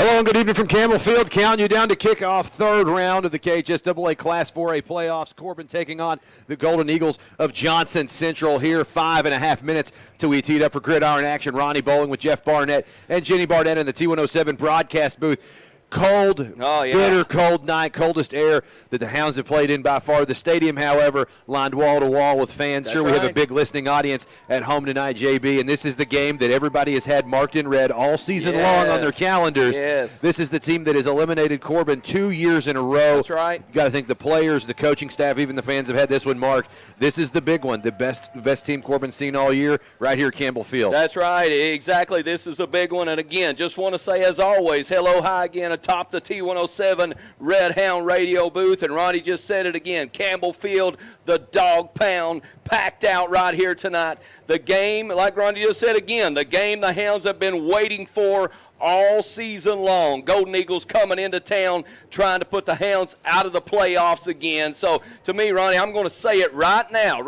Hello and good evening from Campbell Field. Counting you down to kick off third round of the KHSAA Class 4A playoffs. Corbin taking on the Golden Eagles of Johnson Central here. 5.5 minutes till we teed up for gridiron action. Ronnie Bowling with Jeff Barnett and Jenny Barnett in the T107 broadcast booth. Cold, bitter cold night, coldest air that the Hounds have played in by far. The stadium, however, lined wall to wall with fans. We have a big listening audience at home tonight, JB, and this is the game that everybody has had marked in red all season long on their calendars. This is the team that has eliminated Corbin 2 years in a row. That's right. You got to think the players, the coaching staff, even the fans have had this one marked. This is the big one, the best team Corbin's seen all year, right here at Campbell Field. That's right, exactly. This is the big one, and again, just want to say as always, hello, hi again. Atop the T107 Red Hound radio booth, and Ronnie just said it again, Campbell Field, the dog pound, packed out right here tonight. The game, like Ronnie just said again, the game the Hounds have been waiting for all season long. Golden Eagles coming into town trying to put the Hounds out of the playoffs again. So, to me, Ronnie, I'm going to say it right now.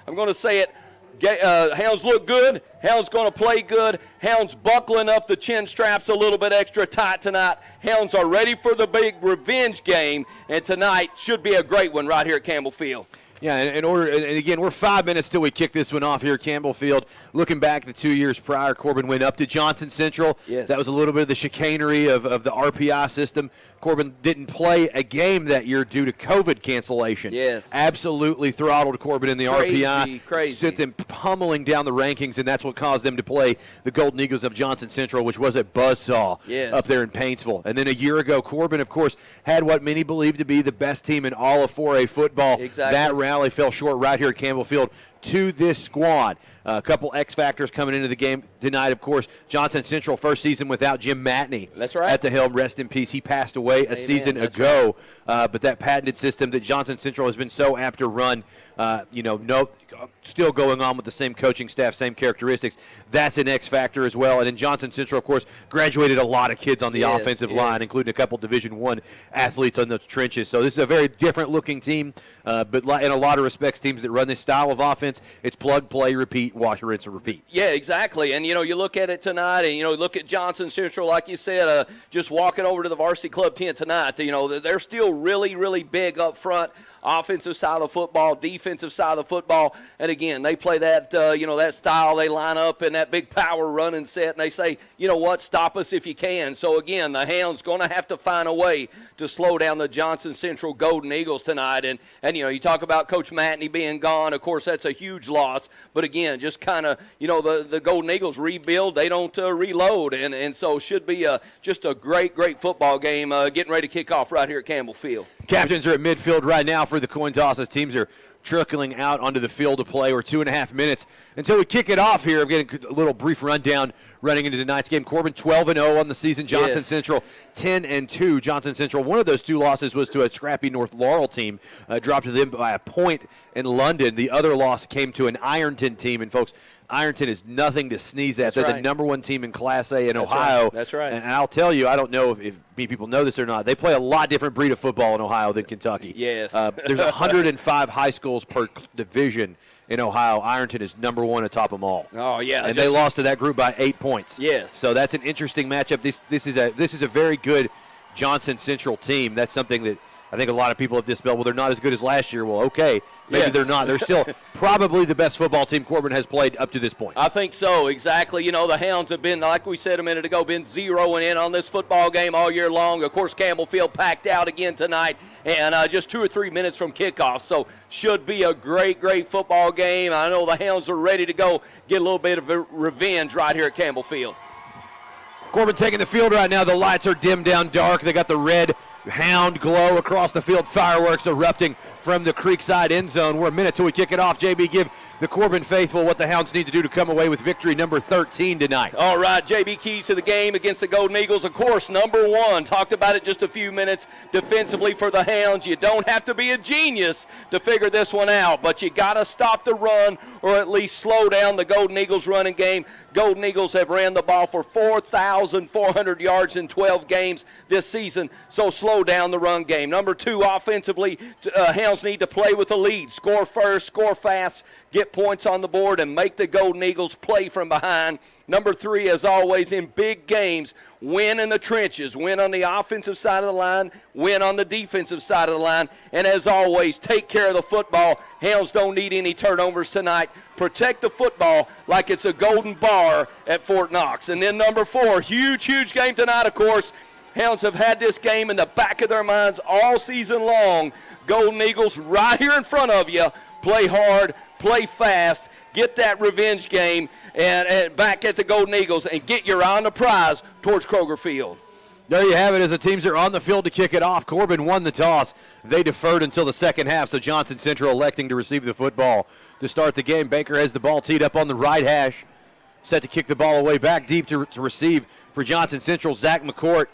I'm going to say it. Hounds look good. Hounds going to play good. Hounds buckling up the chin straps a little bit extra tight tonight. Hounds are ready for the big revenge game, and tonight should be a great one right here at Campbell Field. Yeah, and again, we're 5 minutes till we kick this one off here at Campbell Field. Looking back the 2 years prior, Corbin went up to Johnson Central. Yes. That was a little bit of the chicanery of the RPI system. Corbin didn't play a game that year due to COVID cancellation. Yes. Absolutely throttled Corbin in the RPI. Crazy. Sent them pummeling down the rankings, and that's what caused them to play the Golden Eagles of Johnson Central, which was a buzzsaw up there in Paintsville. And then a year ago, Corbin, of course, had what many believe to be the best team in all of 4A football. Exactly. That rally fell short right here at Campbell Field to this squad. A couple X factors coming into the game tonight, of course. Johnson Central first season without Jim Matney. That's right. At the helm. Rest in peace. He passed away a season ago. Right. But that patented system that Johnson Central has been so apt to run, still going on with the same coaching staff, same characteristics. That's an X factor as well. And then Johnson Central, of course, graduated a lot of kids on the offensive line, including a couple Division I athletes on those trenches. So this is a very different looking team, but in a lot of respects, teams that run this style of offense, it's plug, play, repeat, wash, rinse, and repeat. Yeah, exactly. And, you look at it tonight, and, look at Johnson Central, like you said, just walking over to the varsity club tent tonight. They're still really, really big up front. Offensive side of football, defensive side of football, and again, they play that, that style. They line up in that big power running set, and they say, you know what, stop us if you can. So again, the Hounds going to have to find a way to slow down the Johnson Central Golden Eagles tonight. And you talk about Coach Matney being gone. Of course, that's a huge loss. But again, just kind of, the Golden Eagles rebuild. They don't reload, and so should be just a great, great football game getting ready to kick off right here at Campbell Field. Captains are at midfield right now for the coin tosses. Teams are trickling out onto the field to play. We're 2.5 minutes until we kick it off here. I'm getting a little brief rundown running into tonight's game. Corbin 12-0 on the season. Johnson Central 10-2. Johnson Central, one of those two losses was to a scrappy North Laurel team, dropped to them by a point in London. The other loss came to an Ironton team, and folks, Ironton is nothing to sneeze at. They're the number one team in Class A in Ohio. That's right. And I'll tell you, I don't know if people know this or not, they play a lot different breed of football in Ohio than Kentucky. Yes. There's 105 high schools per division in Ohio. Ironton is number one atop them all. Oh, yeah. And they lost to that group by 8 points. Yes. So that's an interesting matchup. This is a very good Johnson Central team. That's something that I think a lot of people have dispelled. Well, they're not as good as last year. Well, okay, maybe they're not. They're still probably the best football team Corbin has played up to this point. I think so, exactly. The Hounds have been, like we said a minute ago, been zeroing in on this football game all year long. Of course, Campbell Field packed out again tonight, and just 2 or 3 minutes from kickoff. So should be a great, great football game. I know the Hounds are ready to go get a little bit of revenge right here at Campbell Field. Corbin taking the field right now. The lights are dimmed down dark. They got the red Hound glow across the field. Fireworks erupting from the Creekside end zone. We're a minute till we kick it off. JB, give the Corbin faithful what the Hounds need to do to come away with victory number 13 tonight. All right, JB, keys to the game against the Golden Eagles. Of course, number one, talked about it just a few minutes defensively for the Hounds. You don't have to be a genius to figure this one out, but you got to stop the run or at least slow down the Golden Eagles running game. Golden Eagles have ran the ball for 4,400 yards in 12 games this season, so slow down the run game. Number two, offensively, Hounds need to play with a lead. Score first, score fast, get get points on the board and make the Golden Eagles play from behind. Number 3, as always, in big games, win in the trenches, win on the offensive side of the line, win on the defensive side of the line, and as always, take care of the football. Hounds don't need any turnovers tonight. Protect the football like it's a golden bar at Fort Knox. And then number 4, huge game tonight, of course. Hounds have had this game in the back of their minds all season long. Golden Eagles right here in front of you. Play hard, play fast, get that revenge game, and back at the Golden Eagles, and get your eye on the prize towards Kroger Field. There you have it as the teams are on the field to kick it off. Corbin won the toss. They deferred until the second half, so Johnson Central electing to receive the football to start the game. Baker has the ball teed up on the right hash, set to kick the ball away back deep to receive for Johnson Central. Zach McCourt.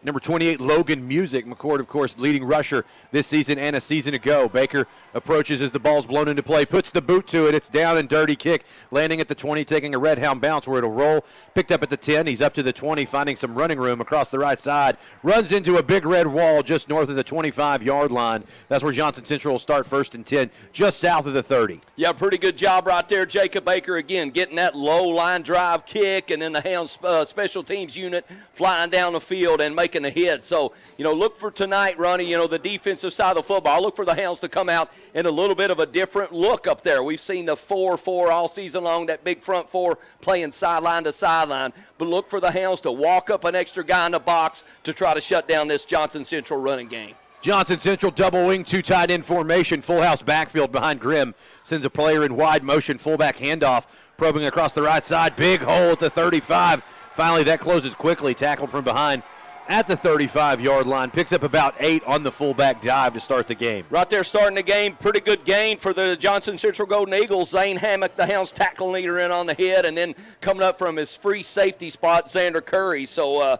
Number 28, Logan Music. McCourt, of course, leading rusher this season and a season ago. Baker approaches as the ball's blown into play, puts the boot to it. It's down and dirty kick, landing at the 20, taking a Red Hound bounce where it'll roll. Picked up at the 10. He's up to the 20, finding some running room across the right side. Runs into a big red wall just north of the 25-yard line. That's where Johnson Central will start 1st and 10, just south of the 30. Yeah, pretty good job right there. Jacob Baker, again, getting that low line drive kick, and then the Hounds special teams unit flying down the field and making a hit. So, look for tonight, Ronnie, the defensive side of the football. Look for the Hounds to come out in a little bit of a different look up there. We've seen the 4-4 all season long, that big front 4 playing sideline to sideline. But look for the Hounds to walk up an extra guy in the box to try to shut down this Johnson Central running game. Johnson Central double wing, 2 tight end formation, full house backfield behind Grimm. Sends a player in wide motion, fullback handoff, probing across the right side. Big hole at the 35. Finally, that closes quickly, tackled from behind at the 35-yard line. Picks up about 8 on the fullback dive to start the game. Right there starting the game. Pretty good gain for the Johnson Central Golden Eagles. Zane Hammock, the Hounds tackle leader, in on the hit, and then coming up from his free safety spot, Xander Curry. So, a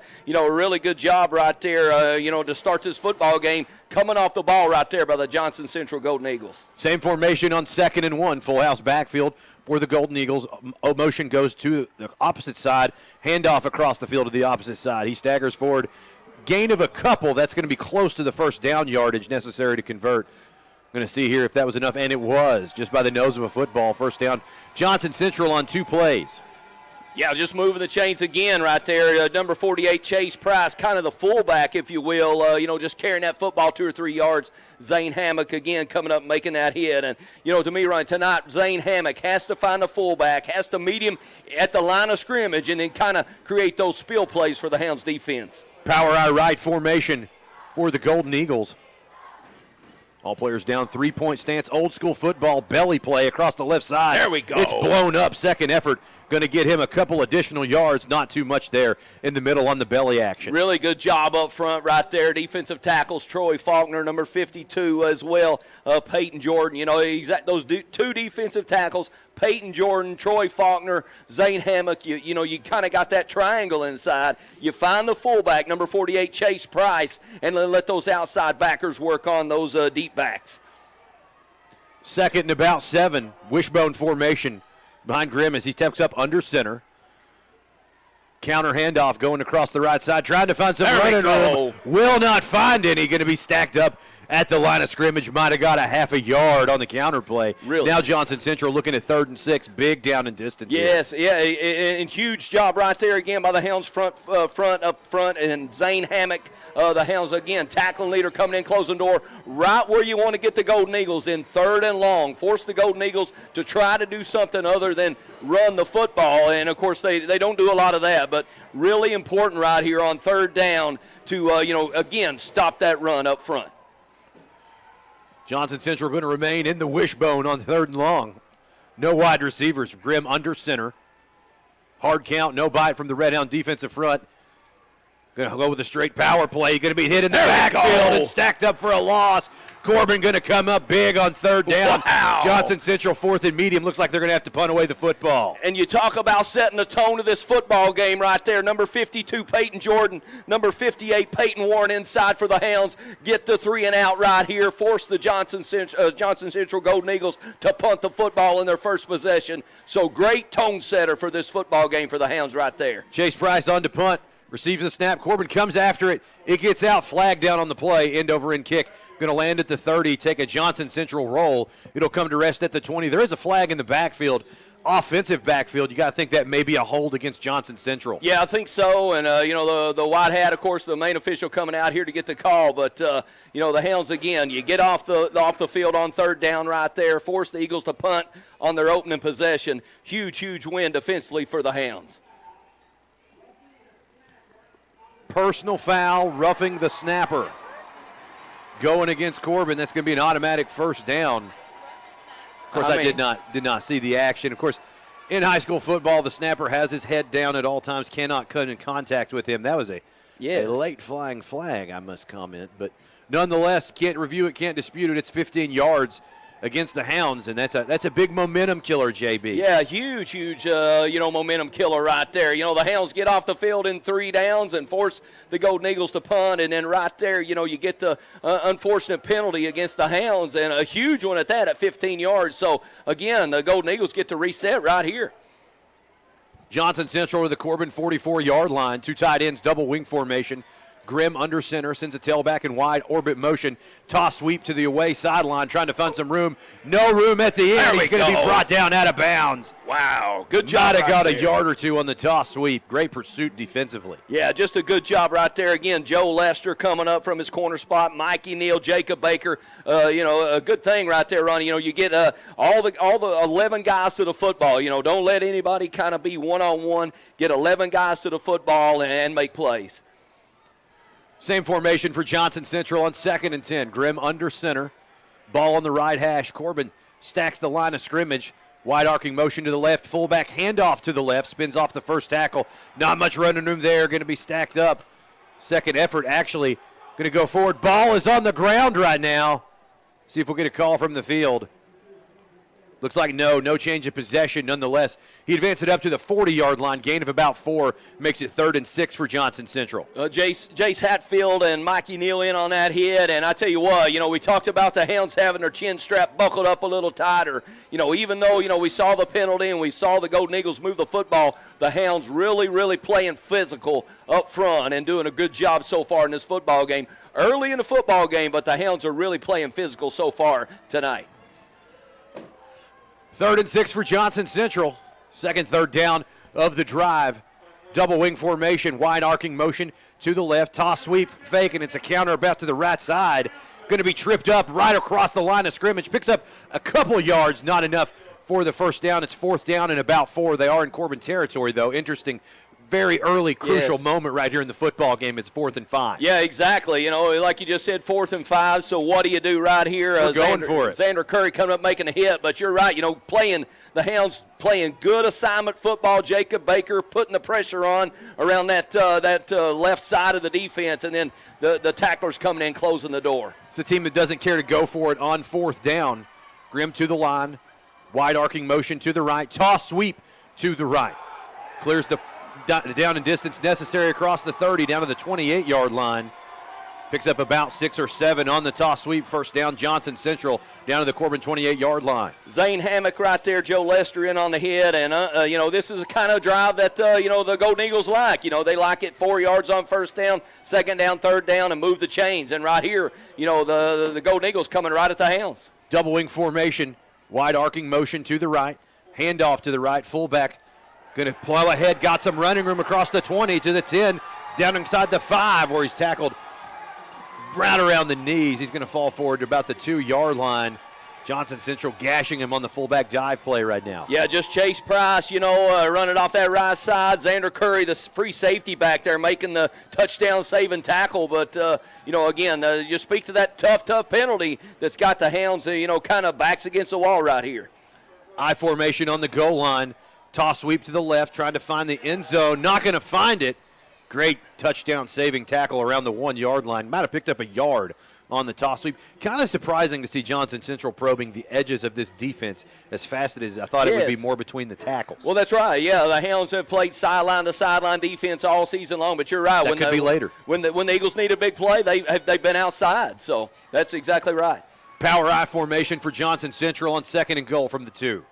really good job right there, to start this football game. Coming off the ball right there by the Johnson Central Golden Eagles. Same formation on 2nd and 1, full house backfield for the Golden Eagles. Motion goes to the opposite side, handoff across the field to the opposite side. He staggers forward, gain of a couple. That's going to be close to the first down yardage necessary to convert. Going to see here if that was enough, and it was, just by the nose of a football. First down, Johnson Central on 2 plays. Yeah, just moving the chains again right there. Number 48, Chase Price, kind of the fullback, if you will, just carrying that football 2 or 3 yards. Zane Hammock, again, coming up making that hit. And, to me, Ryan, tonight, Zane Hammock has to find a fullback, has to meet him at the line of scrimmage, and then kind of create those spill plays for the Hounds defense. Power eye right formation for the Golden Eagles. All players down, 3-point stance, old school football, belly play across the left side. There we go. It's blown up, second effort. Going to get him a couple additional yards, not too much there in the middle on the belly action. Really good job up front right there. Defensive tackles, Troy Faulkner, number 52 as well, Peyton Jordan. Those 2 defensive tackles, Peyton Jordan, Troy Faulkner, Zane Hammock. You kind of got that triangle inside. You find the fullback, number 48, Chase Price, and let those outside backers work on those deep backs. 2nd and about 7, wishbone formation behind Grimm as he steps up under center. Counter handoff going across the right side, trying to find some running room. Will not find any. Going to be stacked up at the line of scrimmage. Might have got a half a yard on the counter play. Really? Now Johnson Central looking at 3rd and 6, big down and distance. Yes, yeah, and huge job right there again by the Hounds up front, and Zane Hammock, the Hounds again, tackling leader coming in, closing door, right where you want to get the Golden Eagles in 3rd and long. Force the Golden Eagles to try to do something other than run the football, and of course they don't do a lot of that, but really important right here on 3rd down to, again, stop that run up front. Johnson Central going to remain in the wishbone on 3rd and long. No wide receivers. Grimm under center. Hard count, no bite from the Red Hound defensive front. Going to go with a straight power play. Going to be hit in the backfield and stacked up for a loss. Corbin going to come up big on 3rd down. Wow. Johnson Central 4th and medium. Looks like they're going to have to punt away the football. And you talk about setting the tone of this football game right there. Number 52, Peyton Jordan. Number 58, Peyton Warren inside for the Hounds. Get the 3 and out right here. Force the Johnson Central Golden Eagles to punt the football in their first possession. So great tone setter for this football game for the Hounds right there. Chase Price on to punt. Receives the snap. Corbin comes after it. It gets out. Flag down on the play. End over end kick. Going to land at the 30. Take a Johnson Central roll. It'll come to rest at the 20. There is a flag in the backfield. Offensive backfield. You got to think that may be a hold against Johnson Central. Yeah, I think so. And, the white hat, of course, the main official coming out here to get the call. But, the Hounds, again, you get off the field on third down right there, force the Eagles to punt on their opening possession. Huge, huge win defensively for the Hounds. Personal foul, roughing the snapper. Going against Corbin. That's going to be an automatic first down. Of course, I did not see the action. Of course, in high school football, the snapper has his head down at all times, cannot come in contact with him. That was a late flying flag, I must comment. But nonetheless, can't review it, can't dispute it. It's 15 yards against the Hounds, and that's a big momentum killer, JB. Yeah, huge, momentum killer right there. The Hounds get off the field in 3 downs and force the Golden Eagles to punt, and then right there, you get the unfortunate penalty against the Hounds, and a huge one at that at 15 yards. So, again, the Golden Eagles get to reset right here. Johnson Central to the Corbin 44-yard line. 2 tight ends, double wing formation. Grimm under center, sends a tailback in wide orbit motion. Toss sweep to the away sideline, trying to find some room. No room at the end. He's going to be brought down out of bounds. Wow, good job. Might have got a yard or two on the toss sweep. Great pursuit defensively. Yeah, just a good job right there. Again, Joe Lester coming up from his corner spot. Mikey Neal, Jacob Baker. A good thing right there, Ronnie. You get all the 11 guys to the football. Don't let anybody kind of be one-on-one. Get 11 guys to the football and make plays. Same formation for Johnson Central on 2nd and 10. Grimm under center. Ball on the right hash. Corbin stacks the line of scrimmage. Wide arcing motion to the left. Fullback handoff to the left. Spins off the first tackle. Not much running room there. Going to be stacked up. Second effort actually going to go forward. Ball is on the ground right now. See if we'll get a call from the field. Looks like no change of possession nonetheless. He advanced it up to the 40-yard line, gain of about 4, makes it 3rd and 6 for Johnson Central. Jace Hatfield and Mikey Neal in on that hit, and I tell you what, we talked about the Hounds having their chin strap buckled up a little tighter. Even though, we saw the penalty and we saw the Golden Eagles move the football, the Hounds really, really playing physical up front and doing a good job so far in this football game. Early in the football game, but the Hounds are really playing physical so far tonight. 3rd and 6 for Johnson Central. Second, third down of the drive. Double wing formation, wide arcing motion to the left. Toss sweep, fake, and it's a counter about to the right side. Going to be tripped up right across the line of scrimmage. Picks up a couple yards, not enough for the first down. It's 4th down and about 4. They are in Corbin territory, though. Interesting. Very early, crucial moment right here in the football game. It's 4th and 5. Yeah, exactly. Like you just said, 4th and 5. So what do you do right here? We're going for it. Xander Curry coming up making a hit, but you're right. The Hounds playing good assignment football. Jacob Baker putting the pressure on around that left side of the defense, and then the tacklers coming in closing the door. It's a team that doesn't care to go for it on 4th down. Grimm to the line, wide arcing motion to the right, toss sweep to the right. Clears the down and distance necessary across the 30 down to the 28-yard line. Picks up about 6 or 7 on the toss sweep. First down, Johnson Central down to the Corbin 28-yard line. Zane Hammock right there, Joe Lester in on the hit, and this is the kind of drive that the Golden Eagles like. They like it 4 yards on first down, 2nd down, 3rd down, and move the chains. And right here, the Golden Eagles coming right at the Hounds. Double wing formation, wide arcing motion to the right, handoff to the right, fullback. Going to plow ahead, got some running room across the 20 to the 10, down inside the 5 where he's tackled right around the knees. He's going to fall forward to about the 2-yard line. Johnson Central gashing him on the fullback dive play right now. Yeah, just Chase Price, running off that right side. Xander Curry, the free safety back there, making the touchdown-saving tackle. But, again, you speak to that tough penalty that's got the Hounds, kind of backs against the wall right here. I formation on the goal line. Toss sweep to the left, trying to find the end zone. Not going to find it. Great touchdown-saving tackle around the 1-yard line. Might have picked up a yard on the toss sweep. Kind of surprising to see Johnson Central probing the edges of this defense as fast as I thought it would be more between the tackles. Well, that's right. Yeah, the Hounds have played sideline-to-sideline defense all season long, but you're right. That could be later. When the Eagles need a big play, they've been outside. So that's exactly right. Power I formation for Johnson Central on 2nd and goal from the 2.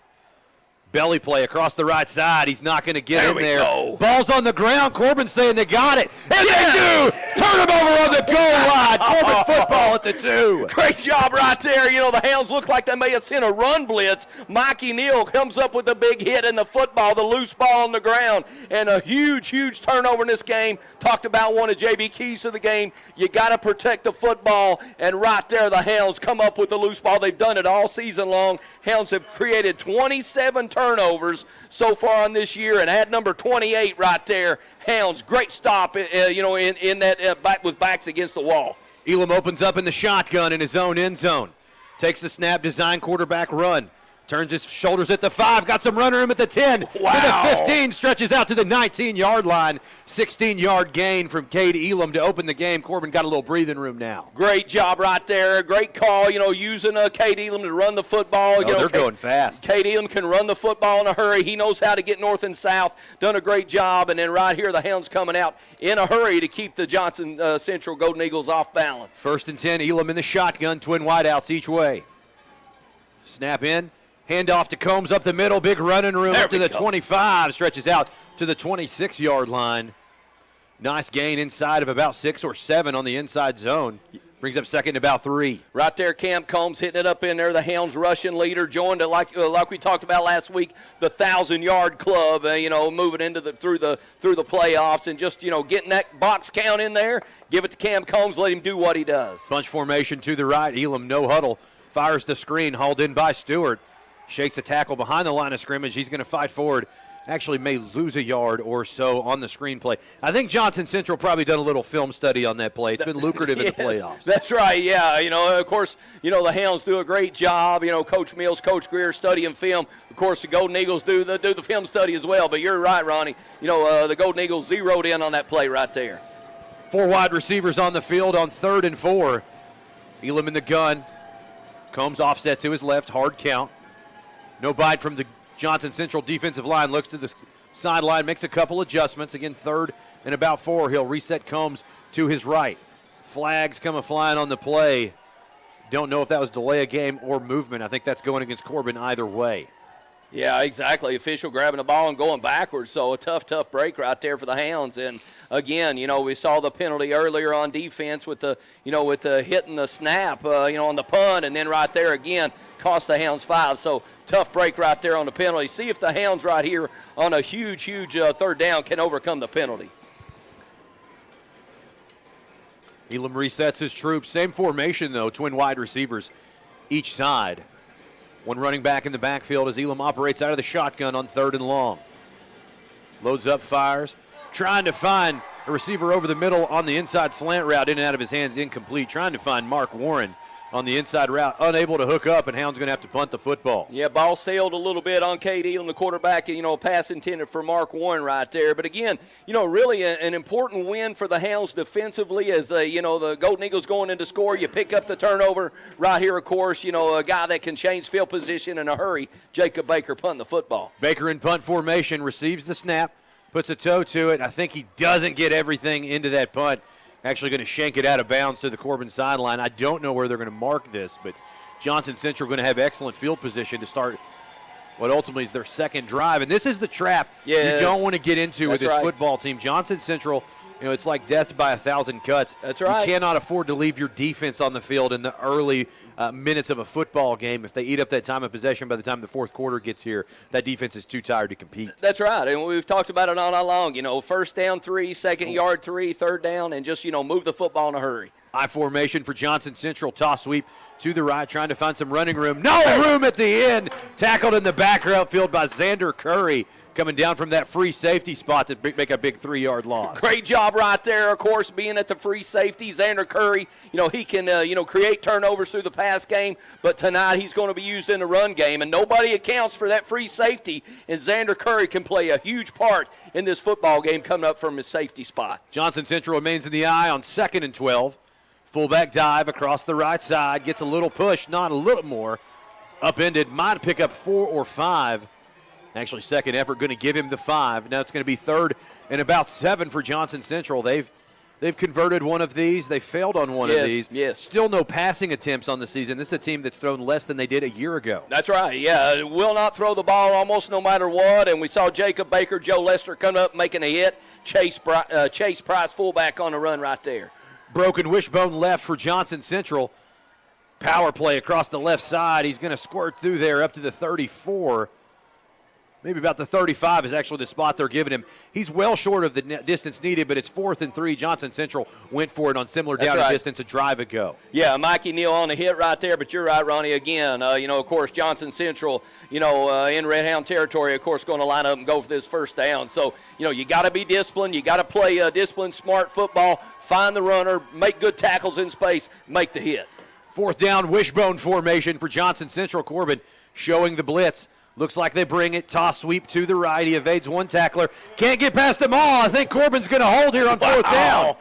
Belly play across the right side. He's not going to get There in we there. go. Ball's on the ground. Corbin saying they got it. And they do. Turn him over on the goal line. Corbin football at the 2. Great job right there. You know, the Hounds look like they may have sent a run blitz. Mikey Neal comes up with a big hit in the football, the loose ball on the ground, and a huge, huge turnover in this game. Talked about one of JB keys to the game. You got to protect the football, and right there the Hounds come up with the loose ball. They've done it all season long. Hounds have created 27 turnovers so far on this year, and add number 28 right there. Hounds, great stop, in that back with backs against the wall. Elam opens up in the shotgun in his own end zone. Takes the snap, design quarterback run. Turns his shoulders at the 5, got some running room at the 10, Wow. to the 15, stretches out to the 19-yard line. 16-yard gain from Cade Elam to open the game. Corbin got a little breathing room now. Great job right there. Great call, using Cade Elam to run the football. They're going fast. Cade Elam can run the football in a hurry. He knows how to get north and south. Done a great job. And then right here, the Hounds coming out in a hurry to keep the Johnson Central Golden Eagles off balance. 1st and 10, Elam in the shotgun, twin wideouts each way. Snap in. Handoff to Combs up the middle, big running room There up to we the go. 25, stretches out to the 26-yard line. Nice gain inside of about 6 or 7 on the inside zone. Brings up second and about 3. Right there, Cam Combs hitting it up in there. The Hounds rushing leader joined it like we talked about last week, the 1,000-yard club. Moving into through the playoffs and just getting that box count in there. Give it to Cam Combs. Let him do what he does. Bunch formation to the right. Elam no huddle. Fires the screen, hauled in by Stewart. Shakes a tackle behind the line of scrimmage. He's going to fight forward. Actually may lose a yard or so on the screenplay. I think Johnson Central probably done a little film study on that play. It's been lucrative in the playoffs. That's right, yeah. Of course, the Hounds do a great job. Coach Mills, Coach Greer studying film. Of course, the Golden Eagles do the film study as well. But you're right, Ronnie. The Golden Eagles zeroed in on that play right there. 4 wide receivers on the field on 3rd and 4. Elam in the gun. Combs offset to his left, hard count. No bite from the Johnson Central defensive line. Looks to the sideline, makes a couple adjustments. Again, 3rd and about 4. He'll reset Combs to his right. Flags coming flying on the play. Don't know if that was delay of game or movement. I think that's going against Corbin either way. Yeah, exactly. Official grabbing the ball and going backwards. So a tough break right there for the Hounds. And again, we saw the penalty earlier on defense with the hitting the snap, on the punt, and then right there again cost the Hounds 5. So tough break right there on the penalty. See if the Hounds right here on a huge 3rd down can overcome the penalty. Elam resets his troops. Same formation, though, twin wide receivers each side. One running back in the backfield as Elam operates out of the shotgun on 3rd and long. Loads up, fires. Trying to find a receiver over the middle on the inside slant route, in and out of his hands, incomplete. Trying to find Mark Warren on the inside route, unable to hook up, and Hound's going to have to punt the football. Yeah, ball sailed a little bit on Cade Elam, the quarterback, pass intended for Mark Warren right there. But again, really an important win for the Hounds defensively as, the Golden Eagles going in to score. You pick up the turnover right here, of course, a guy that can change field position in a hurry, Jacob Baker punting the football. Baker in punt formation, receives the snap, puts a toe to it. I think he doesn't get everything into that punt. Actually going to shank it out of bounds to the Corbin sideline. I don't know where they're going to mark this, but Johnson Central going to have excellent field position to start what ultimately is their second drive. And this is the trap you don't want to get into with this football team. Johnson Central, it's like death by 1,000 cuts. That's right. You cannot afford to leave your defense on the field in the early minutes of a football game. If they eat up that time of possession by the time the 4th quarter gets here, that defense is too tired to compete. That's right, and we've talked about it all night long. 1st down 3, 2nd yard 3, 3rd down, and just, move the football in a hurry. I formation for Johnson Central. Toss sweep to the right, trying to find some running room. No room at the end. Tackled in the back outfield by Xander Curry, coming down from that free safety spot to make a big 3-yard loss. Great job right there, of course, being at the free safety. Xander Curry, he can, create turnovers through the pass game, but tonight he's going to be used in the run game, and nobody accounts for that free safety, and Xander Curry can play a huge part in this football game coming up from his safety spot. Johnson Central remains in the eye on 2nd and 12. Fullback dive across the right side, gets a little push, not a little more. Upended, might pick up 4 or 5. Actually, second effort going to give him the 5. Now it's going to be 3rd and about 7 for Johnson Central. They've They've converted one of these. They failed on one of these. Yes. Still no passing attempts on the season. This is a team that's thrown less than they did a year ago. That's right, yeah. Will not throw the ball almost no matter what. And we saw Jacob Baker, Joe Lester come up making a hit. Chase Price, fullback on the run right there. Broken wishbone left for Johnson Central. Power play across the left side. He's going to squirt through there up to the 34. Maybe about the 35 is actually the spot they're giving him. He's well short of the distance needed, but it's 4th and 3. Johnson Central went for it on similar down and distance a drive ago. Yeah, Mikey Neal on the hit right there, but you're right, Ronnie. Again, of course, Johnson Central, in Red Hound territory, of course, going to line up and go for this first down. So, you got to be disciplined. You got to play disciplined, smart football, find the runner, make good tackles in space, make the hit. 4th down, wishbone formation for Johnson Central. Corbin showing the blitz. Looks like they bring it. Toss sweep to the right. He evades one tackler. Can't get past them all. I think Corbin's going to hold here on 4th down.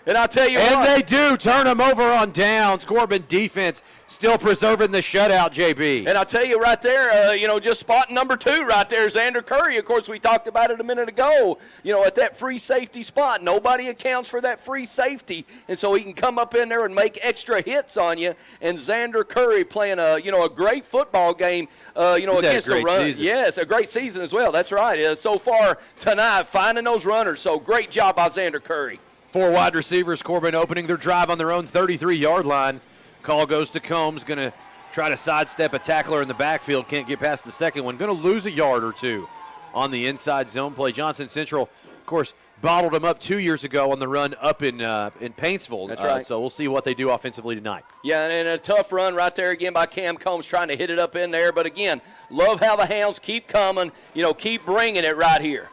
And I'll tell you what. And they do turn him over on downs. Corbin defense still preserving the shutout, JB. And I'll tell you right there, just spot number 2 right there, Xander Curry. Of course, we talked about it a minute ago. At that free safety spot, nobody accounts for that free safety. And so he can come up in there and make extra hits on you. And Xander Curry playing a great football game, against the run. Season. Yes, a great season as well. That's right. So far tonight, finding those runners. So great job by Xander Curry. 4 wide receivers, Corbin opening their drive on their own 33-yard line. Call goes to Combs, going to try to sidestep a tackler in the backfield. Can't get past the second one. Going to lose a yard or two on the inside zone play. Johnson Central, of course, bottled them up 2 years ago on the run up in Paintsville. That's right. So we'll see what they do offensively tonight. Yeah, and a tough run right there again by Cam Combs trying to hit it up in there. But, again, love how the Hounds keep coming, keep bringing it right here.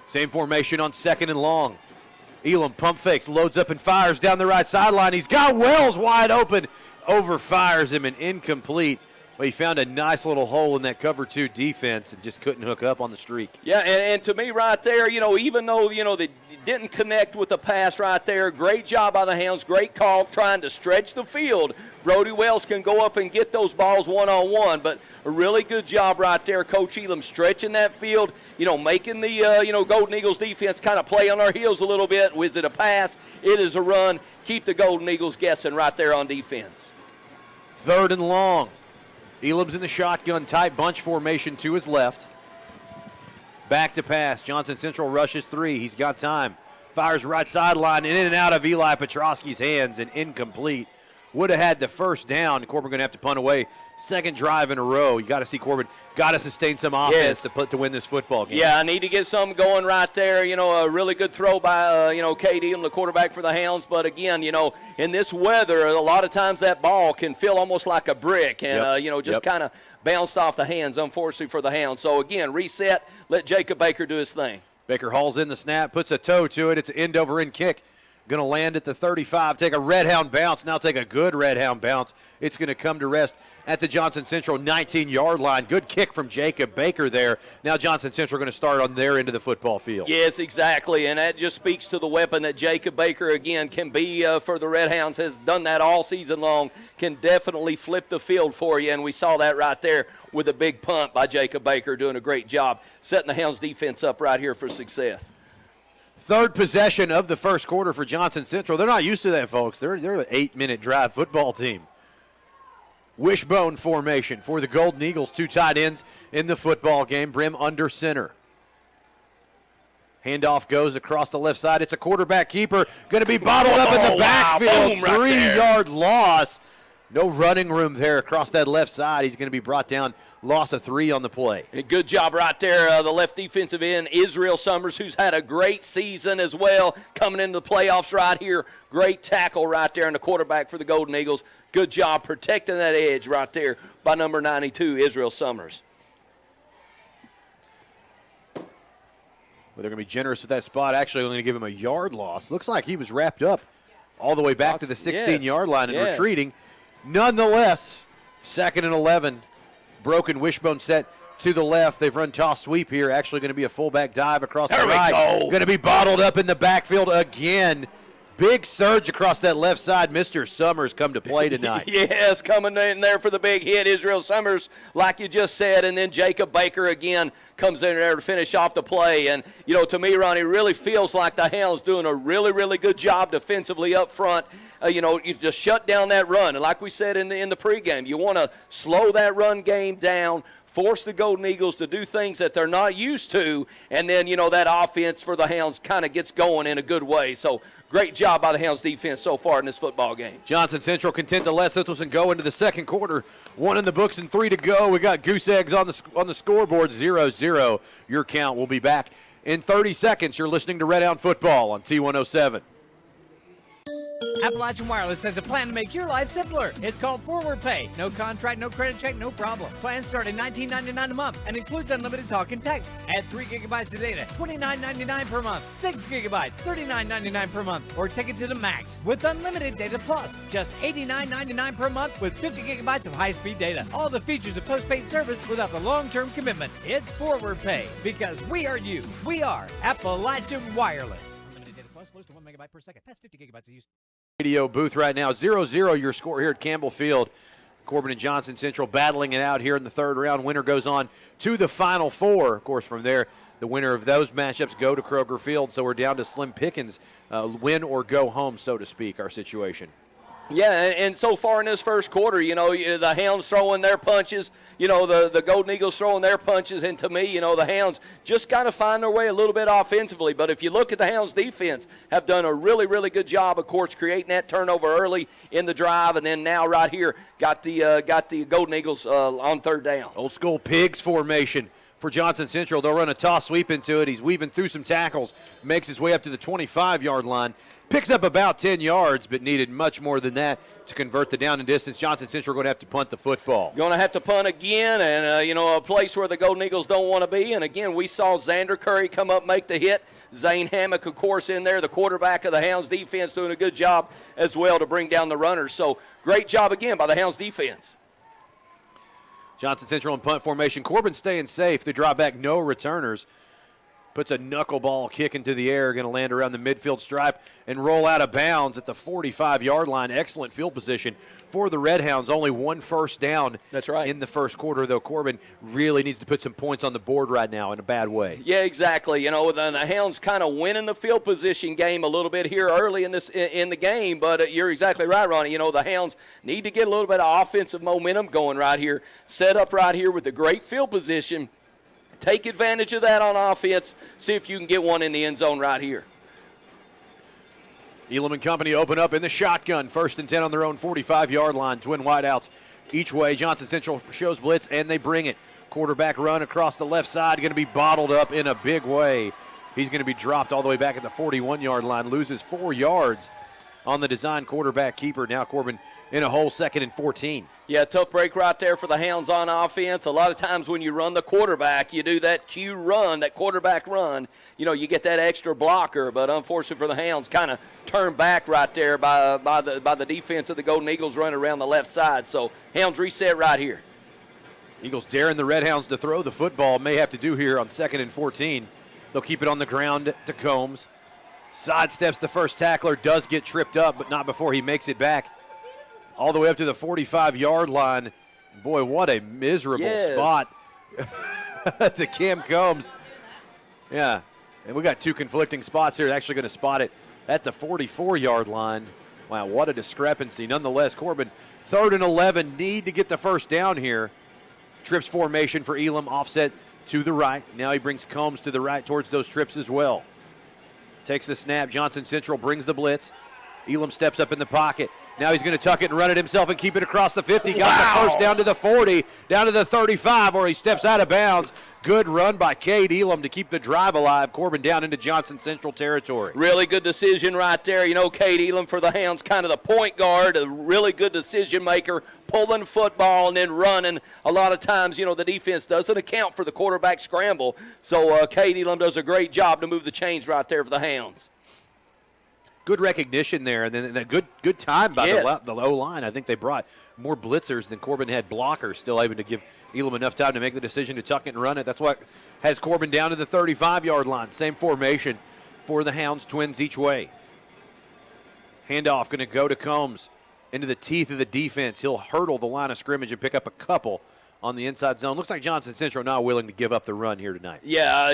Same formation on 2nd and long. Elam pump fakes, loads up and fires down the right sideline. He's got Wells wide open, overfires him and incomplete. Well, he found a nice little hole in that cover 2 defense and just couldn't hook up on the streak. Yeah, and to me right there, even though, they didn't connect with the pass right there, great job by the Hounds, great call trying to stretch the field. Brody Wells can go up and get those balls one-on-one, but a really good job right there. Coach Elam stretching that field, making the, Golden Eagles defense kind of play on our heels a little bit. Was it a pass? It is a run. Keep the Golden Eagles guessing right there on defense. 3rd and long. Elam's in the shotgun type bunch formation to his left. Back to pass. Johnson Central rushes 3. He's got time. Fires right sideline in and out of Eli Petrosky's hands and incomplete. Would have had the first down. Corbin going to have to punt away. 2nd drive in a row. You got to see Corbin got to sustain some offense to win this football game. Yeah, I need to get something going right there. A really good throw by, K.D., the quarterback for the Hounds. But, again, in this weather, a lot of times that ball can feel almost like a brick and, just kind of bounced off the hands, unfortunately, for the Hounds. So, again, reset, let Jacob Baker do his thing. Baker hauls in the snap, puts a toe to it. It's an end-over-end kick. Going to land at the 35, take a Red Hound bounce, now take a good Red Hound bounce. It's going to come to rest at the Johnson Central 19-yard line. Good kick from Jacob Baker there. Now Johnson Central going to start on their end of the football field. Yes, exactly, and that just speaks to the weapon that Jacob Baker, again, can be for the Red Hounds. Has done that all season long, can definitely flip the field for you, and we saw that right there with a big punt by Jacob Baker, doing a great job setting the Hounds defense up right here for success. 3rd possession of the first quarter for Johnson Central. They're not used to that, folks. They're an 8-minute drive football team. Wishbone formation for the Golden Eagles. 2 tight ends in the football game. Brim under center. Handoff goes across the left side. It's a quarterback keeper. Going to be bottled up in the backfield. Boom, right 3-yard loss. No running room there across that left side. He's going to be brought down. Loss of 3 on the play. Good job right there. The left defensive end, Israel Summers, who's had a great season as well, coming into the playoffs right here. Great tackle right there, and the quarterback for the Golden Eagles. Good job protecting that edge right there by number 92, Israel Summers. Well, they're going to be generous with that spot. Actually, only going to give him a yard loss. Looks like he was wrapped up all the way back to the 16-yard line and retreating. Nonetheless, 2nd and 11. Broken wishbone set to the left. They've run toss sweep here. Actually going to be a fullback dive across the right. There we go. Going to be bottled up in the backfield again. Big surge across that left side. Mr. Summers come to play tonight. Yes, coming in there for the big hit. Israel Summers, like you just said, and then Jacob Baker again comes in there to finish off the play. And, to me, Ronnie, really feels like the Hounds doing a really, really good job defensively up front. You just shut down that run. And like we said in the pregame, you want to slow that run game down, force the Golden Eagles to do things that they're not used to, and then, that offense for the Hounds kind of gets going in a good way. So great job by the Hounds defense so far in this football game. Johnson Central content to let Thistleton go into the second quarter. 1 in the books and 3 to go. We got Goose Eggs on the scoreboard, 0-0. Your count. We'll be back in 30 seconds. You're listening to Red Hound Football on T107. Appalachian Wireless has a plan to make your life simpler. It's called Forward Pay. No contract, no credit check, no problem. Plans start at $19.99 a month and includes unlimited talk and text. Add 3 gigabytes of data, $29.99 per month. 6 gigabytes, $39.99 per month. Or take it to the max with unlimited data plus. Just $89.99 per month with 50 gigabytes of high-speed data. All the features of postpaid service without the long-term commitment. It's Forward Pay because we are you. We are Appalachian Wireless. Unlimited data plus, slows to 1 megabyte per second. Past 50 gigabytes of use. Radio booth right now. 0-0 your score here at Campbell Field. Corbin and Johnson Central battling it out here in the third round. Winner goes on to the Final Four. Of course, from there, the winner of those matchups go to Kroger Field. So we're down to slim pickings, win or go home, so to speak, our situation. Yeah, and so far in this first quarter, the Hounds throwing their punches, the Golden Eagles throwing their punches, and to me, the Hounds just kind of find their way a little bit offensively. But if you look at the Hounds' defense, have done a really, really good job, of course, creating that turnover early in the drive, and then now right here got the Golden Eagles on third down. Old school pigs formation for Johnson Central. They'll run a toss sweep into it. He's weaving through some tackles, makes his way up to the 25-yard line. Picks up about 10 yards, but needed much more than that to convert the down and distance. Johnson Central going to have to punt the football. Going to have to punt again, and, a place where the Golden Eagles don't want to be. And, again, we saw Xander Curry come up, make the hit. Zane Hammock, of course, in there, the quarterback of the Hounds defense, doing a good job as well to bring down the runners. So, great job again by the Hounds defense. Johnson Central in punt formation. Corbin staying safe. They draw back no returners. Puts a knuckleball kick into the air, going to land around the midfield stripe and roll out of bounds at the 45-yard line. Excellent field position for the Red Hounds. Only 1 first down. That's right. In the first quarter, though. Corbin really needs to put some points on the board right now in a bad way. Yeah, exactly. The Hounds kind of winning the field position game a little bit here early in the game, but you're exactly right, Ronnie. The Hounds need to get a little bit of offensive momentum going right here. Set up right here with a great field position. Take advantage of that on offense. See if you can get one in the end zone right here. Elam and company open up in the shotgun. 1st and 10 on their own 45-yard line. Twin wideouts each way. Johnson Central shows blitz, and they bring it. Quarterback run across the left side. Going to be bottled up in a big way. He's going to be dropped all the way back at the 41-yard line. Loses 4 yards on the design quarterback keeper. Now Corbin in a hole, 2nd and 14. Yeah, tough break right there for the Hounds on offense. A lot of times when you run the quarterback, you do that cue run, that quarterback run, you get that extra blocker. But unfortunately for the Hounds, kind of turned back right there by the defense of the Golden Eagles running around the left side. So Hounds reset right here. Eagles daring the Red Hounds to throw the football. May have to do here on 2nd and 14. They'll keep it on the ground to Combs. Sidesteps the first tackler, does get tripped up, but not before he makes it back all the way up to the 45-yard line. Boy, what a miserable spot to Cam Combs. Yeah, and we got 2 conflicting spots here. Actually going to spot it at the 44-yard line. Wow, what a discrepancy. Nonetheless, Corbin, 3rd and 11, need to get the first down here. Trips formation for Elam, offset to the right. Now he brings Combs to the right towards those trips as well. Takes the snap. Johnson Central brings the blitz. Elam steps up in the pocket. Now he's going to tuck it and run it himself and keep it across the 50. Got the first down to the 40, down to the 35, where he steps out of bounds. Good run by Cade Elam to keep the drive alive. Corbin down into Johnson Central territory. Really good decision right there. Cade Elam for the Hounds, kind of the point guard, a really good decision maker, pulling football and then running. A lot of times, the defense doesn't account for the quarterback scramble. So Cade Elam does a great job to move the chains right there for the Hounds. Good recognition there, and then a good time by the O-line. I think they brought more blitzers than Corbin had blockers, still able to give Elam enough time to make the decision to tuck it and run it. That's what has Corbin down to the 35-yard line. Same formation for the Hounds, twins each way. Handoff going to go to Combs into the teeth of the defense. He'll hurdle the line of scrimmage and pick up a couple on the inside zone. Looks like Johnson Central not willing to give up the run here tonight. Yeah,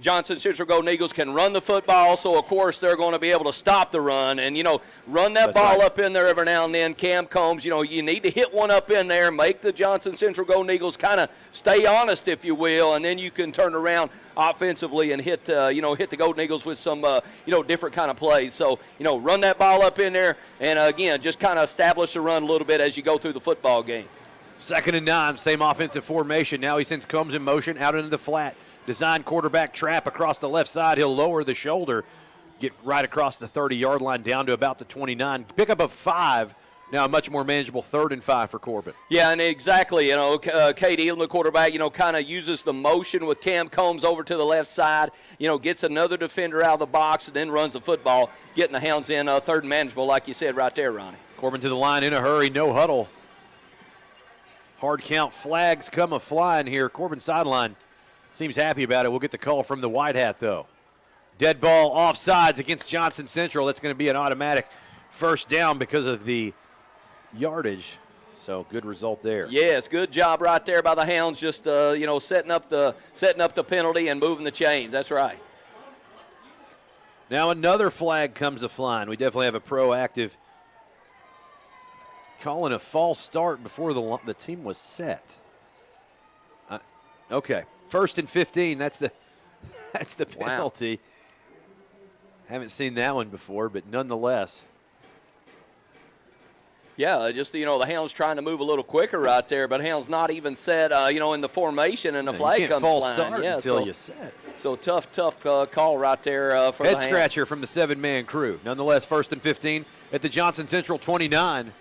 Johnson Central Golden Eagles can run the football, so of course they're going to be able to stop the run and, run that ball up in there every now and then. Cam Combs, you need to hit one up in there, make the Johnson Central Golden Eagles kind of stay honest, if you will, and then you can turn around offensively and hit the Golden Eagles with some, different kind of plays. So, run that ball up in there and, again, just kind of establish the run a little bit as you go through the football game. 2nd and 9, same offensive formation. Now he sends Combs in motion out into the flat. Design quarterback trap across the left side. He'll lower the shoulder, get right across the 30-yard line down to about the 29. Pick up a 5. Now a much more manageable 3rd and 5 for Corbin. Yeah, and exactly. Cade Elam, the quarterback, kind of uses the motion with Cam Combs over to the left side, gets another defender out of the box and then runs the football, getting the Hounds in 3rd and manageable, like you said right there, Ronnie. Corbin to the line in a hurry, no huddle. Hard count flags come a-flying here. Corbin sideline seems happy about it. We'll get the call from the white hat, though. Dead ball offsides against Johnson Central. That's going to be an automatic first down because of the yardage. So good result there. Yes, good job right there by the Hounds, just setting up the penalty and moving the chains. That's right. Now another flag comes a-flying. We definitely have a proactive calling a false start before the team was set. Okay, 1st and 15. That's the penalty. Wow. Haven't seen that one before, but nonetheless. Yeah, just the Hounds trying to move a little quicker right there, but Hounds not even set in the formation, and the flag comes flying. You can't false start until you set. So tough call right there for the Hounds. Head scratcher from the 7-man crew. Nonetheless, 1st and 15 at the Johnson Central 29.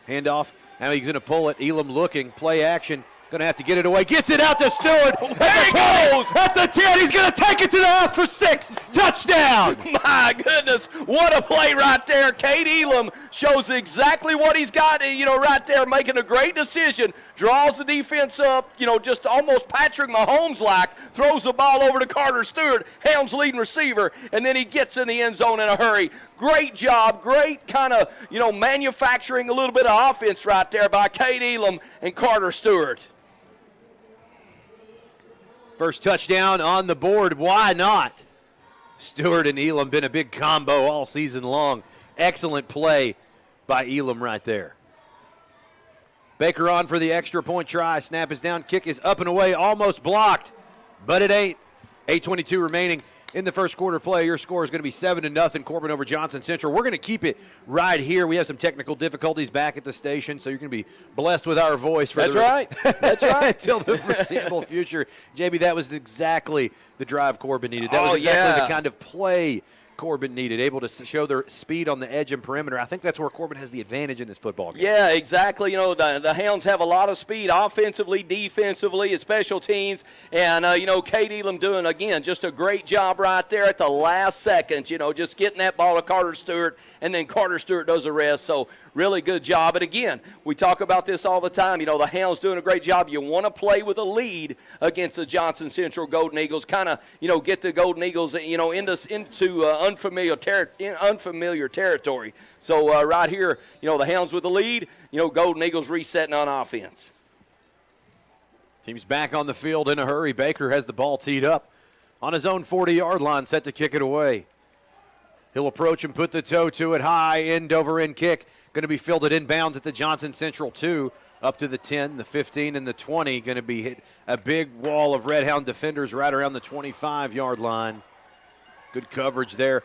Handoff. Now he's going to pull it. Elam looking. Play action. Going to have to get it away. Gets it out to Stewart. There he goes. At the 10. He's going to take it to the house for 6. Touchdown. My goodness. What a play right there. Cade Elam shows exactly what he's got, right there, making a great decision. Draws the defense up, just almost Patrick Mahomes-like. Throws the ball over to Carter Stewart, Hounds leading receiver, and then he gets in the end zone in a hurry. Great job. Great kind of, manufacturing a little bit of offense right there by Cade Elam and Carter Stewart. First touchdown on the board. Why not? Stewart and Elam been a big combo all season long. Excellent play by Elam right there. Baker on for the extra point try. Snap is down. Kick is up and away. Almost blocked, but it ain't. 8:22 remaining in the first quarter play. Your score is going to be 7-0. Corbin over Johnson Central. We're going to keep it right here. We have some technical difficulties back at the station, so you're going to be blessed with our voice. That's right. That's right. Until the foreseeable future. JB, that was exactly the drive Corbin needed. That was exactly the kind of play Corbin needed, able to show their speed on the edge and perimeter. I think that's where Corbin has the advantage in this football game. Yeah, exactly. The Hounds have a lot of speed offensively, defensively, and special teams. And, Cade Elam doing, again, just a great job right there at the last second, just getting that ball to Carter Stewart, and then Carter Stewart does the rest. So, really good job. And, again, we talk about this all the time. The Hounds doing a great job. You want to play with a lead against the Johnson Central Golden Eagles, kind of, get the Golden Eagles, into unfamiliar territory. So, right here, the Hounds with the lead, Golden Eagles resetting on offense. Team's back on the field in a hurry. Baker has the ball teed up on his own 40-yard line, set to kick it away. He'll approach and put the toe to it high, end-over-end kick. Going to be fielded inbounds at the Johnson Central 2, up to the 10, the 15, and the 20. Going to be hit a big wall of Red Hound defenders right around the 25-yard line. Good coverage there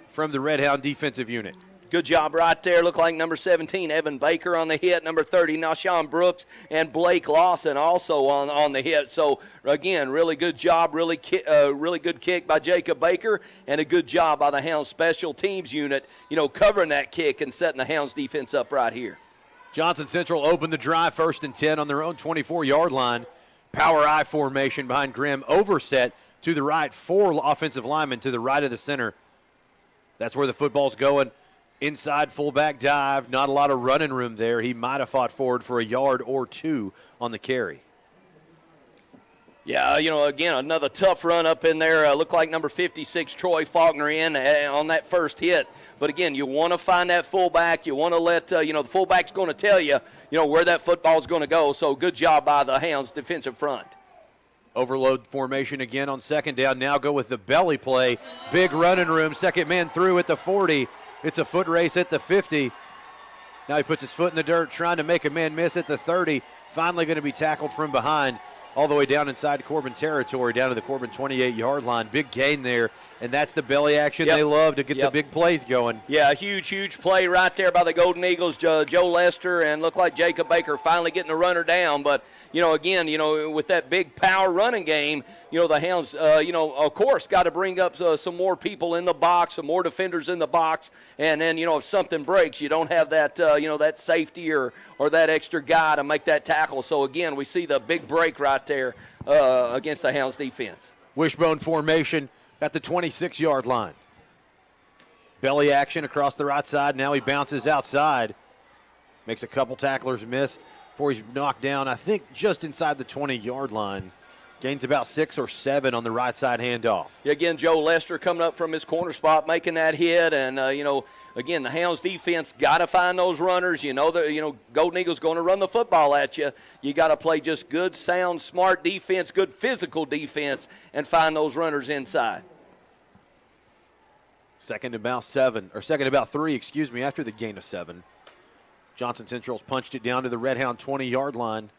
from the Red Hound defensive unit. Good job right there. Look like number 17, Evan Baker on the hit. Number 30, Nashawn Brooks, and Blake Lawson also on the hit. So, again, really good job, really good kick by Jacob Baker, and a good job by the Hounds special teams unit, covering that kick and setting the Hounds defense up right here. Johnson Central opened the drive 1st and 10 on their own 24-yard line. Power I formation behind Grimm. Overset to the right. 4 offensive linemen to the right of the center. That's where the football's going. Inside fullback dive. Not a lot of running room there. He might have fought forward for a yard or 2 on the carry. Yeah, again, another tough run up in there. Looked like number 56, Troy Faulkner, in on that first hit. But again, you want to find that fullback. You want to let, the fullback's going to tell you, where that football's going to go. So good job by the Hounds defensive front. Overload formation again on second down. Now go with the belly play. Big running room. Second man through at the 40. It's a foot race at the 50. Now he puts his foot in the dirt, trying to make a man miss at the 30. Finally going to be tackled from behind, all the way down inside Corbin territory, down to the Corbin 28-yard line. Big gain there, and that's the belly action they love to get the big plays going. Yeah, a huge play right there by the Golden Eagles. Joe Lester and looked like Jacob Baker finally getting the runner down. But, again, with that big power running game, the Hounds, of course, got to bring up some more people in the box, some more defenders in the box. And then, if something breaks, you don't have that, that safety or that extra guy to make that tackle. So, again, we see the big break right there against the Hounds defense. Wishbone formation at the 26-yard line. Belly action across the right side. Now he bounces outside. Makes a couple tacklers miss before he's knocked down, I think, just inside the 20-yard line. Gains about 6 or 7 on the right side handoff. Yeah, again, Joe Lester coming up from his corner spot, making that hit. And, again, the Hounds defense got to find those runners. Golden Eagles going to run the football at you. You got to play just good, sound, smart defense, good physical defense, and find those runners inside. Second about 3, after the gain of 7. Johnson Central's punched it down to the Red Hound 20-yard line.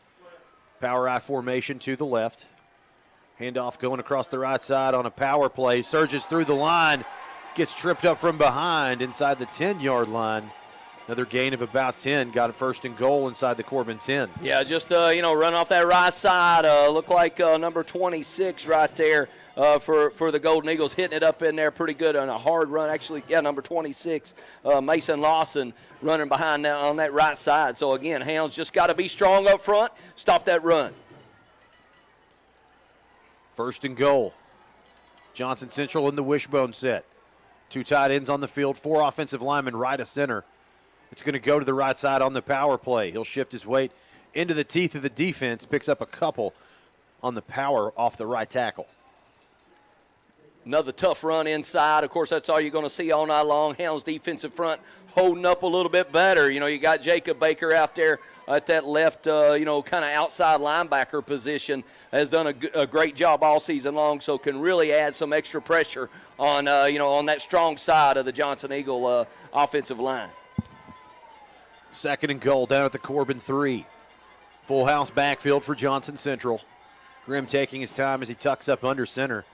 Power I formation to the left. Handoff going across the right side on a power play. Surges through the line. Gets tripped up from behind inside the 10-yard line. Another gain of about 10. Got a first and goal inside the Corbin 10. Yeah, just, run off that right side. Looked like number 26 right there for the Golden Eagles, hitting it up in there pretty good on a hard run. Actually, number 26, Mason Lawson, running behind now on that right side. So, again, Hounds just got to be strong up front, stop that run. First and goal. Johnson Central in the wishbone set. 2 tight ends on the field, 4 offensive linemen right of center. It's going to go to the right side on the power play. He'll shift his weight into the teeth of the defense, picks up a couple on the power off the right tackle. Another tough run inside. Of course, that's all you're going to see all night long. Hounds defensive front holding up a little bit better. You got Jacob Baker out there at that left, kind of outside linebacker position. Has done a great job all season long, so can really add some extra pressure on, on that strong side of the Johnson Eagle offensive line. Second and goal down at the Corbin 3. Full house backfield for Johnson Central. Grimm taking his time as he tucks up under center.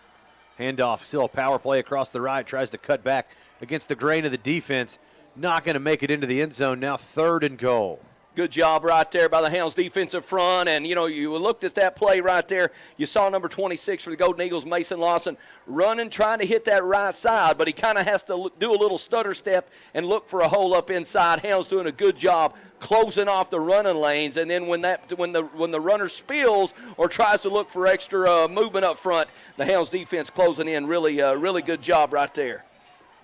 Handoff, still a power play across the right, tries to cut back against the grain of the defense. Not going to make it into the end zone. Now third and goal. Good job right there by the Hounds defensive front. And, you looked at that play right there. You saw number 26 for the Golden Eagles, Mason Lawson, running, trying to hit that right side, but he kind of has to do a little stutter step and look for a hole up inside. Hounds doing a good job closing off the running lanes. And then when the runner spills or tries to look for extra movement up front, the Hounds defense closing in. Really good job right there.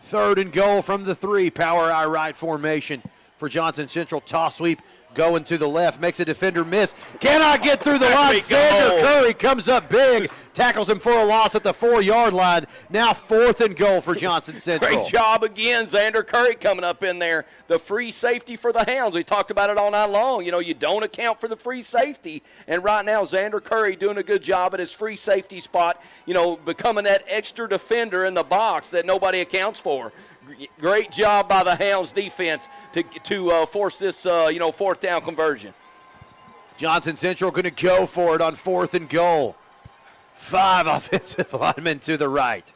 Third and goal from the 3. Power I right formation for Johnson Central. Toss sweep going to the left. Makes a defender miss. Cannot get through the line. Xander Curry comes up big. Tackles him for a loss at the 4-yard line. Now fourth and goal for Johnson Central. Great job again. Xander Curry coming up in there. The free safety for the Hounds. We talked about it all night long. You don't account for the free safety. And right now, Xander Curry doing a good job at his free safety spot, becoming that extra defender in the box that nobody accounts for. Great job by the Hounds defense to force this, fourth down conversion. Johnson Central going to go for it on fourth and goal. 5 offensive linemen to the right.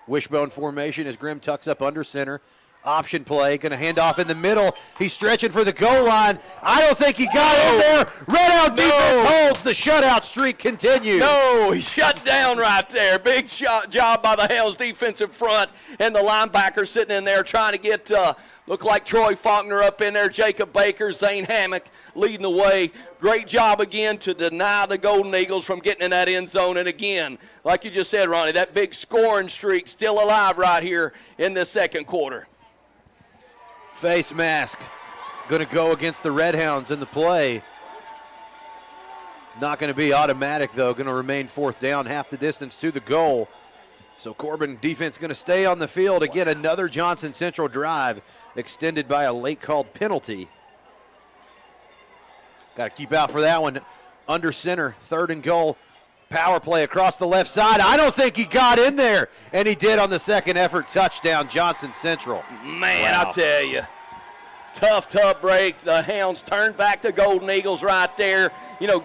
Wishbone formation as Grimm tucks up under center. Option play, going to hand off in the middle. He's stretching for the goal line. I don't think he got in there. Red Out defense holds. The shutout streak continues. No, he shut down right there. Big job by the Hounds defensive front. And the linebacker sitting in there trying to get, look like Troy Faulkner up in there. Jacob Baker, Zane Hammock leading the way. Great job again to deny the Golden Eagles from getting in that end zone. And again, like you just said, Ronnie, that big scoring streak still alive right here in this second quarter. Face mask going to go against the Red Hounds in the play. Not going to be automatic, though. Going to remain fourth down, half the distance to the goal. So Corbin defense going to stay on the field. Again, another Johnson Central drive extended by a late called penalty. Got to keep out for that one. Under center, 3rd and goal. Power play across the left side. I don't think he got in there, and he did on the second effort. Touchdown, Johnson Central. Man, Wow. I tell you, tough break. The Hounds turn back the Golden Eagles right there.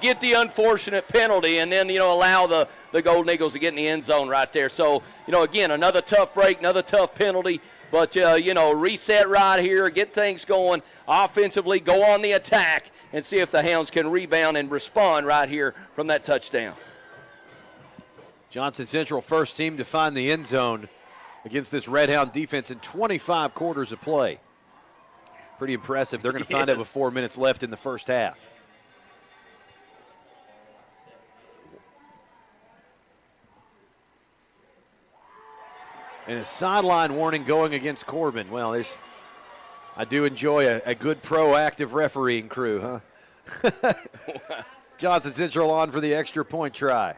Get the unfortunate penalty, and then, allow the Golden Eagles to get in the end zone right there. So, again, another tough break, another tough penalty. But, reset right here, get things going offensively, go on the attack, and see if the Hounds can rebound and respond right here from that touchdown. Johnson Central first team to find the end zone against this Red Hound defense in 25 quarters of play. Pretty impressive. They're going to find it with 4 minutes left in the first half. And a sideline warning going against Corbin. Well, I do enjoy a good proactive refereeing crew, huh? Johnson Central on for the extra point try.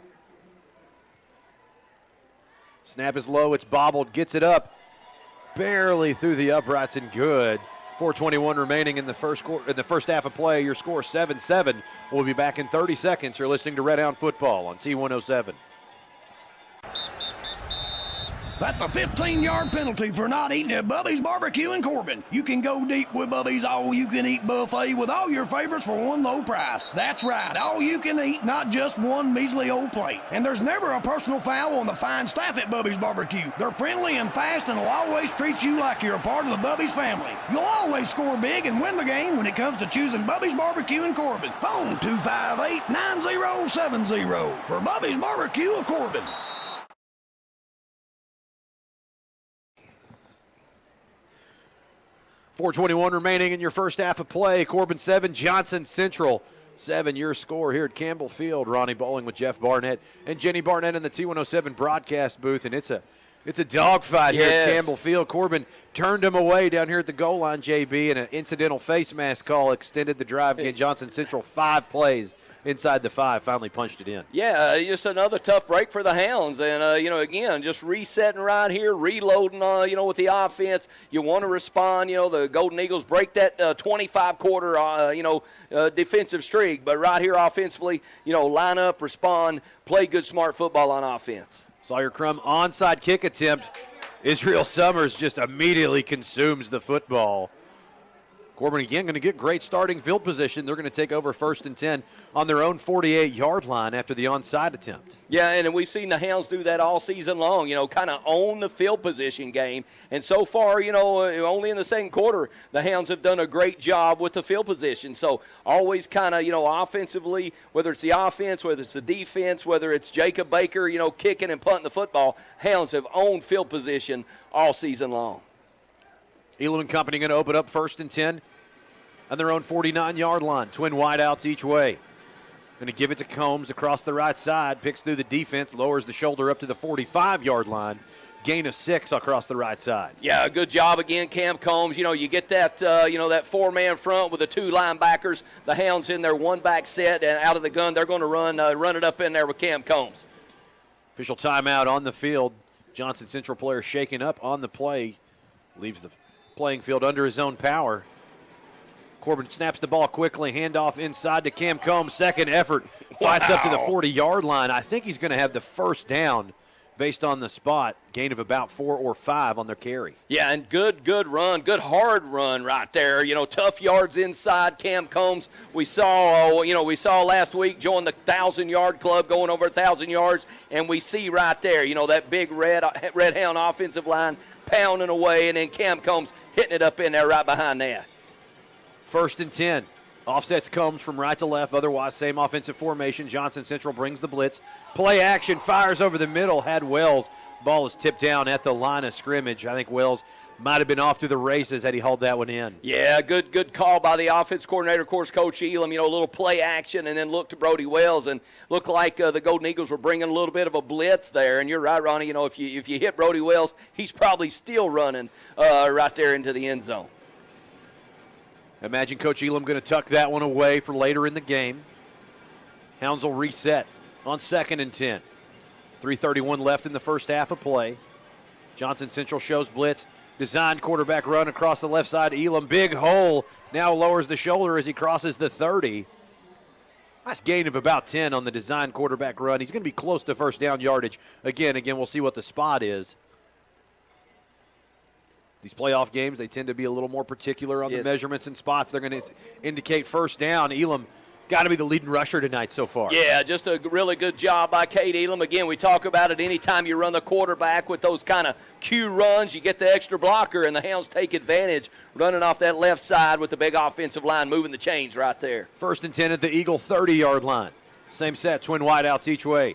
Snap is low, it's bobbled, gets it up, barely through the uprights and good. 4:21 remaining in the first half of play. Your score 7-7. We'll be back in 30 seconds. You're listening to Red Hound Football on T107. That's a 15-yard penalty for not eating at Bubby's Barbecue in Corbin. You can go deep with Bubby's all-you-can-eat buffet with all your favorites for one low price. That's right, all-you-can-eat, not just one measly old plate. And there's never a personal foul on the fine staff at Bubby's Barbecue. They're friendly and fast and will always treat you like you're a part of the Bubby's family. You'll always score big and win the game when it comes to choosing Bubby's Barbecue in Corbin. Phone 258-9070 for Bubby's Barbecue of Corbin. 4:21 remaining in your first half of play. Corbin 7, Johnson Central 7. Your score here at Campbell Field. Ronnie Bowling with Jeff Barnett and Jenny Barnett in the T107 broadcast booth, and it's a dogfight here at Campbell Field. Corbin turned him away down here at the goal line, JB, and an incidental face mask call extended the drive. Again, Johnson Central 5 plays inside the 5, finally punched it in. Yeah, just another tough break for the Hounds. And, again, just resetting right here, reloading, with the offense. You want to respond. The Golden Eagles break that 25-quarter, defensive streak. But right here offensively, line up, respond, play good, smart football on offense. Sawyer Crum onside kick attempt. Israel Summers just immediately consumes the football. Corbin again going to get great starting field position. They're going to take over 1st and 10 on their own 48-yard line after the onside attempt. Yeah, and we've seen the Hounds do that all season long, kind of own the field position game. And so far, only in the second quarter, the Hounds have done a great job with the field position. So always kind of, offensively, whether it's the offense, whether it's the defense, whether it's Jacob Baker, kicking and punting the football, Hounds have owned field position all season long. Elam and Company going to open up 1st and 10 on their own 49-yard line. Twin wideouts each way. Going to give it to Combs across the right side. Picks through the defense, lowers the shoulder up to the 45-yard line. Gain of 6 across the right side. Yeah, good job again, Cam Combs. You get that, that 4-man front with the 2 linebackers. The Hounds in their 1-back set and out of the gun. They're going to run it up in there with Cam Combs. Official timeout on the field. Johnson Central player shaken up on the play. Leaves the playing field under his own power. Corbin snaps the ball quickly, handoff inside to Cam Combs. Second effort, fights up to the 40-yard line. I think he's going to have the first down based on the spot. Gain of about 4 or 5 on their carry. Yeah, and good run, good hard run right there. Tough yards inside. Cam Combs, we saw last week join the 1,000-yard club, going over 1,000 yards, and we see right there, that big Red Hound offensive line pounding away, and then Cam Combs hitting it up in there right behind that. 1st and 10. Offsets Combs from right to left. Otherwise, same offensive formation. Johnson Central brings the blitz. Play action, fires over the middle. Had Wells. Ball is tipped down at the line of scrimmage. I think Wells might have been off to the races had he hauled that one in. Yeah, good call by the offense coordinator, of course, Coach Elam. A little play action, and then look to Brody Wells, and looked like the Golden Eagles were bringing a little bit of a blitz there. And you're right, Ronnie. If you hit Brody Wells, he's probably still running right there into the end zone. Imagine Coach Elam going to tuck that one away for later in the game. Hounds will reset on 2nd and 10. 3:31 left in the first half of play. Johnson Central shows blitz. Designed quarterback run across the left side. Elam, big hole. Now lowers the shoulder as he crosses the 30. Nice gain of about 10 on the designed quarterback run. He's going to be close to first down yardage. Again, we'll see what the spot is. These playoff games, they tend to be a little more particular on the measurements and spots. They're going to indicate first down. Elam got to be the leading rusher tonight so far. Yeah, just a really good job by Cade Elam. Again, we talk about it anytime you run the quarterback with those kind of cue runs, you get the extra blocker, and the Hounds take advantage running off that left side with the big offensive line moving the chains right there. 1st and 10 at the Eagle 30-yard line. Same set, twin wideouts each way.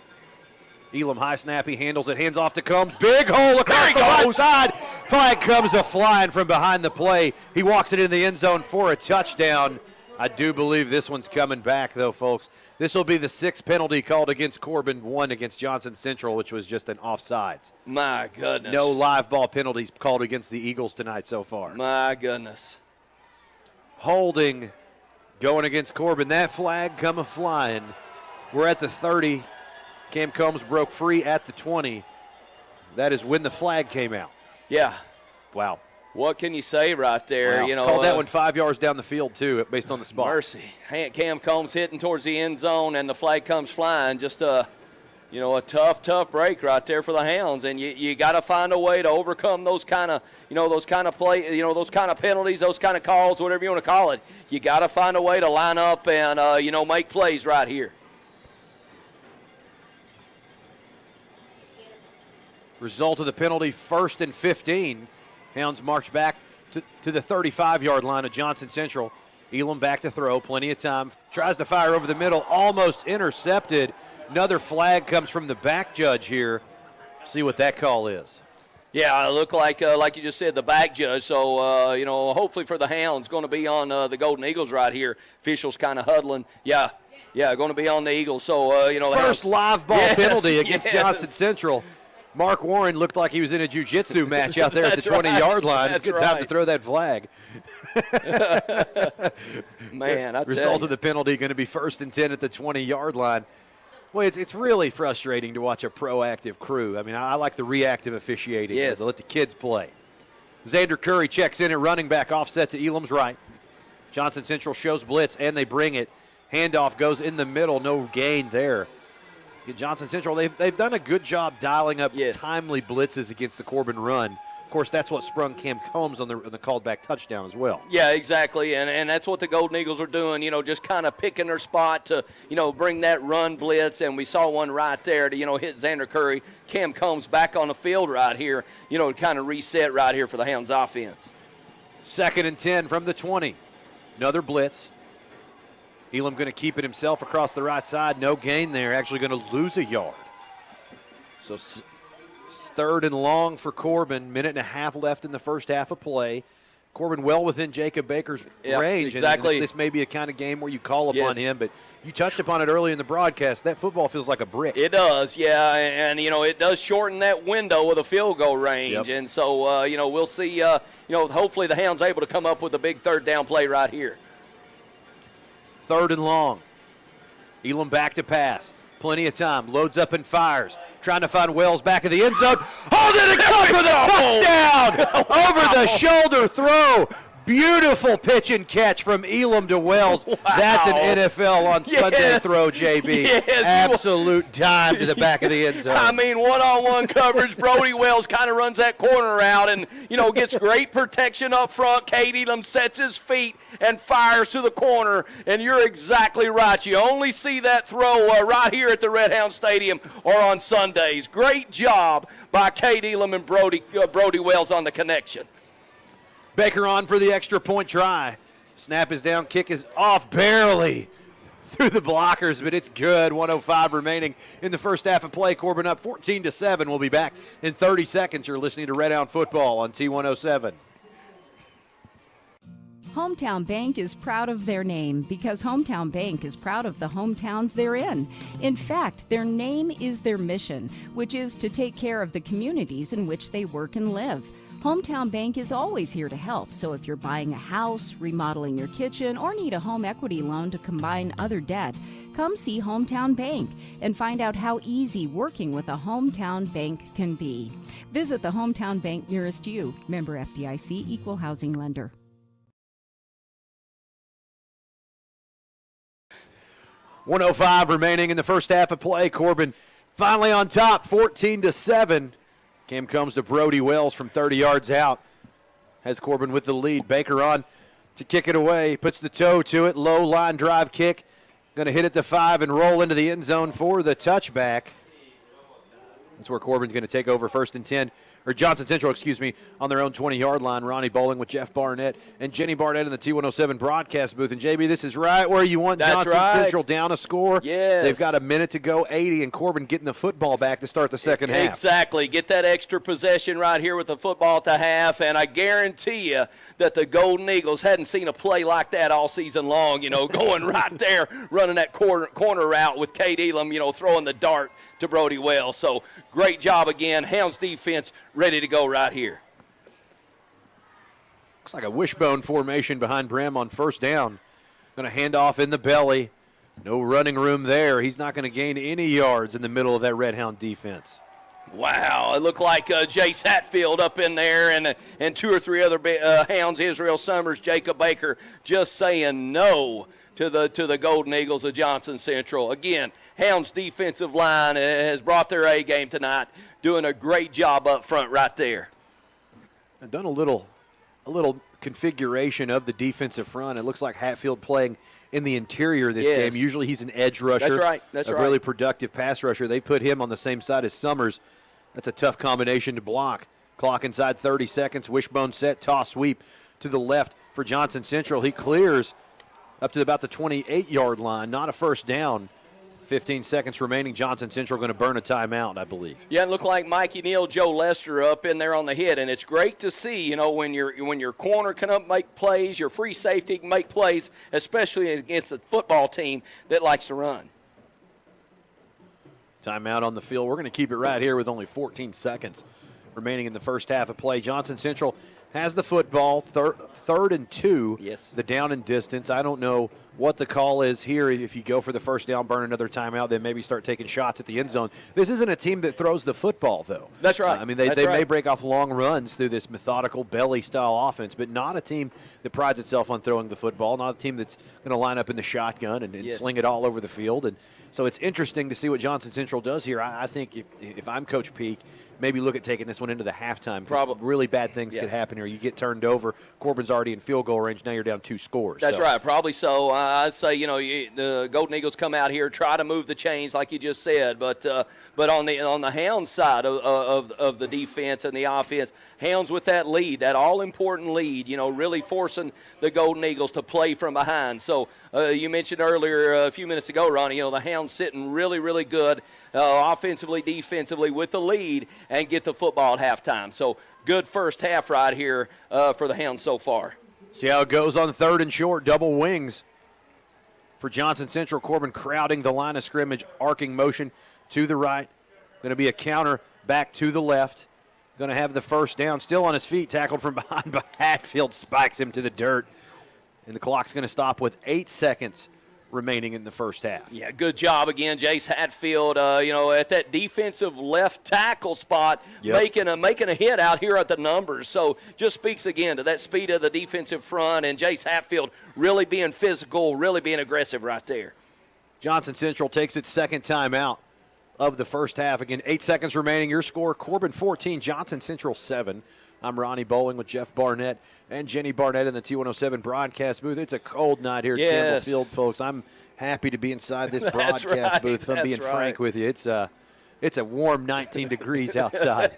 Elam high snap, he handles it, hands off to Combs. Big hole across the right side. Flag comes a-flying from behind the play. He walks it in the end zone for a touchdown. I do believe this one's coming back, though, folks. This will be the 6th penalty called against Corbin, 1 against Johnson Central, which was just an offsides. My goodness. No live ball penalties called against the Eagles tonight so far. My goodness. Holding going against Corbin. That flag come a-flying. We're at the 30. Cam Combs broke free at the 20. That is when the flag came out. Yeah. Wow. What can you say right there? Wow. You know, called that one 5 yards down the field, too, based on the spot. Mercy. Cam Combs hitting towards the end zone, and the flag comes flying. Just a tough break right there for the Hounds. And you got to find a way to overcome those kind of penalties, those kind of calls, whatever you want to call it. You got to find a way to line up and, make plays right here. Result of the penalty, 1st and 15. Hounds march back to the 35-yard line of Johnson Central. Elam back to throw, plenty of time. Tries to fire over the middle, almost intercepted. Another flag comes from the back judge here. See what that call is. Yeah, it looked like you just said, the back judge. So, hopefully for the Hounds, going to be on the Golden Eagles right here. Officials kind of huddling. Yeah, going to be on the Eagles. So, First live ball penalty against Johnson Central. Mark Warren looked like he was in a jiu-jitsu match out there at the 20-yard line. It's a good time to throw that flag. Man, I tell Result you. of the penalty going to be 1st and 10 at the 20-yard line. Well, it's really frustrating to watch a proactive crew. I mean, I like the reactive officiating. Yes. To let the kids play. Xander Curry checks in at running back, offset to Elam's right. Johnson Central shows blitz, and they bring it. Handoff goes in the middle, no gain there. Johnson Central, they've done a good job dialing up timely blitzes against the Corbin run. Of course, that's what sprung Cam Combs on the called back touchdown as well. Yeah, exactly, and that's what the Golden Eagles are doing, just kind of picking their spot to, bring that run blitz, and we saw one right there to, hit Xander Curry. Cam Combs back on the field right here, to kind of reset right here for the Hounds offense. 2nd and 10 from the 20. Another blitz. Elam going to keep it himself across the right side. No gain there. Actually going to lose a yard. So 3rd and long for Corbin. 1.5 left in the first half of play. Corbin well within Jacob Baker's range. Exactly. And this may be a kind of game where you call upon him, but you touched upon it early in the broadcast. That football feels like a brick. It does, yeah, and it does shorten that window of the field goal range. Yep. And so, we'll see, hopefully the Hounds able to come up with a big 3rd down play right here. 3rd and long. Elam back to pass. Plenty of time. Loads up and fires. Trying to find Wells back of the end zone. Oh, did it come for the touchdown? Over the shoulder throw. Beautiful pitch and catch from Elam to Wells. Wow. That's an NFL on Sunday throw, JB. Yes. Absolute dime to the back of the end zone. I mean, one-on-one coverage. Brody Wells kind of runs that corner out and, gets great protection up front. Cade Elam sets his feet and fires to the corner. And you're exactly right. You only see that throw right here at the Red Hound Stadium or on Sundays. Great job by Cade Elam and Brody Wells on the connection. Baker on for the extra point try. Snap is down, kick is off barely through the blockers, but it's good. 1:05 remaining in the first half of play. Corbin up 14-7. We'll be back in 30 seconds. You're listening to Red Hound Football on T107. Hometown Bank is proud of their name because Hometown Bank is proud of the hometowns they're in. In fact, their name is their mission, which is to take care of the communities in which they work and live. Hometown Bank is always here to help, so if you're buying a house, remodeling your kitchen, or need a home equity loan to combine other debt, Come see Hometown Bank and find out how easy working with a hometown bank can be. Visit the Hometown Bank nearest you. Member FDIC, Equal Housing Lender. .105 remaining in the first half of play. Corbin finally on top, 14-7. Cam comes to Brody Wells from 30 yards out. Has Corbin with the lead. Baker on to kick it away. Puts the toe to it. Low line drive kick. Going to hit it to 5 and roll into the end zone for the touchback. That's where Corbin's going to take over first and 10. Or Johnson Central, on their own 20-yard line. Ronnie Bowling with Jeff Barnett and Jenny Barnett in the T107 broadcast booth. And, JB, this is right where you want Johnson Central down a score. Yes. They've got a minute to go, 80, and Corbin getting the football back to start the second half. Exactly. Get that extra possession right here with the football at the half, and I guarantee you that the Golden Eagles hadn't seen a play like that all season long, going right there, running that corner route with Cade Elam, throwing the dart to Brody Wells. So great job again. Hounds defense ready to go right here. Looks like a wishbone formation behind Bram on first down. Going to hand off in the belly. No running room there. He's not going to gain any yards in the middle of that Red Hound defense. Wow, it looked like Jace Hatfield up in there and two or three other Hounds, Israel Summers, Jacob Baker, just saying no to the Golden Eagles of Johnson Central. Again, Hounds defensive line has brought their A game tonight, doing a great job up front right there. I've done a little configuration of the defensive front. It looks like Hatfield playing in the interior this game. Usually he's an edge rusher. That's right. That's right. A really productive pass rusher. They put him on the same side as Summers. That's a tough combination to block. Clock inside 30 seconds. Wishbone set. Toss sweep to the left for Johnson Central. He clears up to about the 28-yard line. Not a first down. 15 seconds remaining. Johnson Central going to burn a timeout, I believe. Yeah, it looked like Mikey Neal, Joe Lester up in there on the hit, and it's great to see, when your corner can up make plays, your free safety can make plays, especially against a football team that likes to run. Timeout on the field. We're going to keep it right here with only 14 seconds remaining in the first half of play. Johnson Central has the football, third and 2. Yes. The down and distance. I don't know what the call is here. If you go for the first down, burn another timeout, then maybe start taking shots at the end zone. This isn't a team that throws the football, though. That's right. They may break off long runs through this methodical belly-style offense, but not a team that prides itself on throwing the football, not a team that's going to line up in the shotgun and sling it all over the field. And so it's interesting to see what Johnson Central does here. I think if I'm Coach Peak, maybe look at taking this one into the halftime. Probably. Really bad things could happen here. You get turned over. Corbin's already in field goal range. Now you're down 2 scores. That's right. Probably so. I'd say, the Golden Eagles come out here, try to move the chains like you just said. But on the Hounds side of the defense and the offense, Hounds with that lead, that all-important lead, really forcing the Golden Eagles to play from behind. So you mentioned earlier a few minutes ago, Ronnie, the Hounds sitting really, really good offensively, defensively with the lead and get the football at halftime. So good first half right here for the Hounds so far. See how it goes on third and short, double wings for Johnson Central. Corbin crowding the line of scrimmage, arcing motion to the right. Going to be a counter back to the left. Going to have the first down. Still on his feet, tackled from behind, but Hatfield spikes him to the dirt. And the clock's going to stop with 8 seconds remaining in the first half. Yeah, good job again, Jace Hatfield. At that defensive left tackle spot, making a hit out here at the numbers. So just speaks again to that speed of the defensive front, and Jace Hatfield really being physical, really being aggressive right there. Johnson Central takes its second timeout of the first half. Again, 8 seconds remaining. Your score: Corbin 14, Johnson Central 7. I'm Ronnie Bowling with Jeff Barnett and Jenny Barnett in the T107 broadcast booth. It's a cold night here at Campbell Field, folks. I'm happy to be inside this broadcast booth, if I'm being frank with you. It's a warm 19 degrees outside.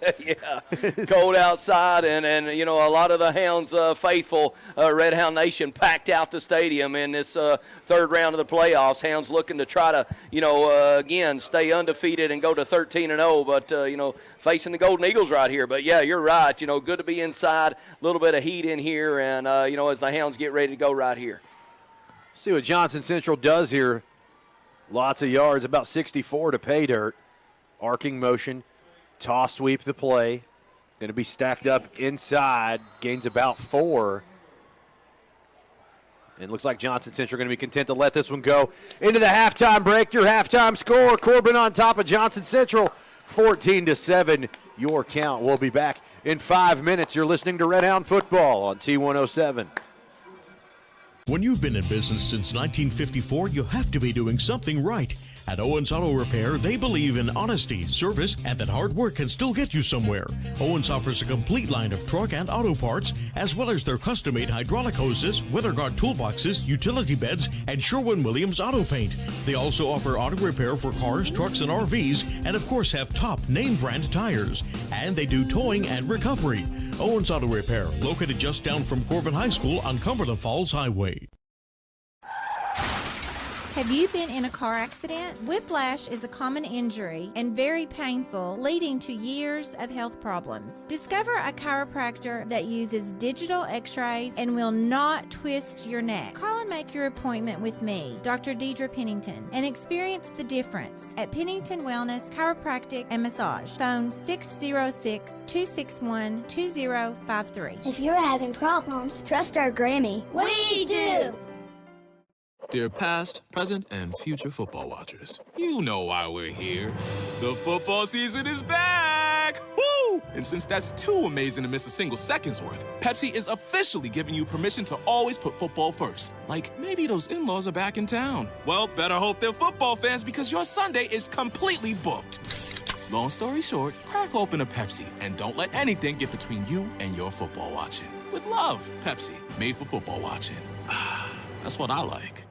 Cold outside, and a lot of the Hounds faithful, Red Hound Nation, packed out the stadium in this third round of the playoffs. Hounds looking to try to, again, stay undefeated and go to 13-0, but, facing the Golden Eagles right here. But, yeah, you're right. Good to be inside, a little bit of heat in here, and, as the Hounds get ready to go right here. See what Johnson Central does here. Lots of yards, about 64 to pay dirt. Arcing motion, toss sweep the play. Going to be stacked up inside. Gains about 4. And it looks like Johnson Central are going to be content to let this one go into the halftime break. Your halftime score, Corbin on top of Johnson Central, 14-7. Your count. We'll be back in 5 minutes. You're listening to Red Hound Football on T107. When you've been in business since 1954, you have to be doing something right. At Owens Auto Repair, they believe in honesty, service, and that hard work can still get you somewhere. Owens offers a complete line of truck and auto parts, as well as their custom-made hydraulic hoses, weather guard toolboxes, utility beds, and Sherwin-Williams auto paint. They also offer auto repair for cars, trucks, and RVs, and of course have top name brand tires. And they do towing and recovery. Owens Auto Repair, located just down from Corbin High School on Cumberland Falls Highway. Have you been in a car accident? Whiplash is a common injury and very painful, leading to years of health problems. Discover a chiropractor that uses digital x-rays and will not twist your neck. Call and make your appointment with me, Dr. Deidre Pennington, and experience the difference at Pennington Wellness Chiropractic and Massage. Phone 606-261-2053. If you're having problems, trust our Grammy. We do! Dear past, present, and future football watchers, you know why we're here. The football season is back! Woo! And since that's too amazing to miss a single second's worth, Pepsi is officially giving you permission to always put football first. Like, maybe those in-laws are back in town. Well, better hope they're football fans because your Sunday is completely booked. Long story short, crack open a Pepsi and don't let anything get between you and your football watching. With love, Pepsi, made for football watching. That's what I like.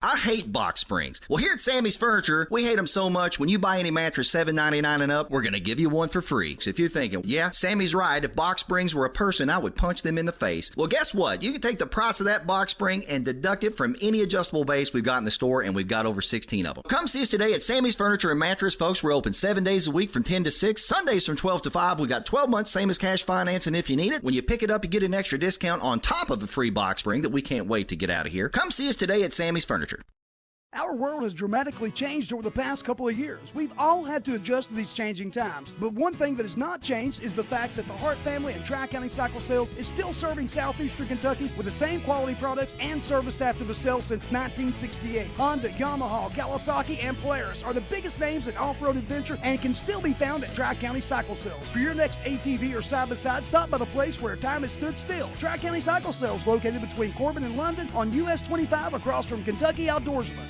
I hate box springs. Well, here at Sammy's Furniture, we hate them so much, when you buy any mattress $7.99 and up, we're going to give you one for free. So if you're thinking, yeah, Sammy's right, if box springs were a person, I would punch them in the face. Well, guess what? You can take the price of that box spring and deduct it from any adjustable base we've got in the store, and we've got over 16 of them. Come see us today at Sammy's Furniture and Mattress, folks. We're open 7 days a week from 10 to 6, Sundays from 12 to 5. We got 12 months, same as cash financing if you need it. When you pick it up, you get an extra discount on top of the free box spring that we can't wait to get out of here. Come see us today at Sammy's Furniture. Our world has dramatically changed over the past couple of years. We've all had to adjust to these changing times. But one thing that has not changed is the fact that the Hart family and Tri-County Cycle Sales is still serving Southeastern Kentucky with the same quality products and service after the sale since 1968. Honda, Yamaha, Kawasaki, and Polaris are the biggest names in off-road adventure and can still be found at Tri-County Cycle Sales. For your next ATV or side-by-side, stop by the place where time has stood still. Tri-County Cycle Sales, located between Corbin and London on US 25 across from Kentucky Outdoorsman.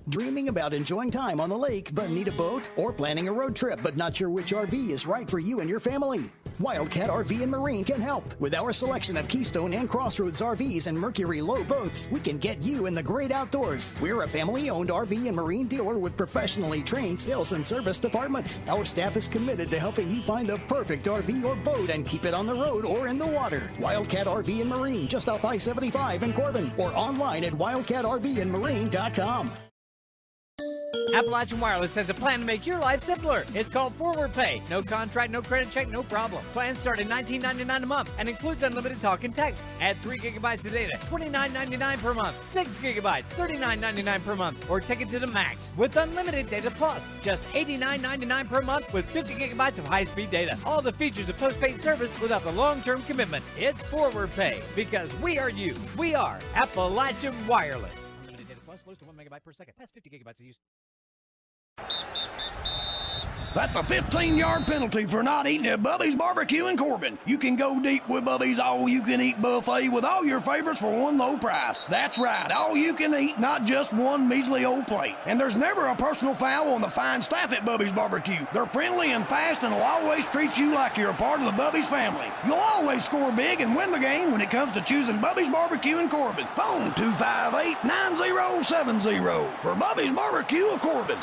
Dreaming about enjoying time on the lake but need a boat? Or planning a road trip but not sure which RV is right for you and your family? Wildcat RV and Marine can help. With our selection of Keystone and Crossroads RVs and Mercury Low boats, we can get you in the great outdoors. We're a family-owned RV and Marine dealer with professionally trained sales and service departments. Our staff is committed to helping you find the perfect RV or boat and keep it on the road or in the water. Wildcat RV and Marine, just off I-75 in Corbin, or online at wildcatrvandmarine.com. Appalachian Wireless has a plan to make your life simpler. It's called Forward Pay. No contract, no credit check, no problem. Plans start at $19.99 a month and includes unlimited talk and text. Add 3 gigabytes of data, $29.99 per month. 6 gigabytes, $39.99 per month. Or take it to the max with unlimited data plus. Just $89.99 per month with 50 gigabytes of high-speed data. All the features of postpaid service without the long-term commitment. It's Forward Pay because we are you. We are Appalachian Wireless. Unlimited data plus, slows to 1 megabyte per second. Past 50 gigabytes of use. That's a 15-yard penalty for not eating at Bubby's Barbecue in Corbin. You can go deep with Bubby's all-you-can-eat buffet with all your favorites for one low price. That's right, all-you-can-eat, not just one measly old plate. And there's never a personal foul on the fine staff at Bubby's Barbecue. They're friendly and fast and will always treat you like you're a part of the Bubby's family. You'll always score big and win the game when it comes to choosing Bubby's Barbecue in Corbin. Phone 258-9070 for Bubby's Barbecue of Corbin.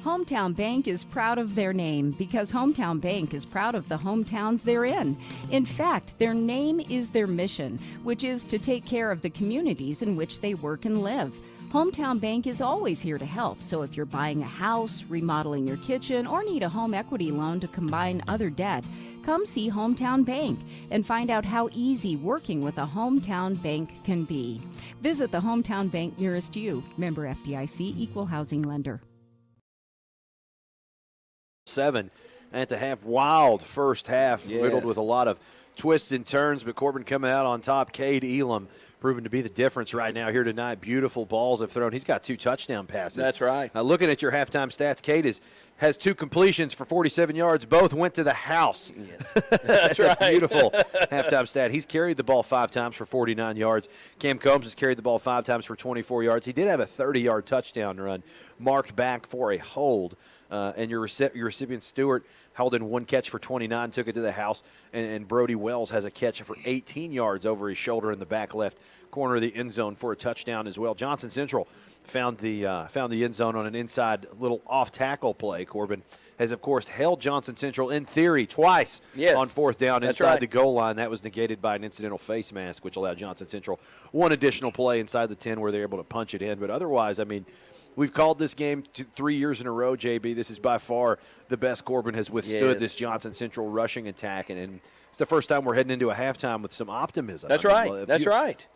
Hometown Bank is proud of their name because Hometown Bank is proud of the hometowns they're in. In fact, their name is their mission, which is to take care of the communities in which they work and live. Hometown Bank is always here to help, so if you're buying a house, remodeling your kitchen, or need a home equity loan to combine other debt, come see Hometown Bank and find out how easy working with a Hometown Bank can be. Visit the Hometown Bank nearest you. Member FDIC, Equal Housing Lender. 7 at the half. Wild first half, riddled with a lot of twists and turns, but Corbin coming out on top. Cade Elam proving to be the difference right now here tonight. Beautiful balls have thrown. He's got 2 touchdown passes. That's right. Now, looking at your halftime stats, Cade has 2 completions for 47 yards. Both went to the house. Yes. That's right. A beautiful halftime stat. He's carried the ball 5 times for 49 yards. Cam Combs has carried the ball 5 times for 24 yards. He did have a 30-yard touchdown run marked back for a hold. And your recipient, Stewart, held in 1 catch for 29, took it to the house. And Brody Wells has a catch for 18 yards over his shoulder in the back left corner of the end zone for a touchdown as well. Johnson Central found the end zone on an inside little off-tackle play. Corbin has, of course, held Johnson Central in theory twice on 4th down inside the goal line. That was negated by an incidental face mask, which allowed Johnson Central 1 additional play inside the 10 where they were able to punch it in. But otherwise, I mean, we've called this game 3 years in a row, JB. This is by far the best Corbin has withstood this Johnson Central rushing attack. And it's the first time we're heading into a halftime with some optimism. That's right. That's right.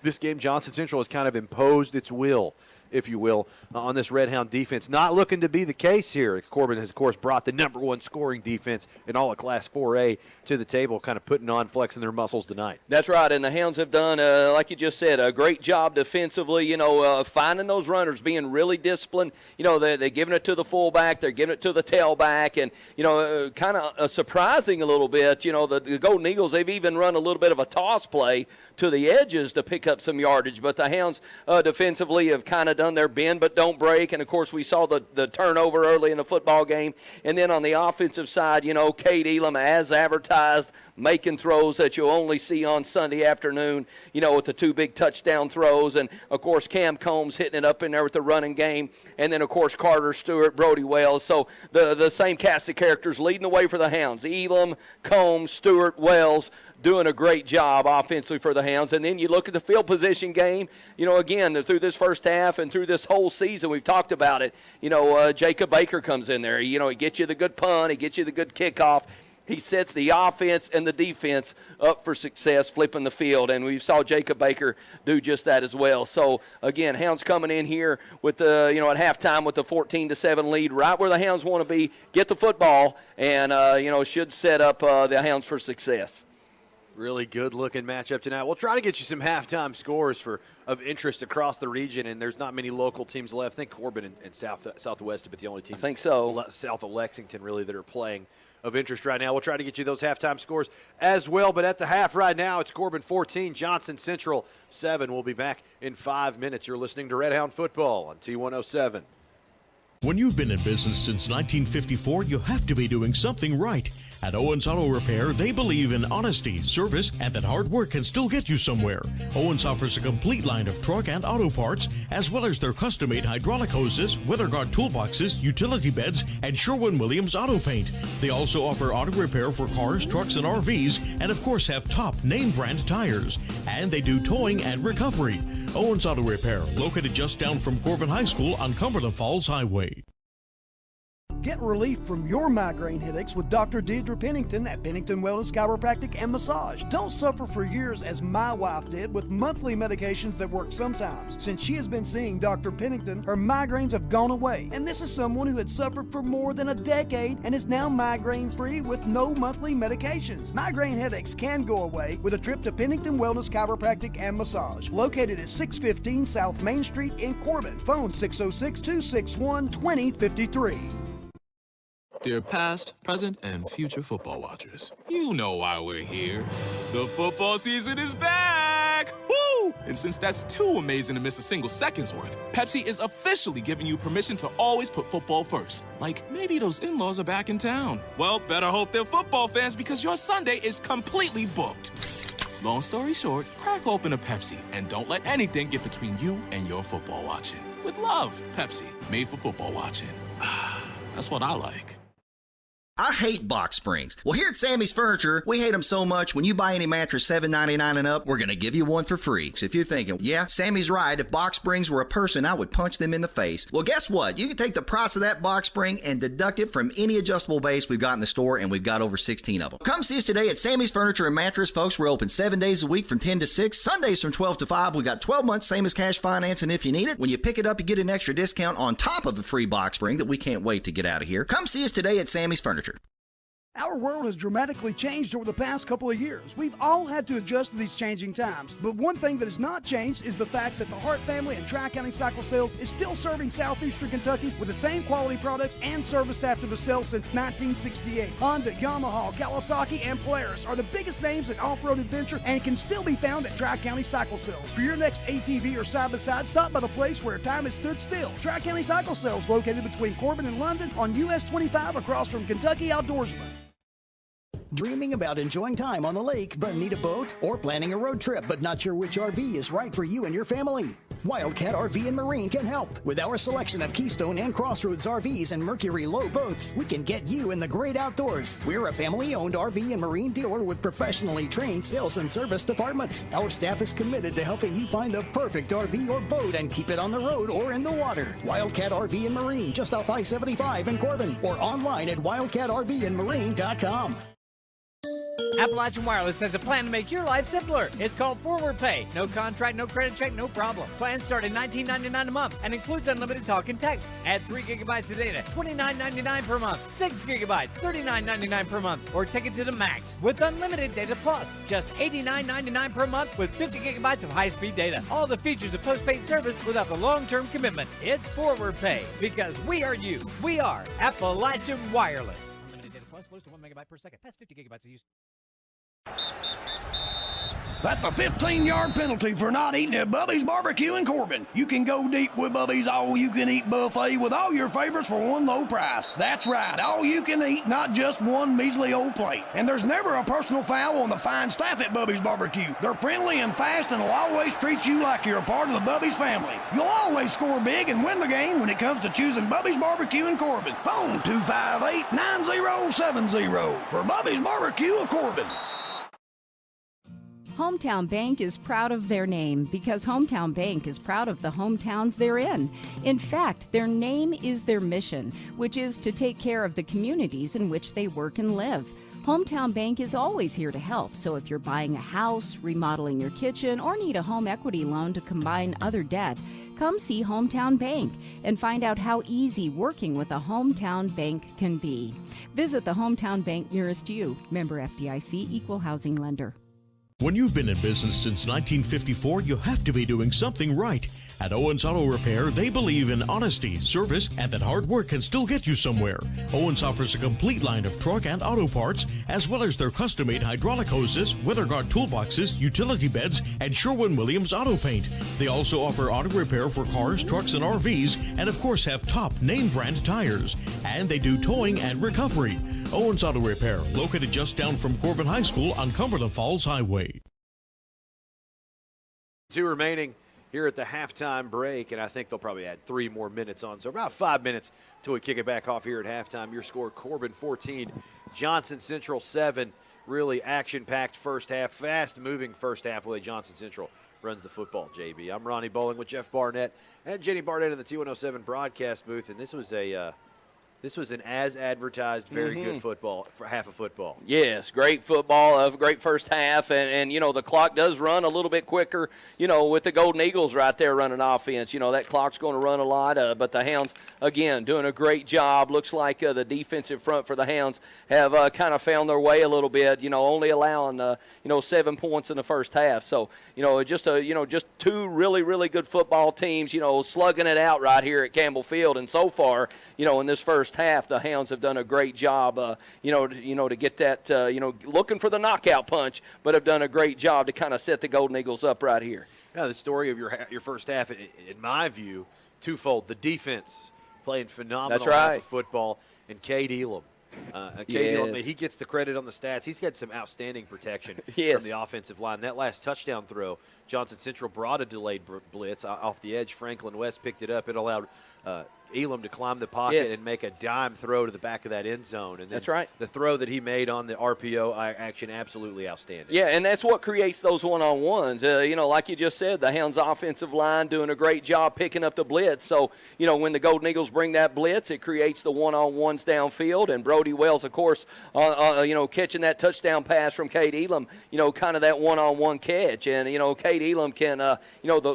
This game, Johnson Central has kind of imposed its will, if you will, on this Red Hound defense. Not looking to be the case here. Corbin has, of course, brought the #1 scoring defense in all of Class 4A to the table, kind of putting on, flexing their muscles tonight. That's right, and the Hounds have done, like you just said, a great job defensively, finding those runners, being really disciplined. They're giving it to the fullback, they're giving it to the tailback, and, kind of surprising a little bit, the Golden Eagles, they've even run a little bit of a toss play to the edges to pick up some yardage, but the Hounds defensively have kind of done their bend but don't break, and of course we saw the turnover early in the football game. And then on the offensive side, Cade Elam, as advertised, making throws that you'll only see on Sunday afternoon, with the 2 big touchdown throws, and of course Cam Combs hitting it up in there with the running game, and then of course Carter Stewart, Brody Wells. So the same cast of characters leading the way for the Hounds: Elam, Combs, Stewart, Wells, doing a great job offensively for the Hounds. And then you look at the field position game, again, through this first half and through this whole season, we've talked about it. Jacob Baker comes in there. He gets you the good punt. He gets you the good kickoff. He sets the offense and the defense up for success, flipping the field. And we saw Jacob Baker do just that as well. So, again, Hounds coming in here with the, at halftime with the 14-7 lead, right where the Hounds want to be, get the football, and, should set up the Hounds for success. Really good-looking matchup tonight. We'll try to get you some halftime scores of interest across the region, and there's not many local teams left. I think Corbin and Southwest have been the only teams. I think so. South of Lexington, really, that are playing of interest right now. We'll try to get you those halftime scores as well, but at the half right now, it's Corbin 14, Johnson Central 7. We'll be back in 5 minutes. You're listening to Red Hound Football on T107. When you've been in business since 1954, you have to be doing something right. At Owens Auto Repair, they believe in honesty, service, and that hard work can still get you somewhere. Owens offers a complete line of truck and auto parts, as well as their custom-made hydraulic hoses, weather guard toolboxes, utility beds, and Sherwin-Williams auto paint. They also offer auto repair for cars, trucks, and RVs, and of course have top name-brand tires. And they do towing and recovery. Owens Auto Repair, located just down from Corbin High School on Cumberland Falls Highway. Get relief from your migraine headaches with Dr. Deidre Pennington at Pennington Wellness Chiropractic and Massage. Don't suffer for years as my wife did with monthly medications that work sometimes. Since she has been seeing Dr. Pennington, her migraines have gone away. And this is someone who had suffered for more than a decade and is now migraine-free with no monthly medications. Migraine headaches can go away with a trip to Pennington Wellness Chiropractic and Massage, located at 615 South Main Street in Corbin. Phone 606-261-2053. Dear past, present, and future football watchers, you know why we're here. The football season is back! Woo! And since that's too amazing to miss a single second's worth, Pepsi is officially giving you permission to always put football first. Like, maybe those in-laws are back in town. Well, better hope they're football fans because your Sunday is completely booked. Long story short, crack open a Pepsi and don't let anything get between you and your football watching. With love, Pepsi, made for football watching. That's what I like. I hate box springs. Well, here at Sammy's Furniture, we hate them so much, when you buy any mattress $7.99 and up, we're going to give you one for free. So if you're thinking, yeah, Sammy's right, if box springs were a person, I would punch them in the face. Well, guess what? You can take the price of that box spring and deduct it from any adjustable base we've got in the store, and we've got over 16 of them. Come see us today at Sammy's Furniture and Mattress, folks. We're open 7 days a week from 10 to 6, Sundays from 12 to 5. We got 12 months, same as cash financing if you need it. When you pick it up, you get an extra discount on top of the free box spring that we can't wait to get out of here. Come see us today at Sammy's Furniture. Our world has dramatically changed over the past couple of years. We've all had to adjust to these changing times. But one thing that has not changed is the fact that the Hart family and Tri-County Cycle Sales is still serving southeastern Kentucky with the same quality products and service after the sale since 1968. Honda, Yamaha, Kawasaki, and Polaris are the biggest names in off-road adventure and can still be found at Tri-County Cycle Sales. For your next ATV or side-by-side, stop by the place where time has stood still. Tri-County Cycle Sales, located between Corbin and London on US 25 across from Kentucky Outdoorsman. Dreaming about enjoying time on the lake but need a boat? Or planning a road trip but not sure which RV is right for you and your family? Wildcat RV and Marine can help. With our selection of Keystone and Crossroads RVs and Mercury Low boats, we can get you in the great outdoors. We're a family-owned RV and Marine dealer with professionally trained sales and service departments. Our staff is committed to helping you find the perfect RV or boat and keep it on the road or in the water. Wildcat RV and Marine, just off I-75 in Corbin, or online at wildcatrvandmarine.com. Appalachian Wireless has a plan to make your life simpler. It's called Forward Pay. No contract, no credit check, no problem. Plans start at $19.99 a month and includes unlimited talk and text. Add 3 gigabytes of data, $29.99 per month. 6 gigabytes, $39.99 per month. Or take it to the max with unlimited data plus. Just $89.99 per month with 50 gigabytes of high-speed data. All the features of postpaid service without the long-term commitment. It's Forward Pay because we are you. We are Appalachian Wireless. Unlimited data plus, slows to 1 megabyte per second. Past 50 gigabytes of use. That's a 15-yard penalty for not eating at Bubby's Barbecue in Corbin. You can go deep with Bubby's all-you-can-eat buffet with all your favorites for one low price. That's right, all you can eat, not just one measly old plate. And there's never a personal foul on the fine staff at Bubby's Barbecue. They're friendly and fast and will always treat you like you're a part of the Bubby's family. You'll always score big and win the game when it comes to choosing Bubby's Barbecue in Corbin. Phone 258-9070 for Bubby's Barbecue of Corbin. Hometown Bank is proud of their name because Hometown Bank is proud of the hometowns they're in. In fact, their name is their mission, which is to take care of the communities in which they work and live. Hometown Bank is always here to help, so if you're buying a house, remodeling your kitchen, or need a home equity loan to combine other debt, come see Hometown Bank and find out how easy working with a Hometown Bank can be. Visit the Hometown Bank nearest you. Member FDIC, Equal Housing Lender. When you've been in business since 1954, you have to be doing something right. At Owens Auto Repair, they believe in honesty, service, and that hard work can still get you somewhere. Owens offers a complete line of truck and auto parts, as well as their custom-made hydraulic hoses, weather guard toolboxes, utility beds, and Sherwin-Williams auto paint. They also offer auto repair for cars, trucks, and RVs, and of course have top name-brand tires. And they do towing and recovery. Owens Auto Repair, located just down from Corbin High School on Cumberland Falls Highway. 2 remaining here at the halftime break, and I think they'll probably add 3 more minutes on. So about 5 minutes till we kick it back off here at halftime. Your score, Corbin 14, Johnson Central 7. Really action-packed first half, fast-moving first half the way Johnson Central runs the football, JB. I'm Ronnie Bowling with Jeff Barnett and Jenny Barnett in the T107 broadcast booth, and this was an as-advertised, very good football, for half of football. Yes, great football, a great first half, and, you know, the clock does run a little bit quicker, you know, with the Golden Eagles right there running offense. You know, that clock's going to run a lot, but the Hounds, again, doing a great job. Looks like the defensive front for the Hounds have kind of found their way a little bit, you know, only allowing, 7 points in the first half. So, just 2 really, really good football teams, slugging it out right here at Campbell Field. And so far, in this first half, the Hounds have done a great job, to get that, looking for the knockout punch, but have done a great job to kind of set the Golden Eagles up right here. Yeah, the story of your first half, in my view, twofold. The defense playing phenomenal That's right. half of football, and Cade Elam. Elam, he gets the credit on the stats. He's got some outstanding protection from the offensive line. That last touchdown throw, Johnson Central brought a delayed blitz off the edge. Franklin West picked it up. It allowed Elam to climb the pocket and make a dime throw to the back of that end zone. And then that's right. The throw that he made on the RPO action, absolutely outstanding. Yeah, and that's what creates those one-on-ones. Like you just said, the Hounds' offensive line doing a great job picking up the blitz. So, when the Golden Eagles bring that blitz, it creates the one-on-ones downfield. And Brody Wells, of course, catching that touchdown pass from Cade Elam, kind of that one-on-one catch. And, Cade Elam can,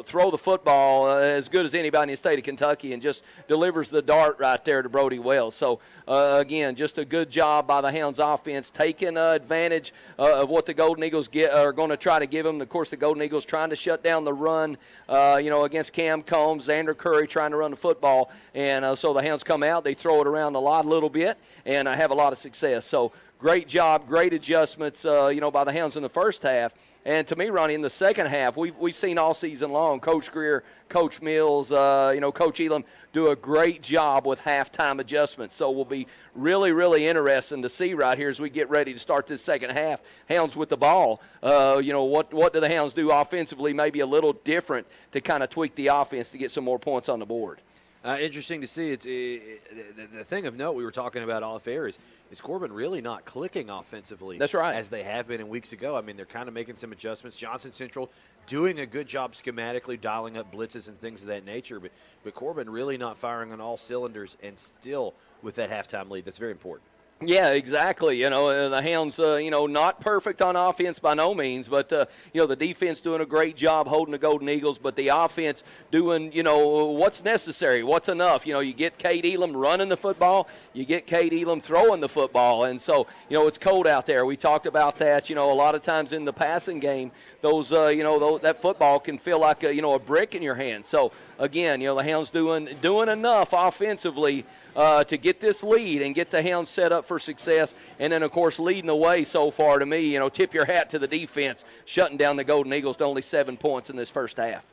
throw the football as good as anybody in the state of Kentucky and just deliver delivers the dart right there to Brody Wells. So, again, just a good job by the Hounds offense, taking advantage of what the Golden Eagles are going to try to give them. Of course, the Golden Eagles trying to shut down the run, against Cam Combs, Xander Curry trying to run the football. And so the Hounds come out, they throw it around a little bit, and have a lot of success. So, great job, great adjustments, by the Hounds in the first half. And to me, Ronnie, in the second half, we've seen all season long Coach Greer, Coach Mills, Coach Elam do a great job with halftime adjustments. So we'll be really, really interesting to see right here as we get ready to start this second half. Hounds with the ball, what do the Hounds do offensively? Maybe a little different to kind of tweak the offense to get some more points on the board. Interesting to see. The thing of note we were talking about off air is Corbin really not clicking offensively. That's right. As they have been in weeks ago. I mean, they're kind of making some adjustments. Johnson Central doing a good job schematically, dialing up blitzes and things of that nature. But Corbin really not firing on all cylinders and still with that halftime lead. That's very important. Yeah, exactly. The Hounds, not perfect on offense by no means, but, the defense doing a great job holding the Golden Eagles, but the offense doing, what's necessary, what's enough. You get Cade Elam running the football, you get Cade Elam throwing the football, and so, it's cold out there. We talked about that, a lot of times in the passing game, those, that football can feel like, a brick in your hand. So, again, the Hounds doing enough offensively to get this lead and get the Hounds set up for success. And then, of course, leading the way so far to me, tip your hat to the defense, shutting down the Golden Eagles to only 7 points in this first half.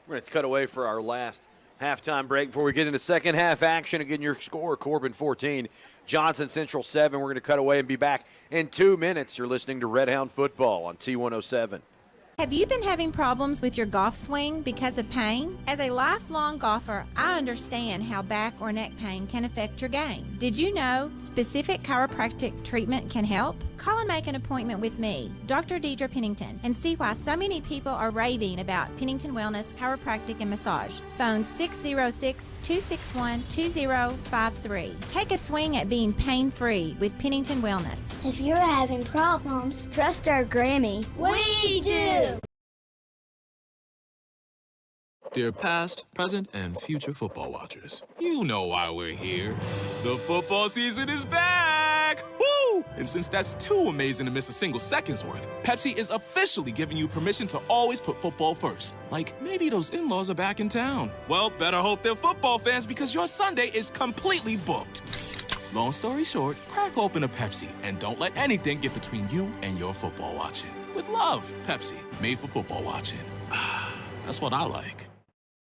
We're going to cut away for our last halftime break before we get into second half action. Again, your score, Corbin 14, Johnson Central 7. We're going to cut away and be back in 2 minutes. You're listening to Red Hound Football on T107. Have you been having problems with your golf swing because of pain? As a lifelong golfer, I understand how back or neck pain can affect your game. Did you know specific chiropractic treatment can help? Call and make an appointment with me, Dr. Deidre Pennington, and see why so many people are raving about Pennington Wellness Chiropractic and Massage. Phone 606-261-2053. Take a swing at being pain-free with Pennington Wellness. If you're having problems, trust our Grammy. We do! Dear past, present, and future football watchers, you know why we're here. The football season is back! Woo! And since that's too amazing to miss a single second's worth, Pepsi is officially giving you permission to always put football first. Like, maybe those in-laws are back in town. Well, better hope they're football fans because your Sunday is completely booked. Long story short, crack open a Pepsi and don't let anything get between you and your football watching. With love, Pepsi, made for football watching. That's what I like.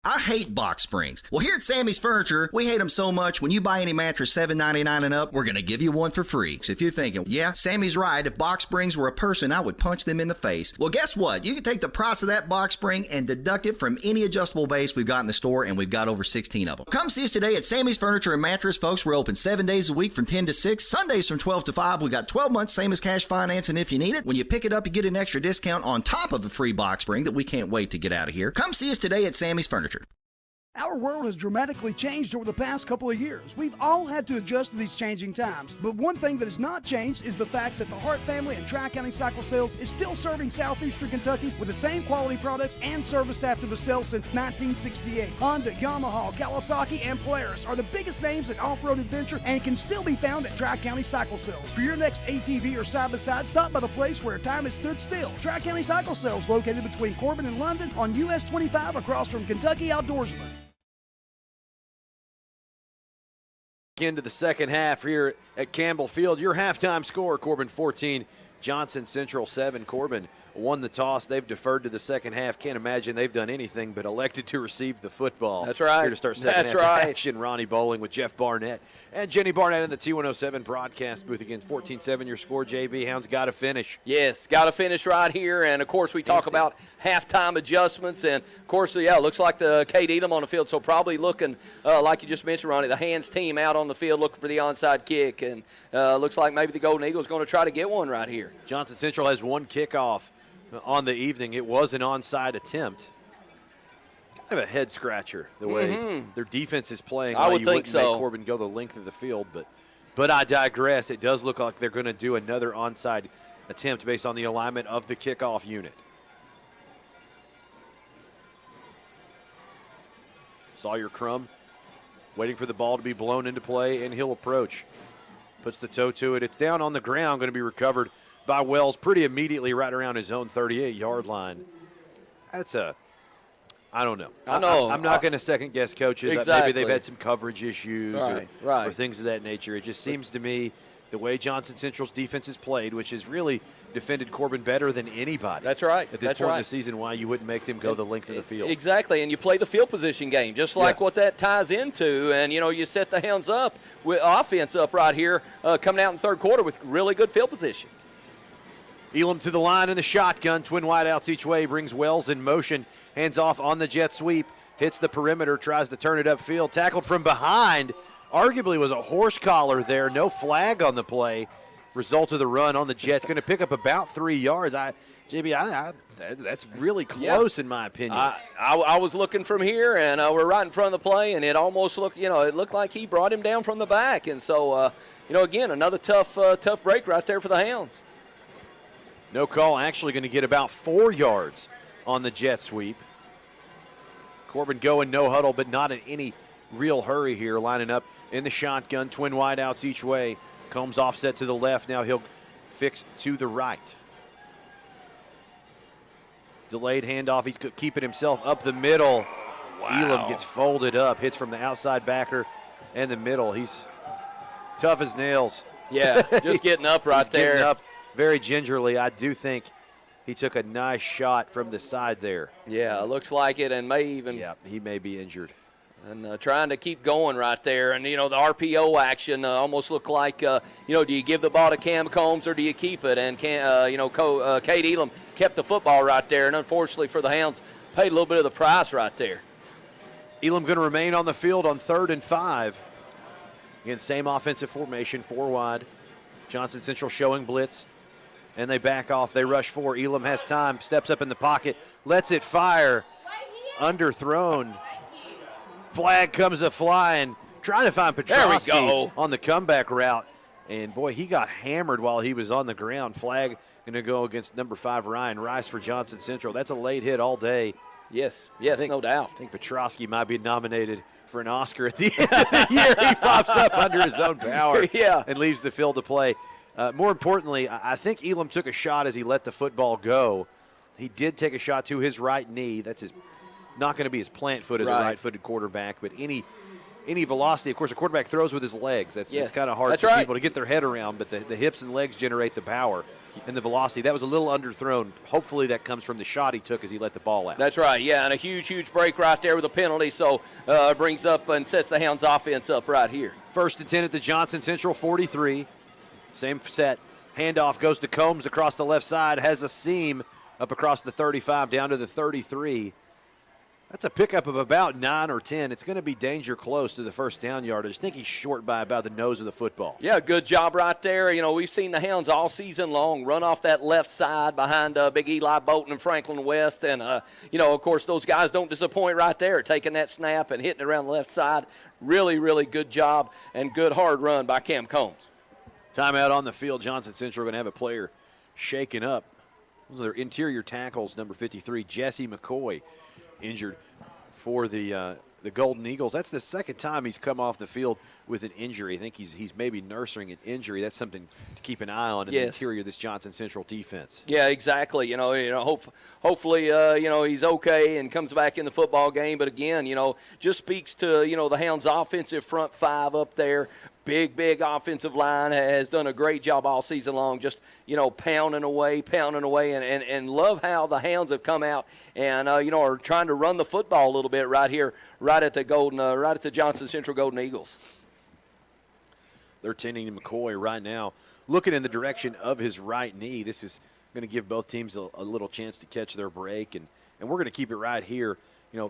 I hate box springs. Well, here at Sammy's Furniture, we hate them so much, when you buy any mattress $7.99 and up, we're going to give you one for free. So if you're thinking, yeah, Sammy's right, if box springs were a person, I would punch them in the face. Well, guess what? You can take the price of that box spring and deduct it from any adjustable base we've got in the store, and we've got over 16 of them. Come see us today at Sammy's Furniture and Mattress, folks. We're open 7 days a week from 10 to 6, Sundays from 12 to 5. We got 12 months, same as cash financing if you need it. When you pick it up, you get an extra discount on top of the free box spring that we can't wait to get out of here. Come see us today at Sammy's Furniture. Our world has dramatically changed over the past couple of years. We've all had to adjust to these changing times. But one thing that has not changed is the fact that the Hart family and Tri-County Cycle Sales is still serving southeastern Kentucky with the same quality products and service after the sale since 1968. Honda, Yamaha, Kawasaki, and Polaris are the biggest names in off-road adventure and can still be found at Tri-County Cycle Sales. For your next ATV or side-by-side, stop by the place where time has stood still. Tri-County Cycle Sales, located between Corbin and London on US 25 across from Kentucky Outdoorsman. Into the second half here at Campbell Field. Your halftime score, Corbin 14, Johnson Central 7. Corbin won the toss. They've deferred to the second half. Can't imagine they've done anything but elected to receive the football. That's right. Here to start second half action, Ronnie Bowling with Jeff Barnett and Jenny Barnett in the T107 broadcast booth. Again, 14-7 your score, JB. Hounds got to finish. Yes, got to finish right here. And, of course, we talk about halftime adjustments. And, of course, it looks like the Cade Elam on the field. So probably looking, like you just mentioned, Ronnie, the hands team out on the field looking for the onside kick. And looks like maybe the Golden Eagles going to try to get one right here. Johnson Central has one kickoff on the evening. It was an onside attempt. Kind of a head scratcher the way their defense is playing. I would think so. Make Corbin go the length of the field, but I digress. It does look like they're going to do another onside attempt based on the alignment of the kickoff unit. Sawyer Crum waiting for the ball to be blown into play, and he'll approach. Puts the toe to it. It's down on the ground, going to be recovered by Wells pretty immediately right around his own 38-yard line. I don't know. I know. I'm not going to second-guess coaches. Exactly. Maybe they've had some coverage issues right. or things of that nature. It just seems to me the way Johnson Central's defense has played, which has really defended Corbin better than anybody. That's right. At this point in the season, why you wouldn't make them go the length of the field. Exactly, and you play the field position game, just like what that ties into. And, you set the Hounds up, with offense up right here, coming out in third quarter with really good field position. Elam to the line in the shotgun. Twin wideouts each way. Brings Wells in motion. Hands off on the jet sweep. Hits the perimeter. Tries to turn it upfield. Tackled from behind. Arguably was a horse collar there. No flag on the play. Result of the run on the jet. Going to pick up about 3 yards. That's really close in my opinion. I was looking from here, and we're right in front of the play, and it almost looked, it looked like he brought him down from the back. And so, again, another tough break right there for the Hounds. No call, actually going to get about 4 yards on the jet sweep. Corbin going no huddle, but not in any real hurry here, lining up in the shotgun. Twin wideouts each way. Combs offset to the left. Now he'll fix to the right. Delayed handoff. He's keeping himself up the middle. Wow. Elam gets folded up, hits from the outside backer and the middle. He's tough as nails. Yeah, just getting up right there. Getting up very gingerly. I do think he took a nice shot from the side there. Yeah, it looks like it, and may even. Yeah, he may be injured. And trying to keep going right there. And, the RPO action almost looked like, do you give the ball to Cam Combs or do you keep it? And, Cade Elam kept the football right there. And, unfortunately for the Hounds, paid a little bit of the price right there. Elam going to remain on the field on 3rd and 5. Again, same offensive formation, 4 wide. Johnson Central showing blitz. And they back off. They rush 4. Elam has time, steps up in the pocket, lets it fire. Underthrown. Flag comes a-flying. Trying to find Petrosky on the comeback route. And, boy, he got hammered while he was on the ground. Flag going to go against number 5, Ryan Rice for Johnson Central. That's a late hit all day. Yes, no doubt. I think Petrosky might be nominated for an Oscar at the end of the year. He pops up under his own power and leaves the field to play. More importantly, I think Elam took a shot as he let the football go. He did take a shot to his right knee. That's not going to be his plant foot as a right-footed quarterback, but any velocity, of course, a quarterback throws with his legs. It's kind of hard for people to get their head around, but the hips and legs generate the power and the velocity. That was a little underthrown. Hopefully that comes from the shot he took as he let the ball out. That's right, yeah, and a huge break right there with a penalty, so brings up and sets the Hounds offense up right here. 1st and 10 at the Johnson Central 43. Same set. Handoff goes to Combs across the left side, has a seam up across the 35 down to the 33. That's a pickup of about 9 or 10. It's going to be danger close to the first down yardage. I think he's short by about the nose of the football. Yeah, good job right there. We've seen the Hounds all season long run off that left side behind Big Eli Bolton and Franklin West. And, of course, those guys don't disappoint right there, taking that snap and hitting it around the left side. Really, really good job and good hard run by Cam Combs. Timeout on the field. Johnson Central going to have a player shaken up. Those are their interior tackles, number 53, Jesse McCoy, injured for the Golden Eagles. That's the second time he's come off the field with an injury. I think he's maybe nursing an injury. That's something to keep an eye on in the interior of this Johnson Central defense. Yeah, exactly. Hopefully, he's okay and comes back in the football game. But again, just speaks to the Hounds' offensive front 5 up there. Big offensive line has done a great job all season long, just, pounding away, and love how the Hounds have come out and, are trying to run the football a little bit right here, right at the Johnson Central Golden Eagles. They're tending to McCoy right now, looking in the direction of his right knee. This is going to give both teams a little chance to catch their break, and we're going to keep it right here.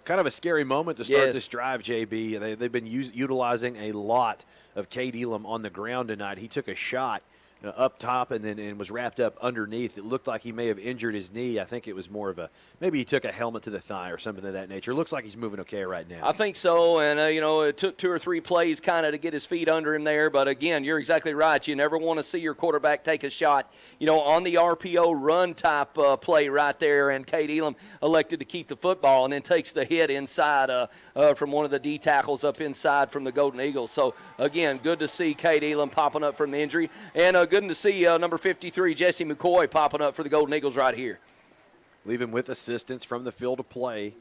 Kind of a scary moment to start this drive, JB. They've been utilizing a lot of Cade Elam on the ground tonight. He took a shot up top and was wrapped up underneath. It looked like he may have injured his knee. I think it was more of maybe he took a helmet to the thigh or something of that nature. It looks like he's moving okay right now. I think so, and, it took 2 or 3 plays kind of to get his feet under him there. But, again, you're exactly right. You never want to see your quarterback take a shot, on the RPO run-type play right there, and Cade Elam elected to keep the football and then takes the hit inside from one of the D tackles up inside from the Golden Eagles. So, again, good to see Cade Elam popping up from the injury, and good to see number 53, Jesse McCoy, popping up for the Golden Eagles right here. Leave him with assistance from the field of play.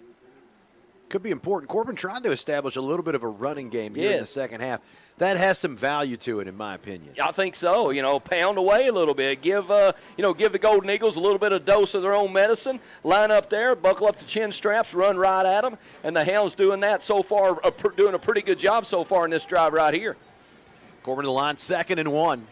Could be important. Corbin trying to establish a little bit of a running game here in the second half. That has some value to it, in my opinion. I think so. Pound away a little bit. Give the Golden Eagles a little bit of dose of their own medicine. Line up there, buckle up the chin straps, run right at them. And the Hounds doing that so far, doing a pretty good job so far in this drive right here. Corbin to the line, 2nd and 1.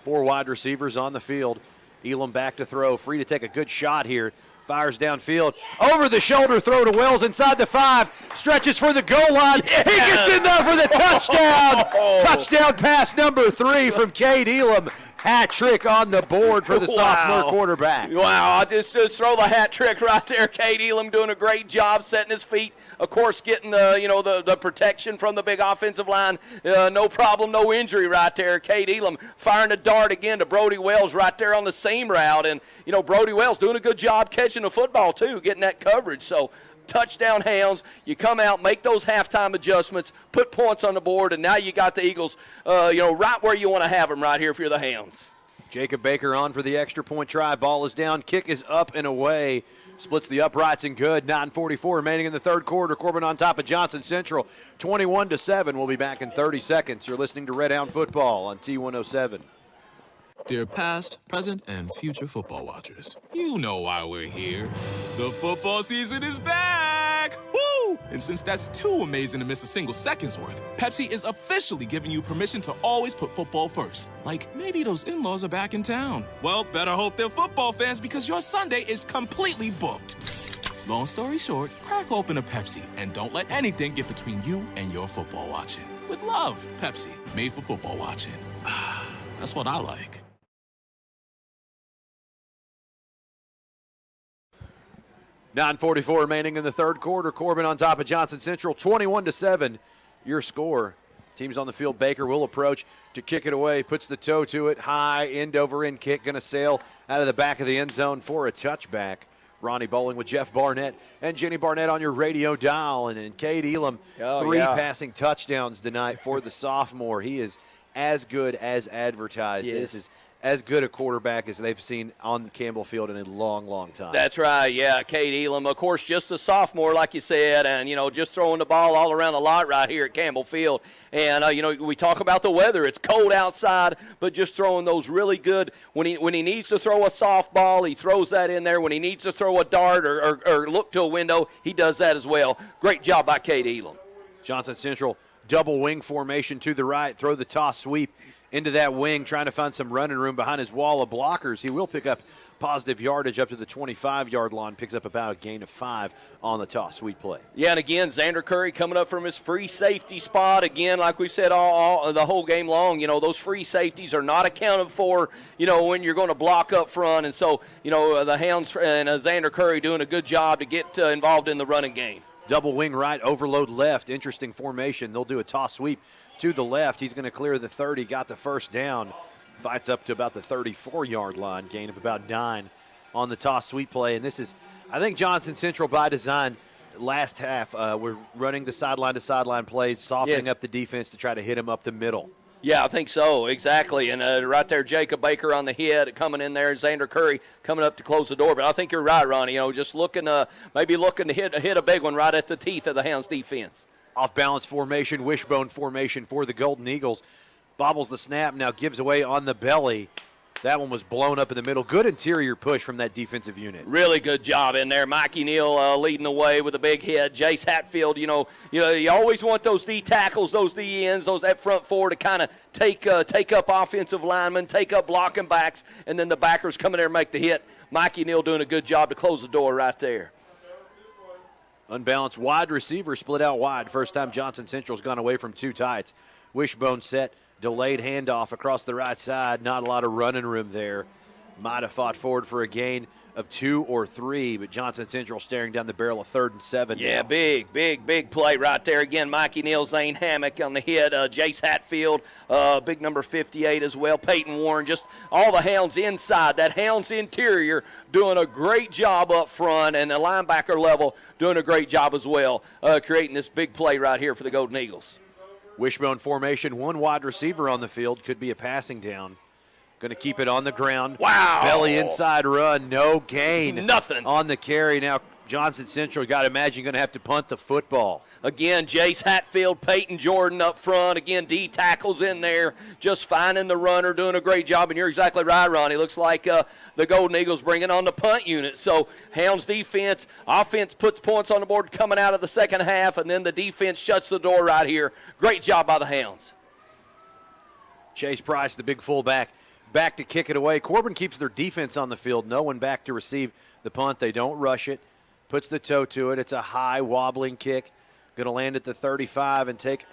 4 wide receivers on the field. Elam back to throw, free to take a good shot here. Fires downfield, over the shoulder throw to Wells inside the 5, stretches for the goal line. Yes. He gets in there for the touchdown. Touchdown pass number 3 from Cade Elam. Hat trick on the board for the sophomore quarterback. Wow, I just throw the hat trick right there. Cade Elam doing a great job setting his feet. Of course, getting the protection from the big offensive line. No problem, no injury right there. Cade Elam firing a dart again to Brody Wells right there on the same route. And, Brody Wells doing a good job catching the football, too, getting that coverage. So, touchdown Hounds. You come out, make those halftime adjustments, put points on the board, and now you got the Eagles, right where you want to have them right here if you're the Hounds. Jacob Baker on for the extra point try. Ball is down. Kick is up and away. Splits the uprights and good. 9:44 remaining in the third quarter. Corbin on top of Johnson Central. 21-7. We'll be back in 30 seconds. You're listening to Red Hound Football on T107. Dear past, present, and future football watchers, you know why we're here. The football season is back! Woo! And since that's too amazing to miss a single second's worth, Pepsi is officially giving you permission to always put football first. Like, maybe those in-laws are back in town. Well, better hope they're football fans because your Sunday is completely booked. Long story short, crack open a Pepsi and don't let anything get between you and your football watching. With love, Pepsi, made for football watching. That's what I like. 9:44 remaining in the third quarter. Corbin on top of Johnson Central, 21-7. Your score. Teams on the field. Baker will approach to kick it away. Puts the toe to it. High end over end kick. Going to sail out of the back of the end zone for a touchback. Ronnie Bowling with Jeff Barnett and Jenny Barnett on your radio dial. And Cade Elam, 3 passing touchdowns tonight for the sophomore. He is as good as advertised. Yes. This is as good a quarterback as they've seen on Campbell Field in a long, long time. That's right, yeah. Cade Elam, of course, just a sophomore, like you said, and, just throwing the ball all around the lot right here at Campbell Field. And, we talk about the weather. It's cold outside, but just throwing those really good. When he needs to throw a softball, he throws that in there. When he needs to throw a dart or look to a window, he does that as well. Great job by Cade Elam. Johnson Central, double wing formation to the right, throw the toss sweep into that wing, trying to find some running room behind his wall of blockers. He will pick up positive yardage up to the 25-yard line, picks up about a gain of 5 on the toss sweep play. Yeah, and again, Xander Curry coming up from his free safety spot. Again, like we said all the whole game long, those free safeties are not accounted for, when you're going to block up front. And so, the Hounds and Xander Curry doing a good job to get involved in the running game. Double wing right, overload left. Interesting formation. They'll do a toss sweep to the left. He's going to clear the 30, got the first down. Fights up to about the 34-yard line, gain of about 9 on the toss sweep play. And this is, I think, Johnson Central by design. Last half, we're running the sideline-to-sideline plays, softening up the defense to try to hit him up the middle. Yeah, I think so, exactly. And right there, Jacob Baker on the hit, coming in there, Xander Curry coming up to close the door. But I think you're right, Ronnie. Just maybe looking to hit a big one right at the teeth of the Hounds defense. Off-balance formation, wishbone formation for the Golden Eagles. Bobbles the snap, now gives away on the belly. That one was blown up in the middle. Good interior push from that defensive unit. Really good job in there. Mikey Neal leading the way with a big hit. Jace Hatfield, you always want those D tackles, those D ends, that front four to kind of take up offensive linemen, take up blocking backs, and then the backers come in there and make the hit. Mikey Neal doing a good job to close the door right there. Unbalanced wide receiver split out wide. First time Johnson Central's gone away from 2 tights. Wishbone set Delayed handoff across the right side. Not a lot of running room there. Might have fought forward for a gain of 2 or 3, but Johnson Central staring down the barrel of 3rd and 7. Yeah, big play right there. Again, Mikey Neal, Zane Hammock on the hit. Jace Hatfield, big number 58 as well. Peyton Warren, just all the Hounds inside. That Hounds interior doing a great job up front, and the linebacker level doing a great job as well, creating this big play right here for the Golden Eagles. Wishbone formation, 1 wide receiver on the field. Could be a passing down. Going to keep it on the ground. Wow. Belly inside run, no gain. Nothing. On the carry. Now Johnson Central, got to imagine, going to have to punt the football. Again, Jace Hatfield, Peyton Jordan up front. Again, D tackles in there, just finding the runner, doing a great job. And you're exactly right, Ronnie. Looks like the Golden Eagles bringing on the punt unit. So Hounds offense puts points on the board coming out of the second half, and then the defense shuts the door right here. Great job by the Hounds. Chase Price, the big fullback, back to kick it away. Corbin keeps their defense on the field. No one back to receive the punt. They don't rush it. Puts the toe to it. It's a high, wobbling kick. Going to land at the 35 and take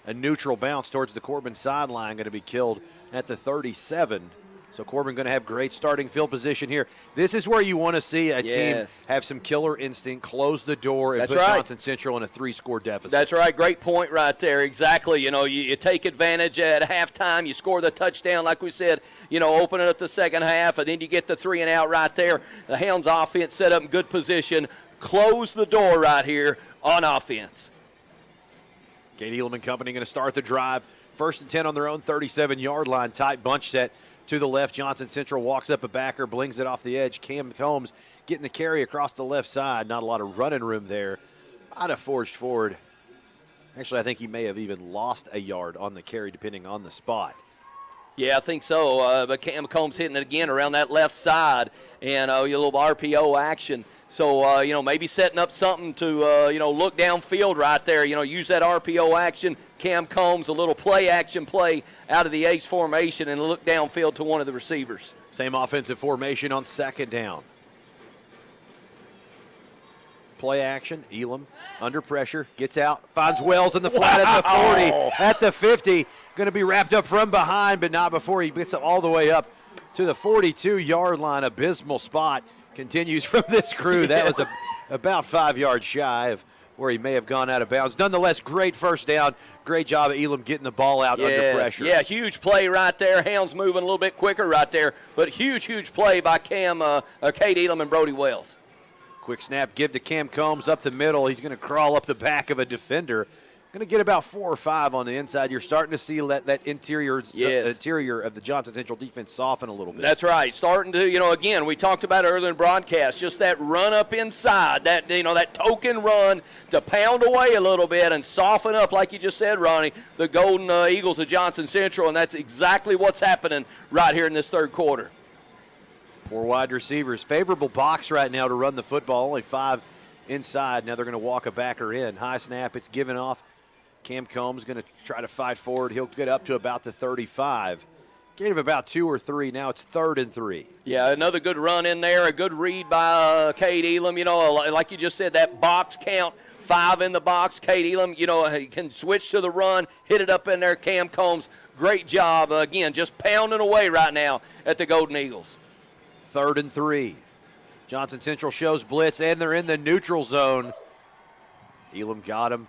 a neutral bounce towards the Corbin sideline. Going to be killed at the 37. So Corbin going to have great starting field position here. This is where you want to see a team have some killer instinct, close the door, and put Johnson Central in a 3-score deficit. That's right. Great point right there. Exactly. You know, you take advantage at halftime. You score the touchdown, like we said, opening up the second half, and then you get the 3 and out right there. The Hounds offense set up in good position. Close the door right here on offense. Kate Elam and company going to start the drive. 1st and 10 on their own 37-yard line. Tight bunch set. To the left, Johnson Central walks up a backer, blings it off the edge. Cam Combs getting the carry across the left side. Not a lot of running room there. Might have forged forward. Actually, I think he may have even lost a yard on the carry, depending on the spot. Yeah, I think so. But Cam Combs hitting it again around that left side, and a little RPO action. So, maybe setting up something to, look downfield right there. Use that RPO action. Cam Combs, a little play-action play out of the ace formation and look downfield to one of the receivers. Same offensive formation on 2nd down. Play action. Elam under pressure. Gets out. Finds Wells in the flat at the 40. At the 50. Going to be wrapped up from behind, but not before he gets all the way up to the 42-yard line. Abysmal spot. Continues from this crew. That was about 5 yards shy of where he may have gone out of bounds. Nonetheless, great first down. Great job of Elam getting the ball out under pressure. Yeah, huge play right there. Hounds moving a little bit quicker right there, but huge play by Kate Elam and Brody Wells. Quick snap, give to Cam Combs up the middle. He's going to crawl up the back of a defender. Going to get about 4 or 5 on the inside. You're starting to see that interior of the Johnson Central defense soften a little bit. That's right. Starting to, again, we talked about it earlier in broadcast, just that run up inside, that token run to pound away a little bit and soften up, like you just said, Ronnie, the Golden Eagles of Johnson Central, and that's exactly what's happening right here in this third quarter. 4 wide receivers. Favorable box right now to run the football. Only 5 inside. Now they're going to walk a backer in. High snap. It's given off. Cam Combs going to try to fight forward. He'll get up to about the 35. Gain of about 2 or 3. Now it's 3rd and 3. Yeah, another good run in there. A good read by Kate Elam. Like you just said, that box count. 5 in the box. Kate Elam, can switch to the run, hit it up in there. Cam Combs, great job. Again, just pounding away right now at the Golden Eagles. 3rd and 3. Johnson Central shows blitz, and they're in the neutral zone. Elam got him.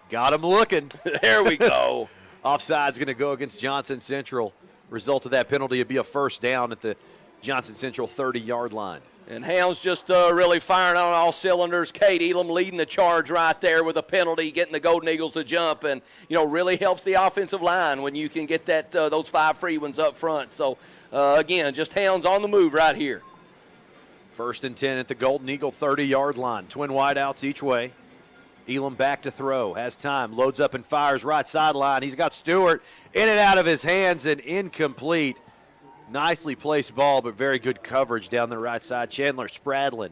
Got him looking. There we go. Offside's going to go against Johnson Central. Result of that penalty would be a first down at the Johnson Central 30-yard line. And Hounds just really firing on all cylinders. Kate Elam leading the charge right there with a penalty, getting the Golden Eagles to jump, and really helps the offensive line when you can get that those 5 free ones up front. So again, just Hounds on the move right here. 1st and 10 at the Golden Eagle 30-yard line. Twin wideouts each way. Elam back to throw, has time, loads up and fires right sideline. He's got Stewart in and out of his hands and incomplete. Nicely placed ball, but very good coverage down the right side. Chandler Spradlin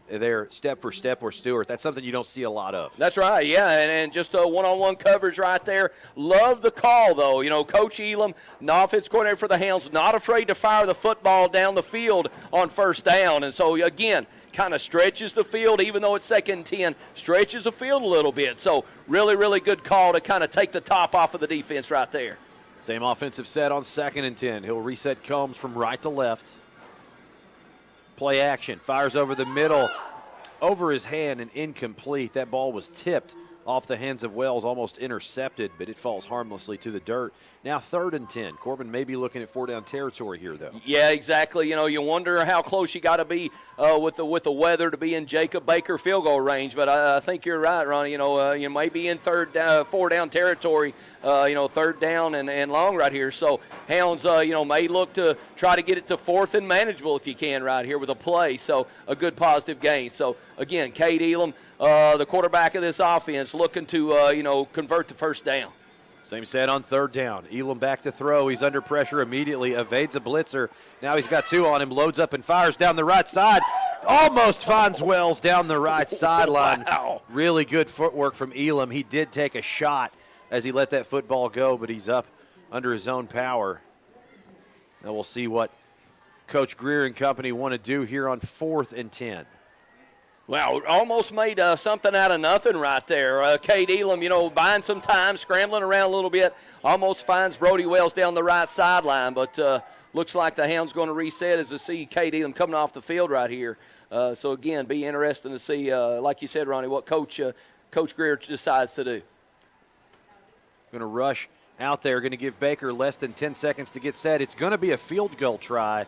there, step for step, or Stewart. That's something you don't see a lot of. That's right, yeah, and just a one-on-one coverage right there. Love the call, though. Coach Elam, offense coordinator for the Hounds, not afraid to fire the football down the field on first down. And so, again, kind of stretches the field, even though it's 2nd and 10, stretches the field a little bit. So really good call to kind of take the top off of the defense right there. Same offensive set on 2nd and 10. He'll reset Combs from right to left. Play action. Fires over the middle. Over his hand and incomplete. That ball was tipped off the hands of Wells, almost intercepted, but it falls harmlessly to the dirt. Now 3rd and 10. Corbin may be looking at 4-down territory here, though. Yeah, exactly. You know, you wonder how close you got to be with the weather to be in Jacob Baker field goal range. But I think you're right, Ronnie. You know, you may be in 4-down territory. 3rd down and long right here. So Hounds, may look to try to get it to 4th and manageable if you can right here with a play. So a good positive gain. So again, Cade Elam, the quarterback of this offense, looking to convert the 1st down. Same set on 3rd down. Elam back to throw. He's under pressure immediately. Evades a blitzer. Now he's got 2 on him. Loads up and fires down the right side. Almost finds Wells down the right sideline. Wow. Really good footwork from Elam. He did take a shot as he let that football go, but he's up under his own power. Now we'll see what Coach Greer and company want to do here on 4th and 10. Wow, almost made something out of nothing right there. Cade Elam, buying some time, scrambling around a little bit, almost finds Brody Wells down the right sideline, but looks like the Hounds going to reset as they see Cade Elam coming off the field right here. So, again, be interesting to see, like you said, Ronnie, what Coach Greer decides to do. Going to rush out there, going to give Baker less than 10 seconds to get set. It's going to be a field goal try.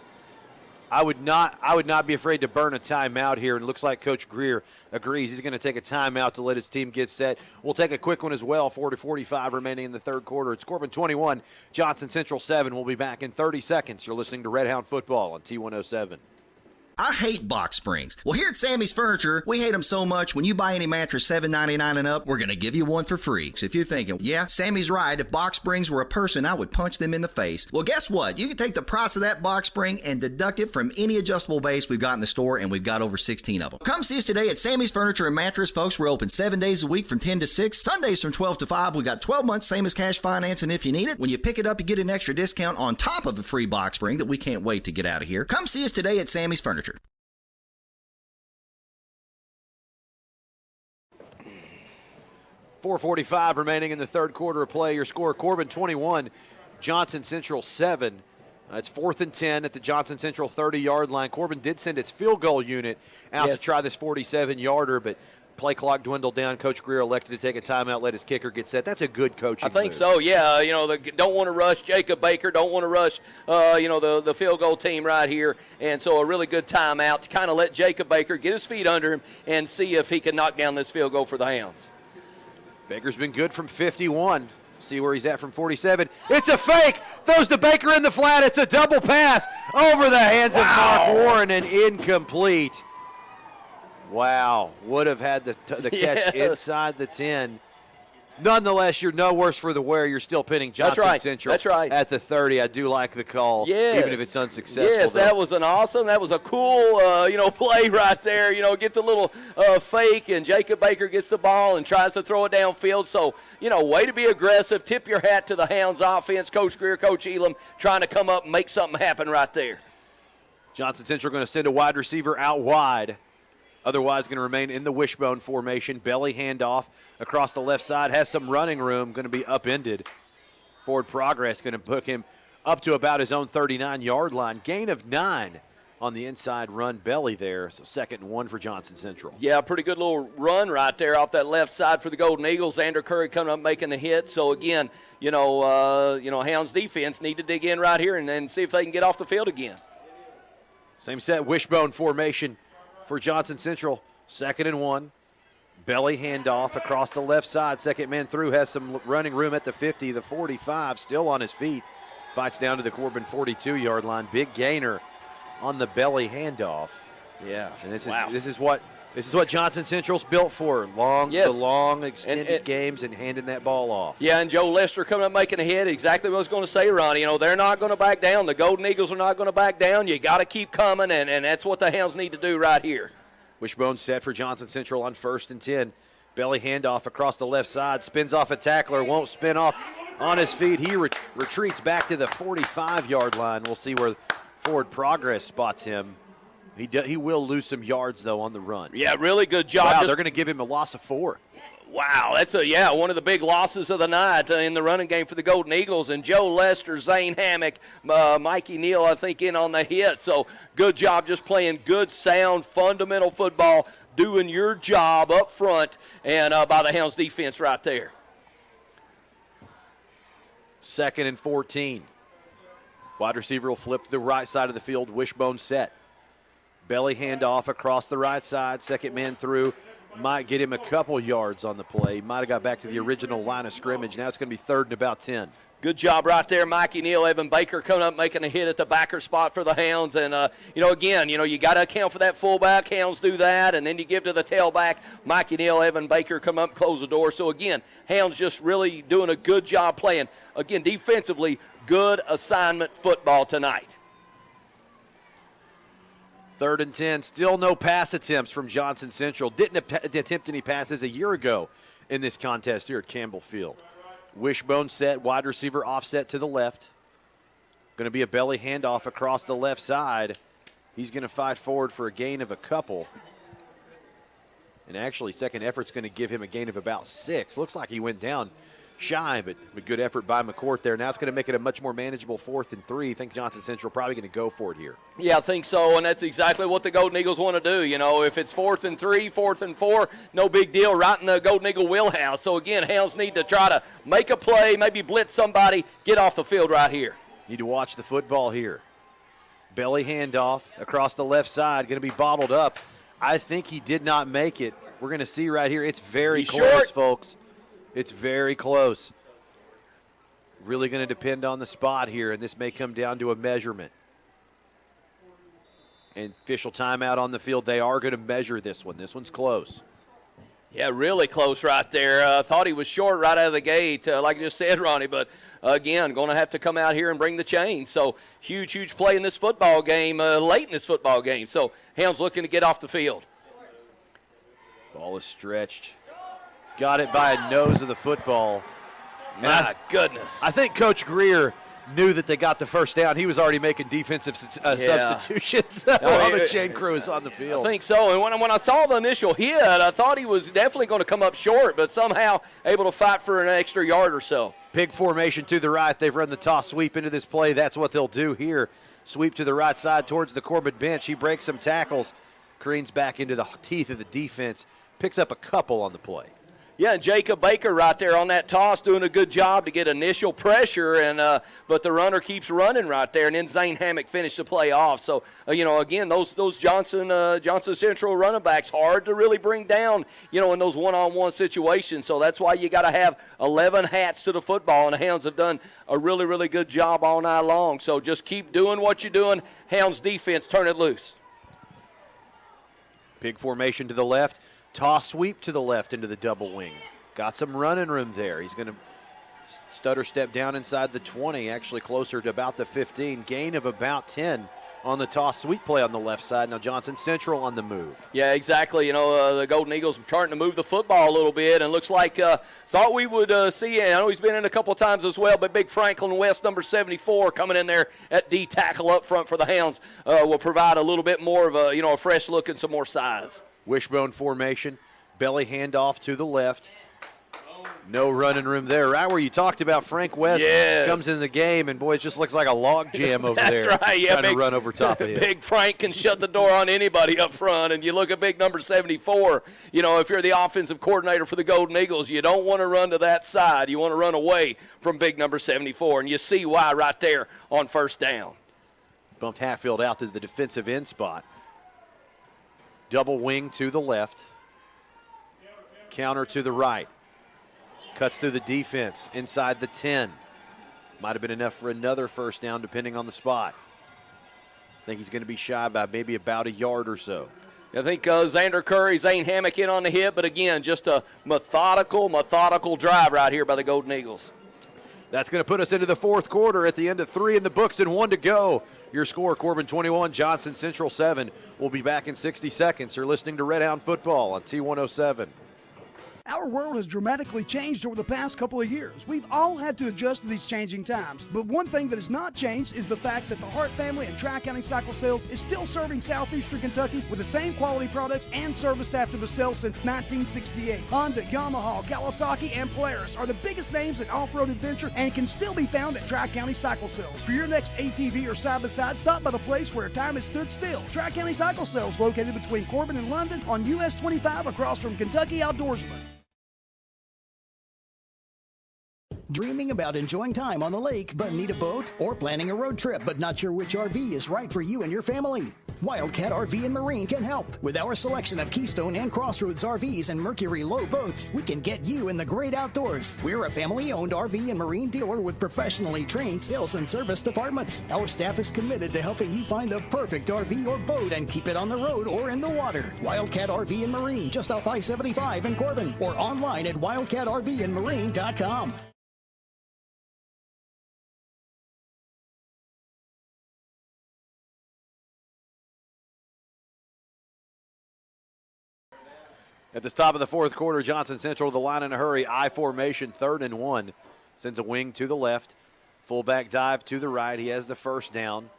I would not be afraid to burn a timeout here, and it looks like Coach Greer agrees. He's going to take a timeout to let his team get set. We'll take a quick one as well, 4:45 remaining in the 3rd quarter. It's Corbin 21, Johnson Central 7. We'll be back in 30 seconds. You're listening to Red Hound Football on T107. I hate box springs. Well, here at Sammy's Furniture, we hate them so much when you buy any mattress $7.99 and up, we're going to give you one for free. So if you're thinking, yeah, Sammy's right, if box springs were a person, I would punch them in the face. Well, guess what? You can take the price of that box spring and deduct it from any adjustable base we've got in the store, and we've got over 16 of them. Come see us today at Sammy's Furniture and Mattress, folks. We're open 7 days a week from 10 to 6, Sundays from 12 to 5. We got 12 months, same as cash financing if you need it. When you pick it up, you get an extra discount on top of the free box spring that we can't wait to get out of here. Come see us today at Sammy's Furniture. 4:45 remaining in the 3rd quarter of play. Your score, Corbin 21, Johnson Central 7. It's 4th and 10 at the Johnson Central 30-yard line. Corbin did send its field goal unit out to try this 47-yarder, but play clock dwindled down. Coach Greer elected to take a timeout, let his kicker get set. That's a good coaching I think move. so, yeah. Don't want to rush Jacob Baker, don't want to rush, the field goal team right here. And so a really good timeout to kind of let Jacob Baker get his feet under him and see if he can knock down this field goal for the Hounds. Baker's been good from 51. See where he's at from 47. It's a fake. Throws to Baker in the flat. It's a double pass over the hands of Mark Warren and incomplete. Wow. Would have had the catch inside the 10. Nonetheless, you're no worse for the wear. You're still pinning Johnson Central at the 30. I do like the call, even if it's unsuccessful. Yes, that was that was a cool, play right there. Get the little fake, and Jacob Baker gets the ball and tries to throw it downfield. So, way to be aggressive. Tip your hat to the Hounds offense. Coach Greer, Coach Elam trying to come up and make something happen right there. Johnson Central going to send a wide receiver out wide. Otherwise going to remain in the wishbone formation. Belly handoff across the left side. Has some running room. Going to be upended. Forward progress going to put him up to about his own 39-yard line. Gain of 9 on the inside run belly there. So 2nd and 1 for Johnson Central. Yeah, pretty good little run right there off that left side for the Golden Eagles. Andrew Curry coming up making the hit. So, again, Hounds defense need to dig in right here and then see if they can get off the field again. Same set, wishbone formation for Johnson Central. 2nd and 1. Belly handoff across the left side. Second man through, has some running room at the 50, the 45, still on his feet. Fights down to the Corbin 42-yard line. Big gainer on the belly handoff. Yeah. And this is what Johnson Central's built for. The long extended games and handing that ball off. Yeah, and Joe Lester coming up making a hit. Exactly what I was going to say, Ronnie. They're not going to back down. The Golden Eagles are not going to back down. You got to keep coming, and that's what the Hounds need to do right here. Wishbone set for Johnson Central on 1st and 10. Belly handoff across the left side. Spins off a tackler. Won't spin off on his feet. He retreats back to the 45-yard line. We'll see where forward progress spots him. He will lose some yards, though, on the run. Yeah, really good job. Wow, they're going to give him a loss of 4. Wow, that's one of the big losses of the night in the running game for the Golden Eagles. And Joe Lester, Zane Hammock, Mikey Neal, I think, in on the hit. So good job just playing good, sound, fundamental football, doing your job up front and by the Hounds defense right there. 2nd and 14. Wide receiver will flip to the right side of the field, wishbone set. Belly handoff across the right side, second man through. Might get him a couple yards on the play. Might have got back to the original line of scrimmage. Now it's going to be 3rd and about 10. Good job right there, Mikey Neal. Evan Baker coming up, making a hit at the backer spot for the Hounds. And, you got to account for that fullback. Hounds do that. And then you give to the tailback. Mikey Neal, Evan Baker come up, close the door. So, again, Hounds just really doing a good job playing. Again, defensively, good assignment football tonight. 3rd and 10. Still no pass attempts from Johnson Central. Didn't attempt any passes a year ago in this contest here at Campbell Field. Wishbone set, wide receiver offset to the left. Going to be a belly handoff across the left side. He's going to fight forward for a gain of a couple. And actually, second effort's going to give him a gain of about 6. Looks like he went down shy, but a good effort by McCourt there. Now it's going to make it a much more manageable 4th and 3. I think Johnson Central probably going to go for it here. Yeah, I think so, and that's exactly what the Golden Eagles want to do. You know, if it's 4th and 3, 4th and 4, no big deal, right in the Golden Eagle wheelhouse. So, again, Hounds need to try to make a play, maybe blitz somebody, get off the field right here. Need to watch the football here. Belly handoff across the left side, going to be bottled up. I think he did not make it. We're going to see right here. It's very close, folks. It's very close. Really going to depend on the spot here, and this may come down to a measurement. And official timeout on the field. They are going to measure this one. This one's close. Yeah, really close right there. Thought he was short right out of the gate, like I just said, Ronnie. But, again, going to have to come out here and bring the chain. So, huge play in this football game, late in this football game. So, Hounds looking to get off the field. Ball is stretched. Got it by a nose of the football. My goodness. I think Coach Greer knew that they got the first down. He was already making defensive substitutions while the chain crew is on the field. I think so. And when I saw the initial hit, I thought he was definitely going to come up short, but somehow able to fight for an extra yard or so. Big formation to the right. They've run the toss sweep into this play. That's what they'll do here. Sweep to the right side towards the Corbin bench. He breaks some tackles. Careens back into the teeth of the defense. Picks up a couple on the play. Yeah, and Jacob Baker right there on that toss doing a good job to get initial pressure, and but the runner keeps running right there, and then Zane Hammock finished the play off. So, again, those Johnson Central running backs, hard to really bring down, in those one-on-one situations. So that's why you got to have 11 hats to the football, and the Hounds have done a really, really good job all night long. So just keep doing what you're doing. Hounds defense, turn it loose. Big formation to the left. Toss sweep to the left into the double wing. Got some running room there. He's going to stutter step down inside the 20, actually closer to about the 15. Gain of about 10 on the toss sweep play on the left side. Now Johnson Central on the move. Yeah, exactly. The Golden Eagles are starting to move the football a little bit, and looks like thought we would see, I know he's been in a couple times as well, but big Franklin West, number 74, coming in there at D tackle up front for the Hounds will provide a little bit more of a fresh look and some more size. Wishbone formation, belly handoff to the left. No running room there. Right where you talked about Frank West comes in the game, and boy, it just looks like a log jam over there. That's right, yeah. Trying to run over top of him. Big Frank can shut the door on anybody up front, and you look at big number 74, if you're the offensive coordinator for the Golden Eagles, you don't want to run to that side. You want to run away from big number 74, and you see why right there on first down. Bumped Hatfield out to the defensive end spot. Double wing to the left. Counter to the right. Cuts through the defense inside the 10. Might have been enough for another first down depending on the spot. I think he's going to be shy by maybe about a yard or so. I think Xander Curry, Zane Hammock in on the hit, but again, just a methodical drive right here by the Golden Eagles. That's going to put us into the fourth quarter at the end of 3 in the books and 1 to go. Your score, Corbin 21, Johnson Central 7. We'll be back in 60 seconds. You're listening to Red Hound Football on T107. Our world has dramatically changed over the past couple of years. We've all had to adjust to these changing times. But one thing that has not changed is the fact that the Hart family and Tri-County Cycle Sales is still serving southeastern Kentucky with the same quality products and service after the sale since 1968. Honda, Yamaha, Kawasaki, and Polaris are the biggest names in off-road adventure and can still be found at Tri-County Cycle Sales. For your next ATV or side-by-side, stop by the place where time has stood still. Tri-County Cycle Sales, located between Corbin and London on US 25 across from Kentucky Outdoorsman. Dreaming about enjoying time on the lake but need a boat? Or planning a road trip but not sure which RV is right for you and your family? Wildcat RV and Marine can help. With our selection of Keystone and Crossroads RVs and Mercury Low boats, we can get you in the great outdoors. We're a family-owned RV and Marine dealer with professionally trained sales and service departments. Our staff is committed to helping you find the perfect RV or boat and keep it on the road or in the water. Wildcat RV and Marine, just off I-75 in Corbin, or online at wildcatrvandmarine.com. At the top of the fourth quarter, Johnson Central to the line in a hurry. I formation, 3rd and 1. Sends a wing to the left. Fullback dive to the right. He has the first down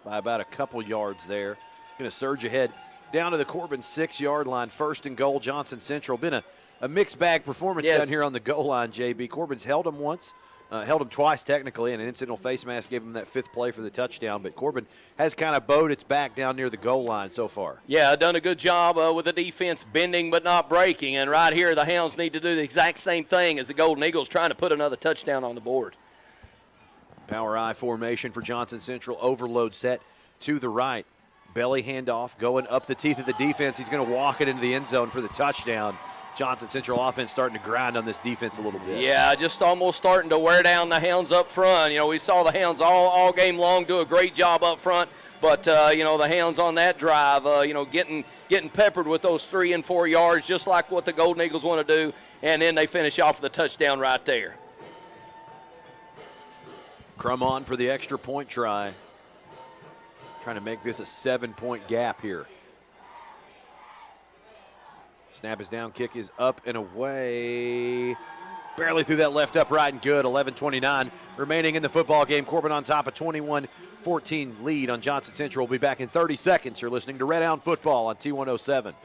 by about a couple yards there. Going to surge ahead down to the Corbin 6-yard line. 1st and goal, Johnson Central. Been a mixed bag performance down here on the goal line, JB. Corbin's held him once. Held him twice technically, and an incidental face mask gave him that 5th play for the touchdown. But Corbin has kind of bowed its back down near the goal line so far. Yeah, done a good job with the defense bending but not breaking. And right here, the Hounds need to do the exact same thing as the Golden Eagles, trying to put another touchdown on the board. Power I formation for Johnson Central. Overload set to the right. Belly handoff going up the teeth of the defense. He's going to walk it into the end zone for the touchdown. Johnson Central offense starting to grind on this defense a little bit. Yeah, just almost starting to wear down the Hounds up front. You know, we saw the Hounds all game long do a great job up front, but, you know, the Hounds on that drive, you know, getting peppered with those 3 and 4 yards, just like what the Golden Eagles want to do, and then they finish off with a touchdown right there. Crum on for the extra point try. Trying to make this a 7-point gap here. Snap is down, kick is up and away. Barely threw that left upright and good. 11:29 remaining in the football game. Corbin on top, a 21-14 lead on Johnson Central. We'll be back in 30 seconds. You're listening to Red Hound Football on T107.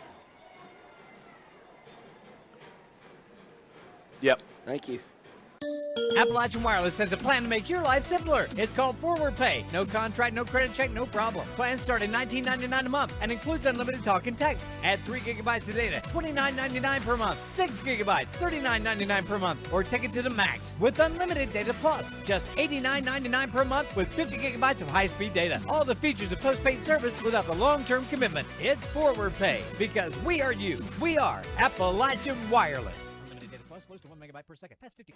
Yep. Thank you. Appalachian Wireless has a plan to make your life simpler. It's called Forward Pay. No contract, no credit check, no problem. Plans start at $19.99 a month and includes unlimited talk and text. Add 3 gigabytes of data, $29.99 per month. 6 gigabytes, $39.99 per month. Or take it to the max with unlimited data plus. Just $89.99 per month with 50 gigabytes of high-speed data. All the features of postpaid service without the long-term commitment. It's Forward Pay because we are you. We are Appalachian Wireless. Unlimited data plus, close to 1 megabyte per second. Past 50.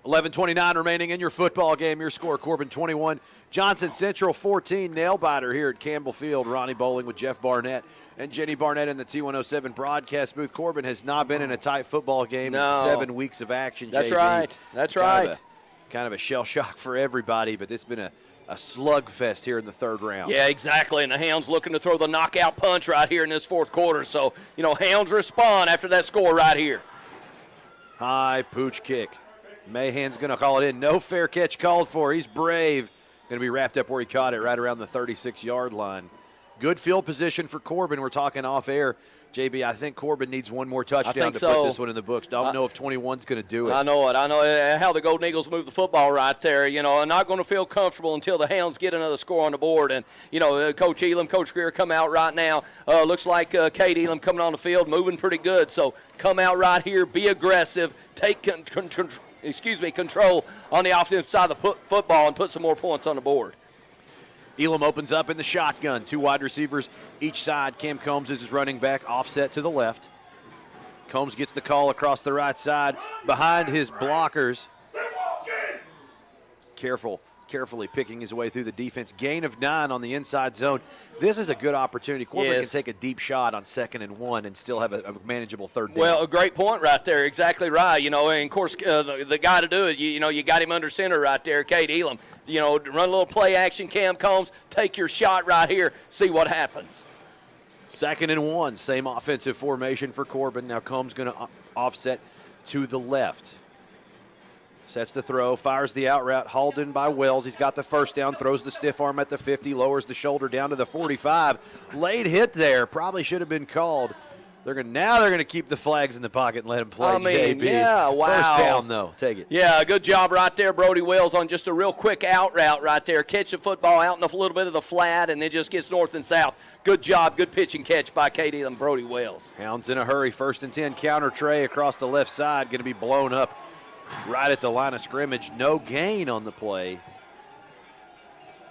11:29 remaining in your football game. Your score, Corbin 21, Johnson Central 14. Nail biter here at Campbell Field. Ronnie Bowling with Jeff Barnett and Jenny Barnett in the T107 broadcast booth. Corbin has not been in a tight football game in 7 weeks of action. That's JB. right. That's right. Kind of a shell shock for everybody, but this has been a slugfest here in the 3rd round. Yeah, exactly. And the Hounds looking to throw the knockout punch right here in this 4th quarter. So, you know, Hounds respond after that score right here. High pooch kick. Mahan's going to call it in. No fair catch called for. He's brave. Going to be wrapped up where he caught it, right around the 36-yard line. Good field position for Corbin. We're talking off air. JB, I think Corbin needs one more touchdown to put this one in the books. Don't know if 21's going to do it. I know it. I know how the Golden Eagles move the football right there. You know, I'm not going to feel comfortable until the Hounds get another score on the board. And, you know, Coach Elam, Coach Greer come out right now. Looks like Kate Elam coming on the field, moving pretty good. So come out right here, be aggressive, take control on the offensive side of the football and put some more points on the board. Elam opens up in the shotgun. 2 wide receivers each side. Cam Combs is his running back, offset to the left. Combs gets the call across the right side behind his blockers. Carefully picking his way through the defense. Gain of 9 on the inside zone. This is a good opportunity. Corbin can take a deep shot on 2nd and 1 and still have a manageable 3rd down. Well, a great point right there. Exactly right. You know, and of course, the guy to do it, you know, you got him under center right there, Kate Elam. You know, run a little play action, Cam Combs, take your shot right here, see what happens. 2nd and 1, same offensive formation for Corbin. Now Combs going to offset to the left. Sets the throw, fires the out route, hauled in by Wells. He's got the first down, throws the stiff arm at the 50, lowers the shoulder down to the 45. Late hit there, probably should have been called. Now they're going to keep the flags in the pocket and let him play. I mean, JB. yeah, wow. First down, though. Take it. Yeah, good job right there, Brody Wells, on just a real quick out route right there. Catch the football out in a little bit of the flat, and then just gets north and south. Good job, good pitch and catch by Katie and Brody Wells. Hounds in a hurry. 1st and 10, counter tray across the left side. Going to be blown up right at the line of scrimmage. No gain on the play.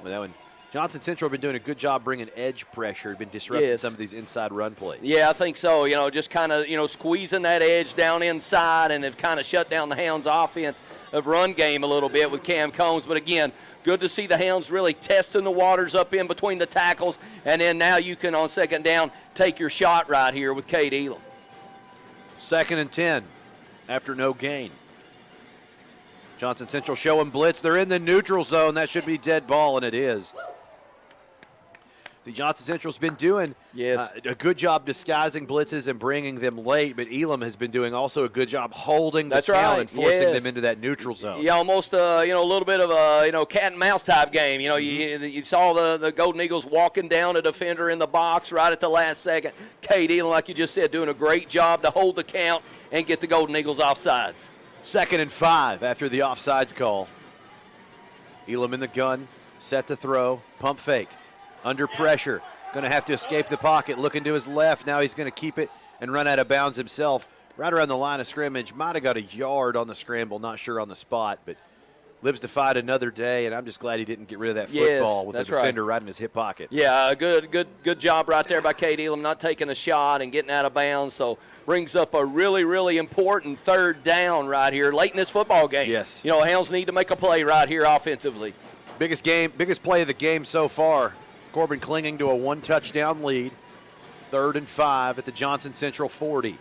Well, that one, Johnson Central have been doing a good job bringing edge pressure. Been disrupting some of these inside run plays. Yeah, I think so. Just kind of, squeezing that edge down inside, and have kind of shut down the Hounds' offense of run game a little bit with Cam Combs. But again, good to see the Hounds really testing the waters up in between the tackles. And then now you can, on 2nd down, take your shot right here with Cade Elam. 2nd and 10 after no gain. Johnson Central showing blitz. They're in the neutral zone. That should be dead ball, and it is. The Johnson Central's been doing a good job disguising blitzes and bringing them late, but Elam has been doing also a good job holding the count and forcing them into that neutral zone. Yeah, almost a little bit of a cat and mouse type game. You saw the Golden Eagles walking down a defender in the box right at the last second. Cade Elam, like you just said, doing a great job to hold the count and get the Golden Eagles offsides. 2nd and 5 after the offsides call. Elam in the gun, set to throw, pump fake. Under pressure, going to have to escape the pocket, looking to his left. Now he's going to keep it and run out of bounds himself. Right around the line of scrimmage, might have got a yard on the scramble, not sure on the spot, but lives to fight another day, and I'm just glad he didn't get rid of that football with the defender right in his hip pocket. Yeah, good job right there by Cade Elam, not taking a shot and getting out of bounds. So brings up a really, really important 3rd down right here late in this football game. Yes. Hounds need to make a play right here offensively. Biggest play of the game so far. Corbin clinging to a 1-touchdown lead. 3rd and 5 at the Johnson Central 40.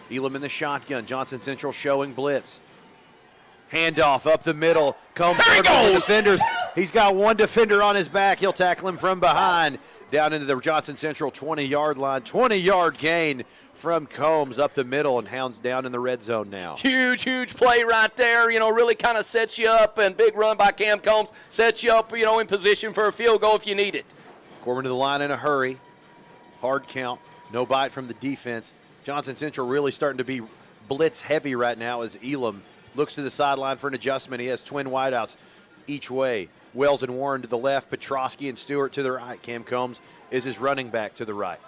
Elam in the shotgun. Johnson Central showing blitz. Handoff up the middle. Combs for the defenders. He's got one defender on his back. He'll tackle him from behind. Down into the Johnson Central 20-yard line. 20-yard gain from Combs up the middle, and Hounds down in the red zone now. Huge play right there. Really kind of sets you up, and big run by Cam Combs sets you up, in position for a field goal if you need it. Corbin to the line in a hurry. Hard count. No bite from the defense. Johnson Central really starting to be blitz heavy right now as Elam looks to the sideline for an adjustment. He has twin wideouts each way. Wells and Warren to the left, Petrosky and Stewart to the right. Cam Combs is his running back to the right.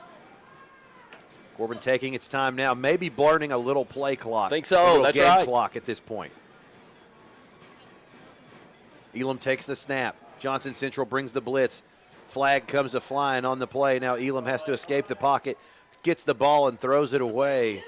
Corbin taking its time now, maybe blurring a little play clock. Think so, that's game right. Clock at this point. Elam takes the snap. Johnson Central brings the blitz. Flag comes a-flying on the play. Now Elam has to escape the pocket, gets the ball and throws it away.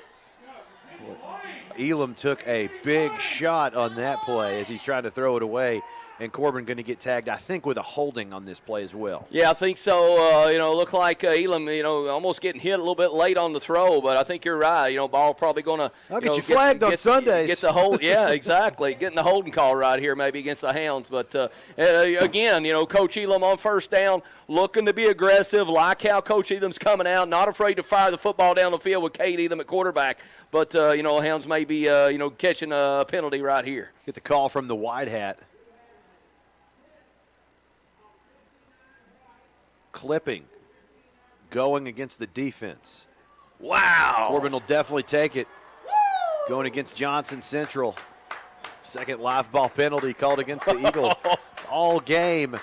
Elam took a big shot on that play as he's trying to throw it away. And Corbin going to get tagged, I think, with a holding on this play as well. Yeah, I think so. Looked like Elam, almost getting hit a little bit late on the throw, but I think you're right. Ball probably going to. I'll get you flagged on Sundays. Get the hold. Yeah, exactly. Getting the holding call right here, maybe against the Hounds. But again, Coach Elam on 1st down, looking to be aggressive, like how Coach Elam's coming out, not afraid to fire the football down the field with Cade Elam at quarterback. But Hounds may be catching a penalty right here. Get the call from the wide hat. Clipping, going against the defense. Wow. Corbin will definitely take it. Going against Johnson Central. 2nd live ball penalty called against the Eagles. All game.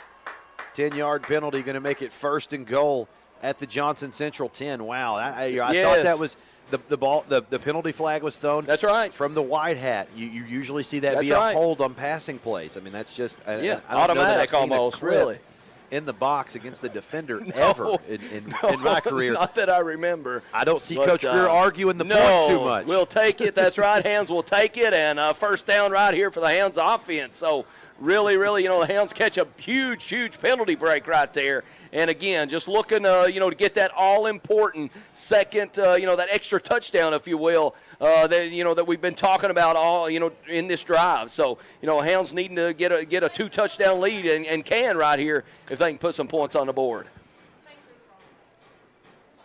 10-yard penalty going to make it 1st and goal at the Johnson Central 10. Wow. I thought that was the ball. The penalty flag was thrown. That's right. From the wide hat. You usually see that be a hold on passing plays. I mean, that's just automatic almost, really. In the box against the defender ever in my career. Not that I remember. I don't see Coach Greer arguing the point too much. We'll take it. That's right. Hounds will take it. And 1st down right here for the Hounds offense. So really, the Hounds catch a huge penalty break right there. And again, just looking, to get that all-important second, that extra touchdown, if you will, that we've been talking about all, in this drive. So, Hounds needing to get a 2-touchdown lead and can right here if they can put some points on the board.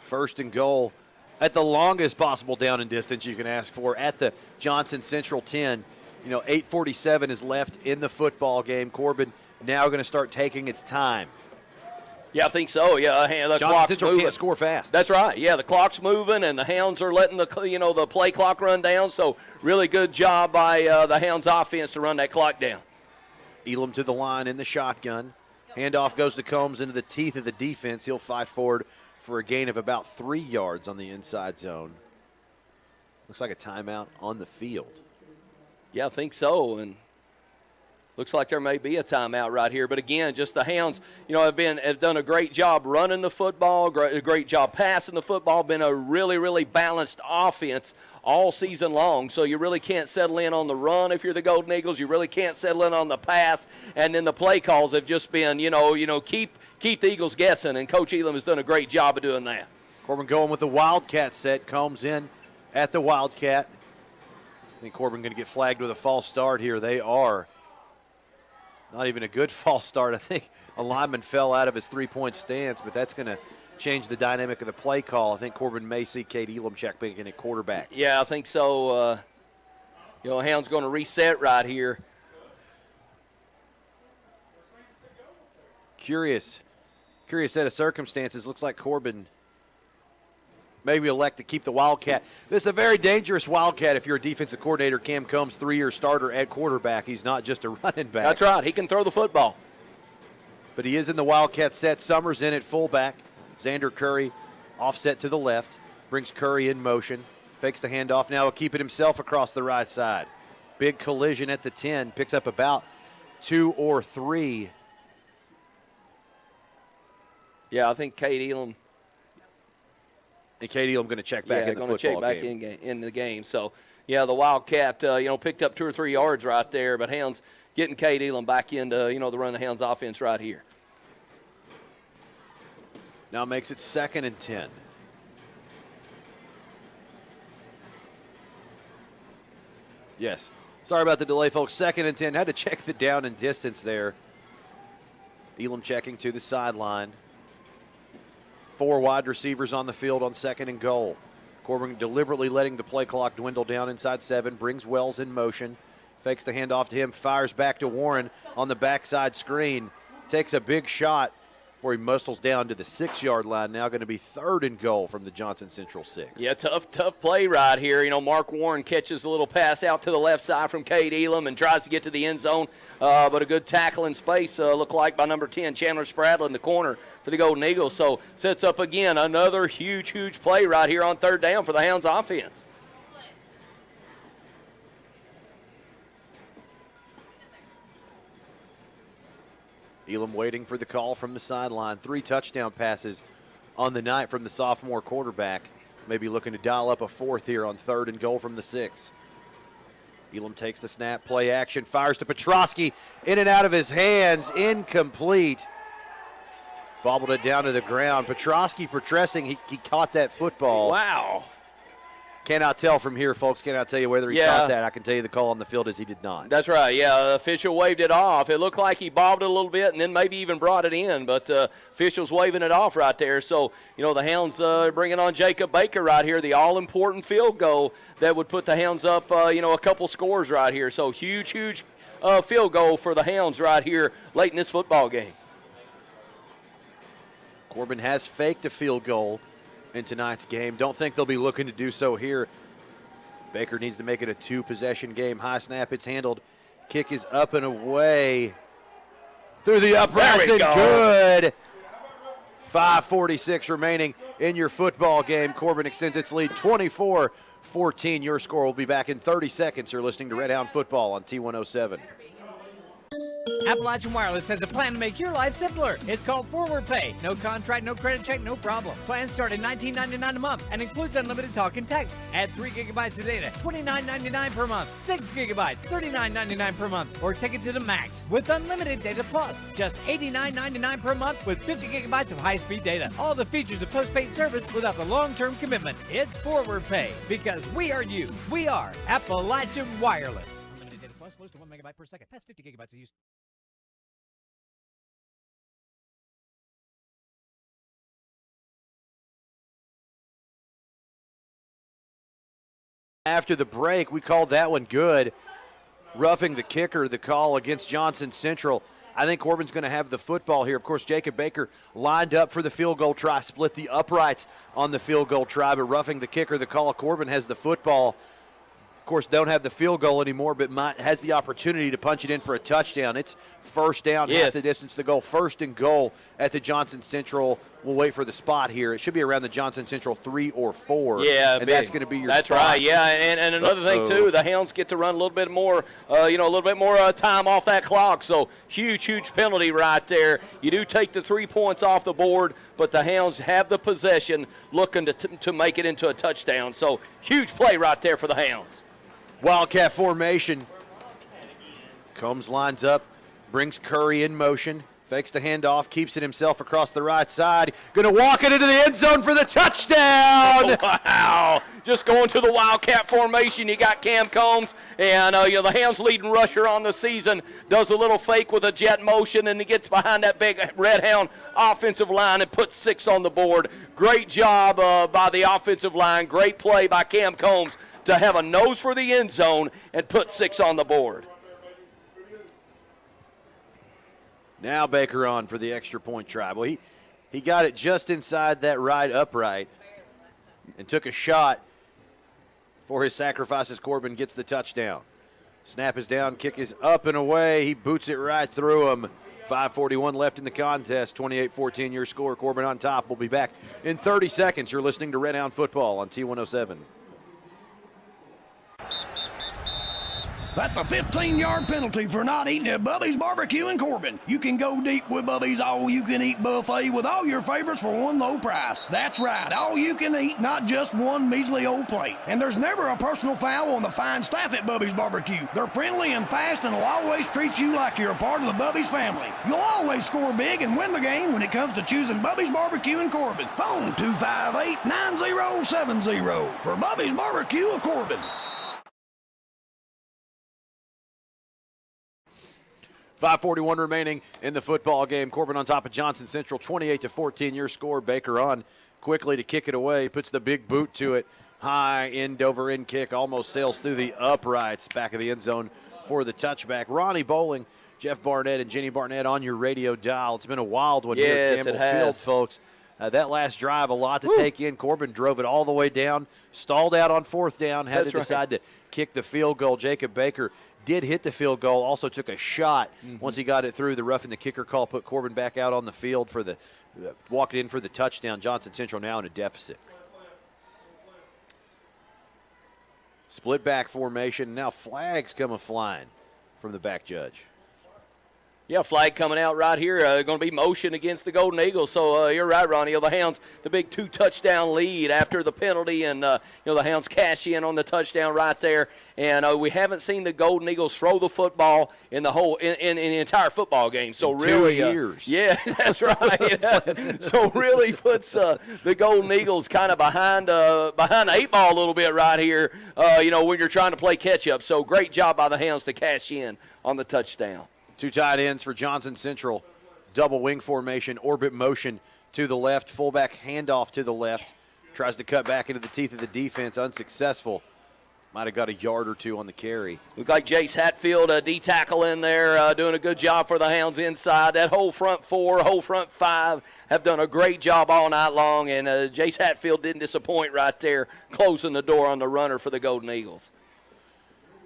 First and goal at the longest possible down and distance you can ask for at the Johnson Central 10. 8:47 is left in the football game. Corbin now going to start taking its time. Yeah, I think so. Yeah, the Johnson clock's Central moving. can't score fast. That's right. Yeah, the clock's moving, and the Hounds are letting the play clock run down. So really good job by the Hounds offense to run that clock down. Elam to the line in the shotgun. Handoff goes to Combs into the teeth of the defense. He'll fight forward for a gain of about 3 yards on the inside zone. Looks like a timeout on the field. Yeah, I think so, and looks like there may be a timeout right here. But again, just the Hounds, have done a great job running the football, a great job passing the football. Been a really, really balanced offense all season long. So you really can't settle in on the run if you're the Golden Eagles. You really can't settle in on the pass. And then the play calls have just been, keep the Eagles guessing. And Coach Elam has done a great job of doing that. Corbin going with the Wildcat set. Combs in at the Wildcat. I think Corbin going to get flagged with a false start here. They are. Not even a good false start. I think a lineman fell out of his three-point stance, but that's going to change the dynamic of the play call. I think Corbin may see Cade Elam check back in at quarterback. Yeah, I think so. Hound's going to reset right here. Curious set of circumstances. Looks like Corbin maybe elect to keep the Wildcat. This is a very dangerous Wildcat if you're a defensive coordinator. Cam Combs, 3-year starter at quarterback. He's not just a running back. That's right. He can throw the football. But he is in the Wildcat set. Summers in at fullback. Xander Curry offset to the left. Brings Curry in motion. Fakes the handoff. Now he'll keep it himself across the right side. Big collision at the 10. Picks up about 2 or 3. Yeah, I think Cade Elam. And Cade Elam going to check back in the football game. In the game. So, yeah, the Wildcat, picked up 2 or 3 yards right there. But Hounds getting Cade Elam back into, the run the Hounds offense right here. Now makes it 2nd and 10. Yes. Sorry about the delay, folks. 2nd and 10. Had to check the down and distance there. Elam checking to the sideline. 4 wide receivers on the field on 2nd and goal. Corbin deliberately letting the play clock dwindle down inside 7. Brings Wells in motion. Fakes the handoff to him. Fires back to Warren on the backside screen. Takes a big shot where he muscles down to the 6-yard line. Now going to be 3rd and goal from the Johnson Central 6. Yeah, tough play right here. Mark Warren catches a little pass out to the left side from Cade Elam and tries to get to the end zone. But a good tackle in space looked like by number 10, Chandler Spradlin in the corner for the Golden Eagles. So sets up again another huge play right here on 3rd down for the Hounds offense. Elam waiting for the call from the sideline. 3 touchdown passes on the night from the sophomore quarterback. Maybe looking to dial up a 4th here on 3rd and goal from the 6. Elam takes the snap, play action, fires to Petrosky. In and out of his hands, incomplete. Bobbled it down to the ground. Petrosky protesting, he caught that football. Wow. Cannot tell from here, folks. Cannot tell you whether he caught that. I can tell you the call on the field is he did not. That's right. Yeah, the official waved it off. It looked like he bobbed it a little bit and then maybe even brought it in, but official's waving it off right there. So, the Hounds bringing on Jacob Baker right here, the all-important field goal that would put the Hounds up, a couple scores right here. So, huge field goal for the Hounds right here late in this football game. Corbin has faked a field goal in tonight's game. Don't think they'll be looking to do so here. Baker needs to make it a 2-possession game. High snap, it's handled. Kick is up and away. Through the uprights and good. 5:46 remaining in your football game. Corbin extends its lead 24-14. Your score will be back in 30 seconds. You're listening to Red Hound Football on T107. Appalachian Wireless has a plan to make your life simpler. It's called Forward Pay. No contract, no credit check, no problem. Plans start at $19.99 a month and includes unlimited talk and text. Add 3 gigabytes of data, $29.99 per month. 6 gigabytes, $39.99 per month. Or take it to the max with unlimited data plus. Just $89.99 per month with 50 gigabytes of high-speed data. All the features of postpaid service without the long-term commitment. It's Forward Pay because we are you. We are Appalachian Wireless. Unlimited data plus, slows to 1 megabyte per second. Past 50 gigabytes of use. After the break, we called that one good. Roughing the kicker, the call against Johnson Central. I think Corbin's going to have the football here. Of course, Jacob Baker lined up for the field goal try, split the uprights on the field goal try, but roughing the kicker, the call. Corbin has the football. Of course, don't have the field goal anymore, but has the opportunity to punch it in for a touchdown. It's first down, half the distance to go. First and goal at the Johnson Central. We'll wait for the spot here. It should be around the Johnson Central 3 or 4. Yeah, and that's going to be your That's spot. right, yeah. And another thing, too, the Hounds get to run a little bit more, a little bit more time off that clock. So huge penalty right there. You do take the 3 points off the board, but the Hounds have the possession looking to make it into a touchdown. So huge play right there for the Hounds. Wildcat formation. Combs lines up, brings Curry in motion, fakes the handoff, keeps it himself across the right side. Going to walk it into the end zone for the touchdown. Wow. Just going to the Wildcat formation. You got Cam Combs, and the Hounds' leading rusher on the season does a little fake with a jet motion, and he gets behind that big Red Hound offensive line and puts 6 on the board. Great job by the offensive line. Great play by Cam Combs to have a nose for the end zone and put 6 on the board. Now Baker on for the extra point try. Well, he got it just inside that right upright and took a shot for his sacrifices. Corbin gets the touchdown. Snap is down, kick is up and away. He boots it right through him. 5:41 left in the contest. 28-14 your score. Corbin on top. We'll be back in 30 seconds. You're listening to Red Hound Football on T107. That's a 15-yard penalty for not eating at Bubby's Barbecue in Corbin. You can go deep with Bubby's all-you-can-eat buffet with all your favorites for one low price. That's right, all you can eat, not just one measly old plate. And there's never a personal foul on the fine staff at Bubby's Barbecue. They're friendly and fast and will always treat you like you're a part of the Bubby's family. You'll always score big and win the game when it comes to choosing Bubby's Barbecue in Corbin. Phone 258-9070 for Bubby's Barbecue of Corbin. 5:41 remaining in the football game. Corbin on top of Johnson Central, 28-14 your score. Baker on quickly to kick it away, puts the big boot to it. High end over end kick, almost sails through the uprights, back of the end zone for the touchback. Ronnie Bowling, Jeff Barnett, and Jenny Barnett on your radio dial. It's been a wild one here at Campbell Field, folks. That last drive, a lot to take in. Corbin drove it all the way down, stalled out on 4th down, had to decide to kick the field goal. Jacob Baker did hit the field goal, also took a shot once he got it through. The roughing the kicker call put Corbin back out on the field for the walked in for the touchdown. Johnson Central now in a deficit. Split back formation. Now flags coming flying from the back judge. Yeah, flag coming out right here. Going to be motion against the Golden Eagles. So you're right, Ronnie. The Hounds, the big 2-touchdown lead after the penalty, and the Hounds cash in on the touchdown right there. And we haven't seen the Golden Eagles throw the football in the whole in the entire football game. So in really, 2 years. Yeah, that's right. So really puts the Golden Eagles kind of behind the 8 ball a little bit right here. When you're trying to play catch up. So great job by the Hounds to cash in on the touchdown. 2 tight ends for Johnson Central. Double wing formation, orbit motion to the left. Fullback handoff to the left. Tries to cut back into the teeth of the defense. Unsuccessful. Might have got a yard or 2 on the carry. Looks like Jace Hatfield, a D-tackle in there, doing a good job for the Hounds inside. That whole front 4, whole front 5 have done a great job all night long, and Jace Hatfield didn't disappoint right there, closing the door on the runner for the Golden Eagles.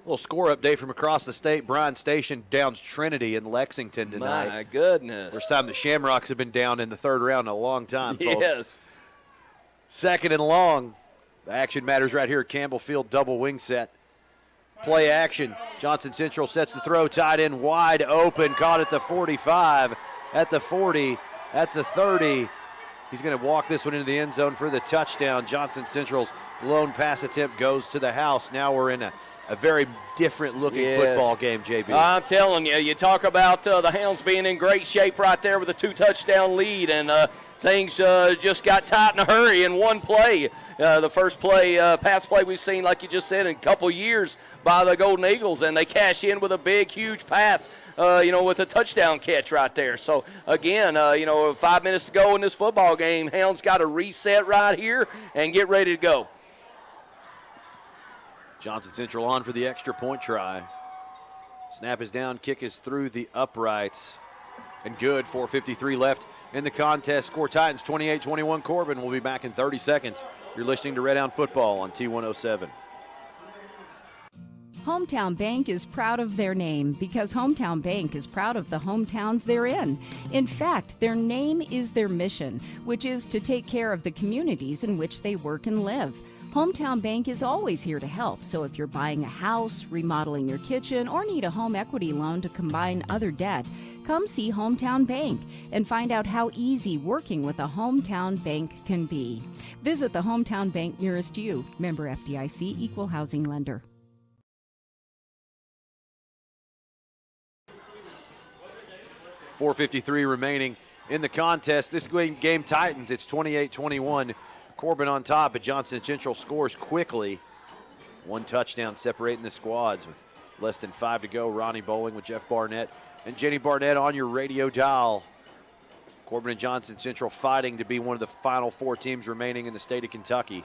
Little score update from across the state. Bryan Station downs Trinity in Lexington tonight. My goodness. First time the Shamrocks have been down in the 3rd round in a long time, folks. Yes. 2nd and long. The action matters right here at Campbell Field, double wing set. Play action. Johnson Central sets the throw, tight end wide open, caught at the 45, at the 40, at the 30. He's going to walk this one into the end zone for the touchdown. Johnson Central's lone pass attempt goes to the house. Now we're in a very different-looking football game, JB. I'm telling you, you talk about the Hounds being in great shape right there with a 2-touchdown lead, and things just got tight in a hurry in one play. The first play, pass play we've seen, like you just said, in a couple years by the Golden Eagles, and they cash in with a big, huge pass, with a touchdown catch right there. So, again, 5 minutes to go in this football game. Hounds got to reset right here and get ready to go. Johnson Central on for the extra point try. Snap is down, kick is through the uprights. And good, 4:53 left in the contest. Score Titans 28-21 Corbin. We'll be back in 30 seconds. You're listening to Red Hound Football on T107. Hometown Bank is proud of their name because Hometown Bank is proud of the hometowns they're in. In fact, their name is their mission, which is to take care of the communities in which they work and live. Hometown Bank is always here to help, so if you're buying a house, remodeling your kitchen, or need a home equity loan to combine other debt, come see Hometown Bank and find out how easy working with a Hometown Bank can be. Visit the Hometown Bank nearest you. Member FDIC, Equal Housing Lender. .453 remaining in the contest. This game Titans, it's 28-21. Corbin on top, but Johnson Central scores quickly. One touchdown separating the squads with less than 5 to go. Ronnie Bowling with Jeff Barnett and Jenny Barnett on your radio dial. Corbin and Johnson Central fighting to be one of the final 4 teams remaining in the state of Kentucky.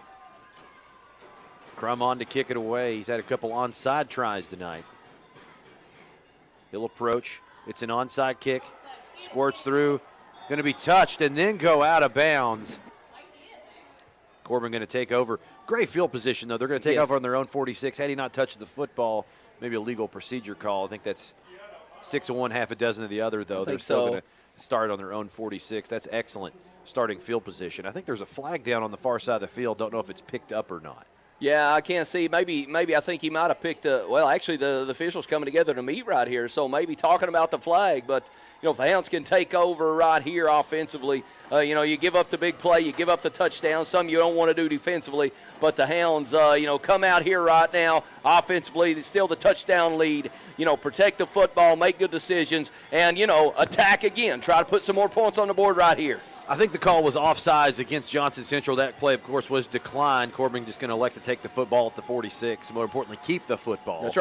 Crum on to kick it away. He's had a couple onside tries tonight. He'll approach. It's an onside kick. Squirts through. Going to be touched and then go out of bounds. Corbin going to take over. Great field position, though. They're going to take over on their own 46. Had he not touched the football, maybe a legal procedure call. I think that's 6 of one, half a dozen of the other, though. They're still going to start on their own 46. That's excellent starting field position. I think there's a flag down on the far side of the field. Don't know if it's picked up or not. Yeah, I can't see. Maybe I think he might have picked a – well, actually, the officials coming together to meet right here, so maybe talking about the flag. But, if the Hounds can take over right here offensively, you give up the big play, you give up the touchdown. Some you don't want to do defensively. But the Hounds, come out here right now offensively. Still the touchdown lead. Protect the football, make good decisions, and, attack again. Try to put some more points on the board right here. I think the call was offsides against Johnson Central. That play, of course, was declined. Corbin just going to elect to take the football at the 46, and more importantly, keep the football. That's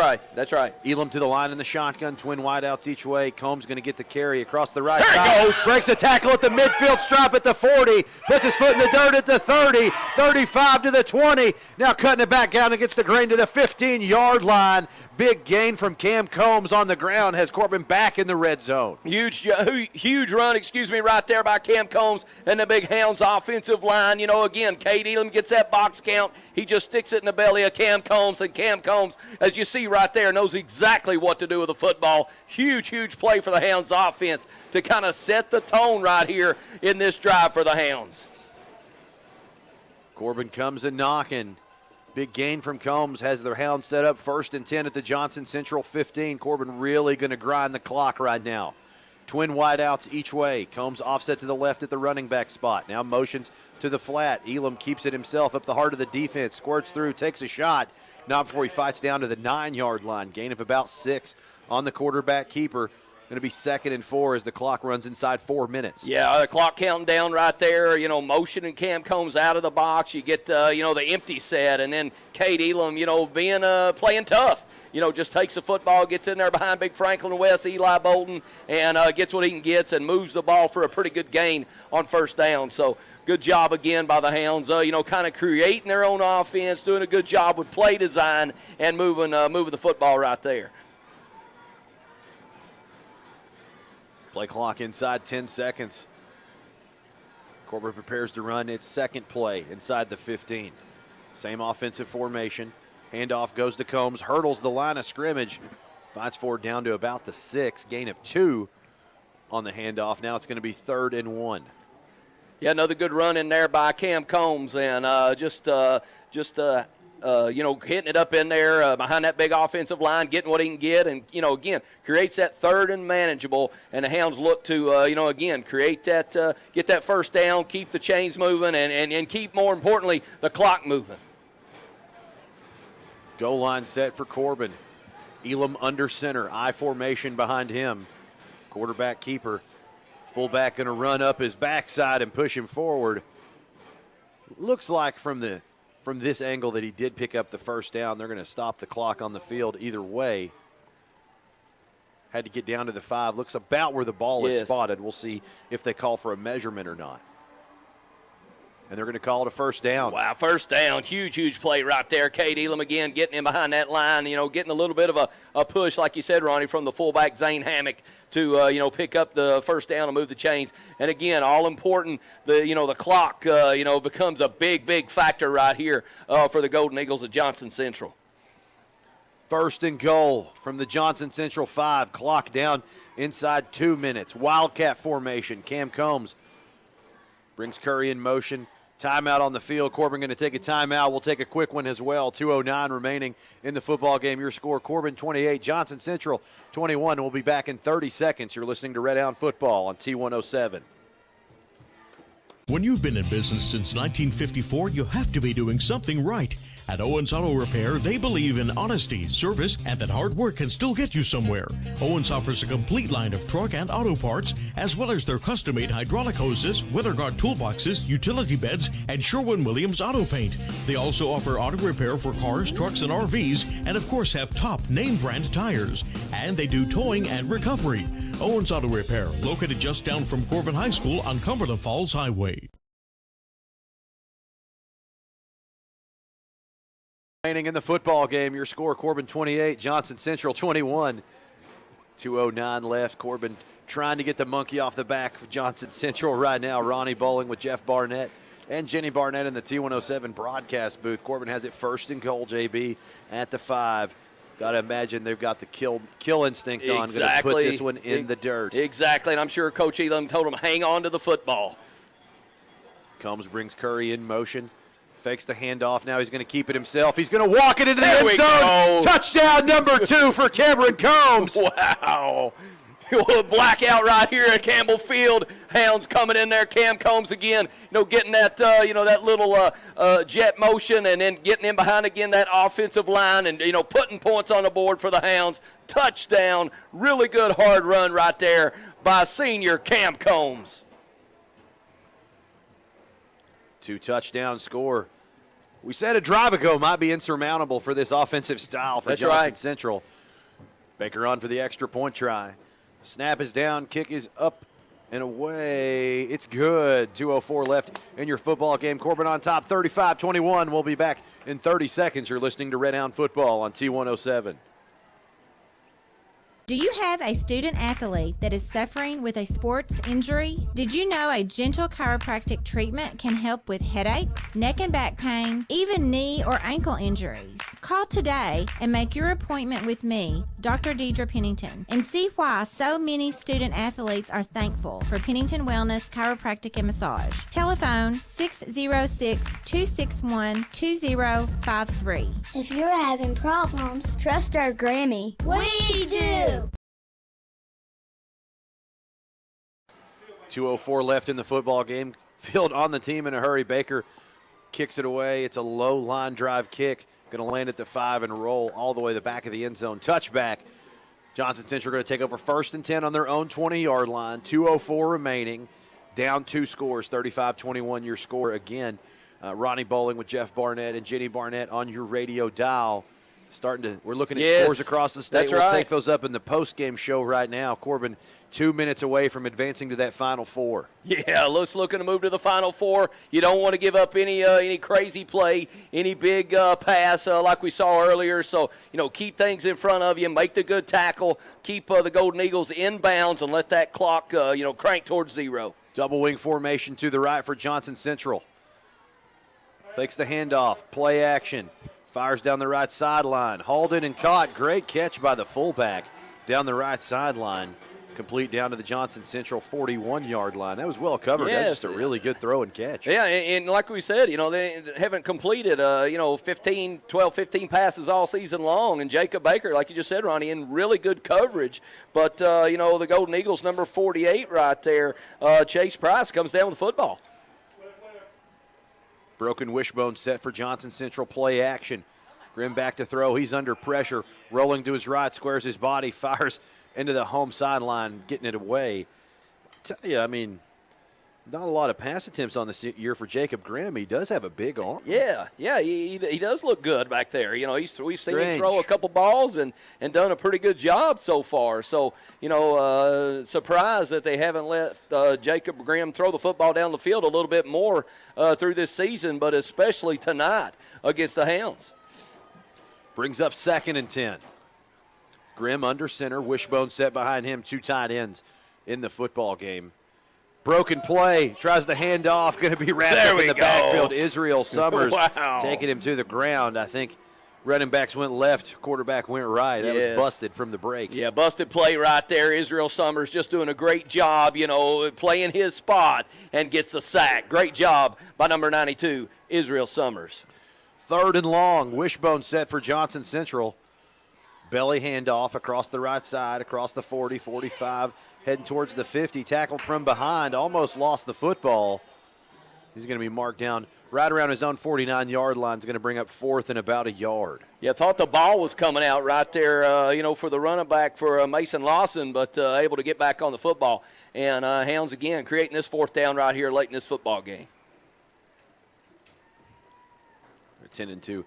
right. Elam to the line in the shotgun, twin wideouts each way. Combs going to get the carry across the right side. There he goes. Breaks a tackle at the midfield stripe at the 40. Puts his foot in the dirt at the 30. 35 to the 20. Now cutting it back down and gets the grain to the 15-yard line. Big gain from Cam Combs on the ground has Corbin back in the red zone. Huge run, right there by Cam Combs and the big Hounds offensive line. Again, Cade Elam gets that box count. He just sticks it in the belly of Cam Combs, and Cam Combs, as you see right there, knows exactly what to do with the football. Huge play for the Hounds offense to kind of set the tone right here in this drive for the Hounds. Corbin comes and knocking. Big gain from Combs has their Hounds set up 1st and 10 at the Johnson Central 15. Corbin really going to grind the clock right now. Twin wideouts each way. Combs offset to the left at the running back spot. Now motions to the flat. Elam keeps it himself up the heart of the defense. Squirts through, takes a shot. Not before he fights down to the 9-yard line. Gain of about 6 on the quarterback keeper. Going to be 2nd and 4 as the clock runs inside 4 minutes. Yeah, the clock counting down right there. Motioning Cam Combs out of the box. You get, the empty set, and then Cade Elam, being playing tough. Just takes the football, gets in there behind Big Franklin West, Eli Bolton, and gets what he can get and moves the ball for a pretty good gain on 1st down. So good job again by the Hounds, kind of creating their own offense, doing a good job with play design and moving the football right there. Play clock inside 10 seconds. Corbin prepares to run its 2nd play inside the 15. Same offensive formation. Handoff goes to Combs, hurdles the line of scrimmage. Fights forward down to about the 6. Gain of 2 on the handoff. Now it's going to be 3rd and 1. Yeah, another good run in there by Cam Combs, and hitting it up in there behind that big offensive line, getting what he can get, and, again, creates that 3rd and manageable, and the Hounds look to, create that, get that 1st down, keep the chains moving, and keep, more importantly, the clock moving. Goal line set for Corbin. Elam under center, I formation behind him. Quarterback keeper. Fullback going to run up his backside and push him forward. Looks like from this angle that he did pick up the 1st down. They're going to stop the clock on the field either way. Had to get down to the 5. Looks about where the ball is spotted. We'll see if they call for a measurement or not. And they're going to call it a first down. Wow, first down. Huge, huge play right there. Cade Elam again getting in behind that line, getting a little bit of a push, like you said, Ronnie, from the fullback Zane Hammock to, pick up the first down and move the chains. And, again, all important, the clock, becomes a big, big factor right here for the Golden Eagles at Johnson Central. First and goal from the Johnson Central 5. Clock down inside 2 minutes. Wildcat formation. Cam Combs brings Curry in motion. Timeout on the field. Corbin going to take a timeout. We'll take a quick one as well. 2:09 remaining in the football game. Your score, Corbin 28, Johnson Central 21. We'll be back in 30 seconds. You're listening to Red Hound Football on T107. When you've been in business since 1954, you have to be doing something right. At Owens Auto Repair, they believe in honesty, service, and that hard work can still get you somewhere. Owens offers a complete line of truck and auto parts, as well as their custom-made hydraulic hoses, weather guard toolboxes, utility beds, and Sherwin-Williams auto paint. They also offer auto repair for cars, trucks, and RVs, and of course have top name brand tires. And they do towing and recovery. Owens Auto Repair, located just down from Corbin High School on Cumberland Falls Highway. Remaining in the football game, your score, Corbin 28, Johnson Central 21. 2:09 left. Corbin trying to get the monkey off the back of Johnson Central right now. Ronnie Bowling with Jeff Barnett and Jenny Barnett in the T107 broadcast booth. Corbin has it first and goal, JB, at the 5. Got to imagine they've got the kill instinct on. Exactly. Going to put this one in the dirt. Exactly, and I'm sure Coach Elam told him, hang on to the football. Combs brings Curry in motion. Fakes the handoff. Now he's going to keep it himself. He's going to walk it into the end zone. Touchdown number 2 for Cameron Combs. Wow. Blackout right here at Campbell Field. Hounds coming in there. Cam Combs again, getting that, that little jet motion and then getting in behind again that offensive line and, putting points on the board for the Hounds. Touchdown. Really good hard run right there by senior Cam Combs. 2 touchdown score. We said a drive ago might be insurmountable for this offensive style for Johnson Central. Baker on for the extra point try. Snap is down, kick is up and away. It's good. 2:04 left in your football game. Corbin on top, 35-21. We'll be back in 30 seconds. You're listening to Red Hound Football on T107. Do you have a student athlete that is suffering with a sports injury? Did you know a gentle chiropractic treatment can help with headaches, neck and back pain, even knee or ankle injuries? Call today and make your appointment with me, Dr. Deidre Pennington, and see why so many student athletes are thankful for Pennington Wellness Chiropractic and Massage. Telephone 606-261-2053. If you're having problems, trust our Grammy. We do! 2:04 left in the football game. Field on the team in a hurry. Baker kicks it away. It's a low line drive kick. Going to land at the 5 and roll all the way to the back of the end zone. Touchback. Johnson Central going to take over 1st and 10 on their own 20-yard line. 2:04 remaining. Down 2 scores. 35-21 your score again. Ronnie Bowling with Jeff Barnett and Jenny Barnett on your radio dial. We're looking at scores across the state. We'll take those up in the post-game show right now. Corbin 2 minutes away from advancing to that Final Four. Yeah, let's looking to move to the Final Four. You don't want to give up any crazy play, any big pass like we saw earlier. So, keep things in front of you, make the good tackle, keep the Golden Eagles in bounds, and let that clock, crank towards 0. Double wing formation to the right for Johnson Central. Fakes the handoff, play action. Fires down the right sideline. Hauled in and caught. Great catch by the fullback down the right sideline. Complete down to the Johnson Central 41-yard line. That was well covered. Yes. That's just a really good throw and catch. Yeah, and like we said, they haven't completed, 15 passes all season long. And Jacob Baker, like you just said, Ronnie, in really good coverage. But, the Golden Eagles, number 48 right there, Chase Price, comes down with the football. Broken wishbone set for Johnson Central, play action. Grimm back to throw. He's under pressure. Rolling to his right, squares his body, fires into the home sideline, getting it away. I tell you, Not a lot of pass attempts on this year for Jacob Graham. He does have a big arm. Yeah, he does look good back there. You know, we've seen him Strange. throw a couple balls and done a pretty good job so far. So, surprised that they haven't let Jacob Graham throw the football down the field a little bit more through this season, but especially tonight against the Hounds. Brings up 2nd and 10. Grimm under center, Wishbone set behind him, 2 tight ends in the football game. Broken play, tries to hand off, going to be wrapped up in the backfield. Israel Summers Wow. taking him to the ground. I think running backs went left, quarterback went right. That was busted from the break. Yeah, busted play right there. Israel Summers just doing a great job, playing his spot and gets a sack. Great job by number 92, Israel Summers. 3rd and long, Wishbone set for Johnson Central. Belly handoff across the right side, across the 40, 45, heading towards the 50. Tackled from behind, almost lost the football. He's going to be marked down right around his own 49-yard line. Is going to bring up 4th and about a yard. Yeah, thought the ball was coming out right there, for the running back for Mason Lawson, but able to get back on the football. And Hounds, again, creating this 4th down right here late in this football game. They're tending to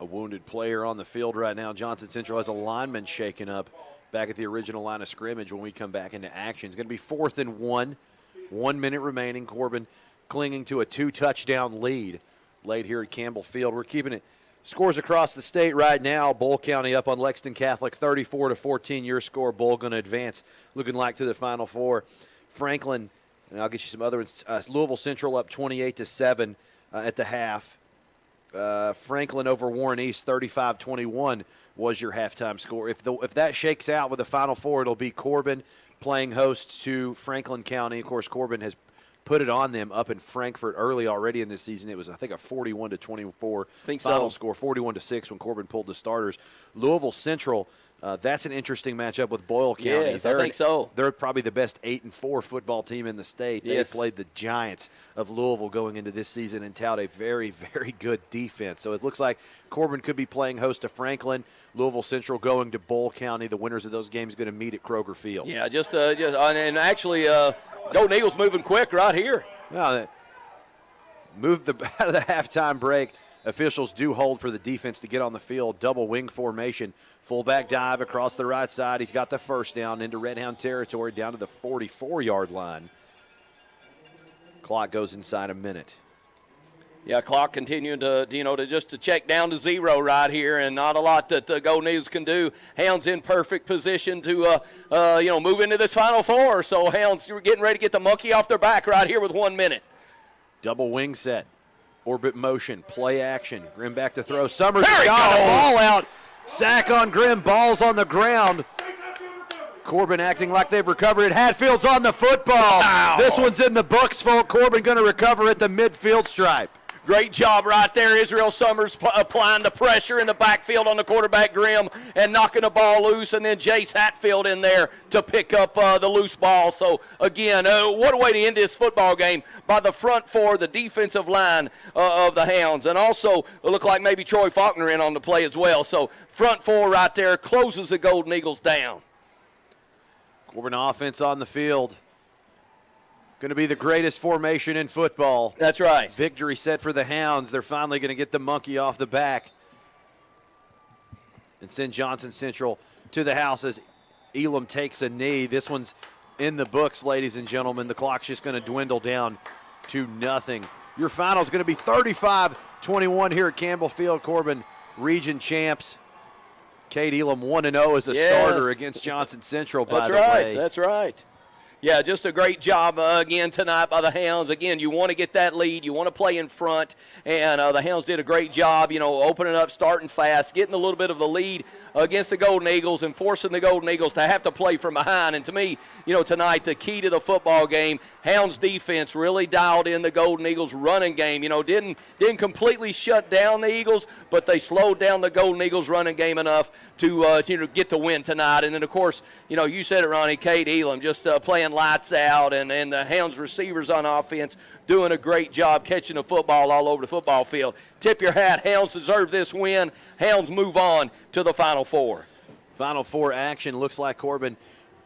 a wounded player on the field right now. Johnson Central has a lineman shaken up back at the original line of scrimmage when we come back into action. It's going to be 4th and 1. 1 minute remaining. Corbin clinging to a 2-touchdown lead late here at Campbell Field. We're keeping it. Scores across the state right now. Bull County up on Lexington Catholic 34-14. Your score. Bull going to advance. Looking like to the Final Four. Franklin, and I'll get you some other ones. Louisville Central up 28-7 at the half. Franklin over Warren East 35-21 was your halftime score. If that shakes out with the Final Four, it'll be Corbin playing host to Franklin County. Of course, Corbin has put it on them up in Frankfort early already in this season. It was, I think, a 41-24 final score, 41-6 when Corbin pulled the starters. Louisville Central, that's an interesting matchup with Boyle County. Yes, I think so. They're probably the best 8-4 football team in the state. Yes. They played the Giants of Louisville going into this season and tout a very, very good defense. So it looks like Corbin could be playing host to Franklin. Louisville Central going to Boyle County. The winners of those games going to meet at Kroger Field. Yeah, and actually, Golden Eagles moving quick right here. Now, moved out of the halftime break. Officials do hold for the defense to get on the field. Double wing formation. Fullback dive across the right side. He's got the first down into Red Hound territory down to the 44-yard line. Clock goes inside a minute. Yeah, clock continuing to check down to 0 right here, and not a lot that the Golden Eagles can do. Hounds in perfect position to move into this Final Four. So Hounds, you're getting ready to get the monkey off their back right here with 1 minute. Double wing set. Orbit motion, play action. Grimm back to throw. Summers There he got goes. a ball out. Sack on Grimm. Ball's on the ground. Corbin acting like they've recovered it. Hatfield's on the football. Wow. This one's in the books, folks. Corbin going to recover at the midfield stripe. Great job right there. Israel Summers applying the pressure in the backfield on the quarterback, Grimm, and knocking the ball loose, and then Jace Hatfield in there to pick up the loose ball. So, again, what a way to end this football game by the front four, the defensive line of the Hounds. And also, it looked like maybe Troy Faulkner in on the play as well. So, front four right there closes the Golden Eagles down. Corbin offense on the field. Going to be the greatest formation in football. That's right. Victory set for the Hounds. They're finally going to get the monkey off the back and send Johnson Central to the house as Elam takes a knee. This one's in the books, ladies and gentlemen. The clock's just going to dwindle down to nothing. Your final is going to be 35-21 here at Campbell Field. Corbin, region champs. Kate Elam 1-0 as a starter against Johnson Central, by the way. That's right. Yeah, just a great job again tonight by the Hounds. Again, you want to get that lead. You want to play in front. And the Hounds did a great job, opening up, starting fast, getting a little bit of the lead against the Golden Eagles and forcing the Golden Eagles to have to play from behind. And to me, tonight, the key to the football game, Hounds defense really dialed in the Golden Eagles running game. Didn't completely shut down the Eagles, but they slowed down the Golden Eagles running game enough to get the win tonight. And then, of course, you said it, Ronnie, Kate Elam just playing lights out, and the Hounds receivers on offense doing a great job catching the football all over the football field. Tip your hat. Hounds deserve this win. Hounds move on to the Final Four. Final Four action. Looks like Corbin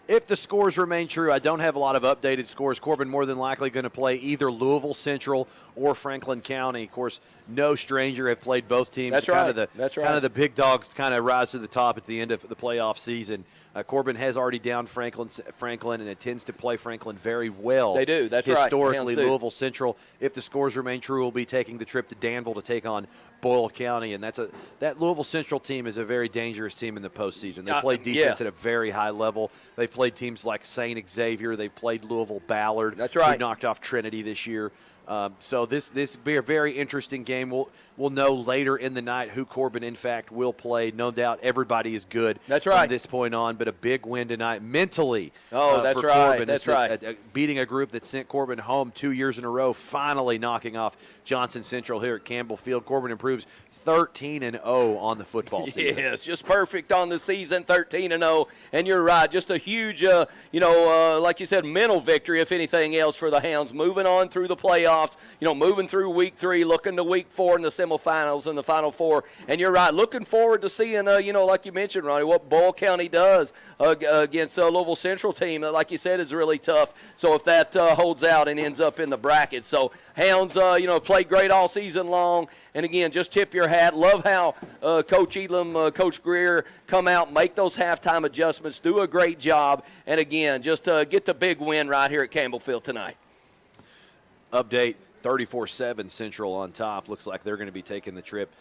If the scores remain true, I don't have a lot of updated scores. Corbin more than likely going to play either Louisville Central or Franklin County. Of course, no stranger have played both teams. That's kind right. Of the, That's right. Kind of the big dogs kind of rise to the top at the end of the playoff season. Corbin has already downed Franklin, and it tends to play Franklin very well. They do. That's right. Historically, Hounds do. Louisville Central, if the scores remain true, will be taking the trip to Danville to take on Boyle County, and that Louisville Central team is a very dangerous team in the postseason. They play defense at a very high level. They've played teams like St. Xavier. They've played Louisville Ballard. That's right. Who knocked off Trinity this year. So this will be a very interesting game. We'll know later in the night who Corbin, in fact, will play. No doubt everybody is good That's right. from this point on, but a big win tonight mentally that's for right. Corbin. That's It's right. beating a group that sent Corbin home 2 years in a row, finally knocking off Johnson Central here at Campbell Field. Corbin improves 13-0 on the football season. Yes, just perfect on the season, 13-0. And you're right, just a huge, like you said, mental victory, if anything else, for the Hounds. Moving on through the playoffs, moving through week 3, looking to week 4 in the semifinals and the Final Four. And you're right, looking forward to seeing, like you mentioned, Ronnie, what Boyle County does against a Louisville Central team that, like you said, is really tough. So if that holds out and ends up in the bracket. So Hounds, played great all season long. And, again, just tip your hat. Love how Coach Elam, Coach Greer come out, make those halftime adjustments, do a great job. And, again, just get the big win right here at Campbell Field tonight. Update, 34-7 Central on top. Looks like they're going to be taking the trip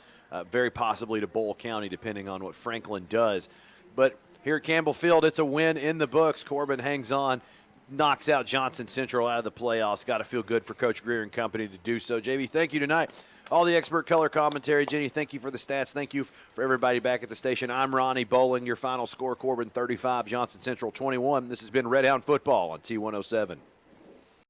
very possibly to Boyle County, depending on what Franklin does. But here at Campbell Field, it's a win in the books. Corbin hangs on, knocks out Johnson Central out of the playoffs. Got to feel good for Coach Greer and company to do so. JB, thank you tonight. All the expert color commentary. Jenny, thank you for the stats. Thank you for everybody back at the station. I'm Ronnie Bowling. Your final score, Corbin 35, Johnson Central 21. This has been Red Hound Football on T107.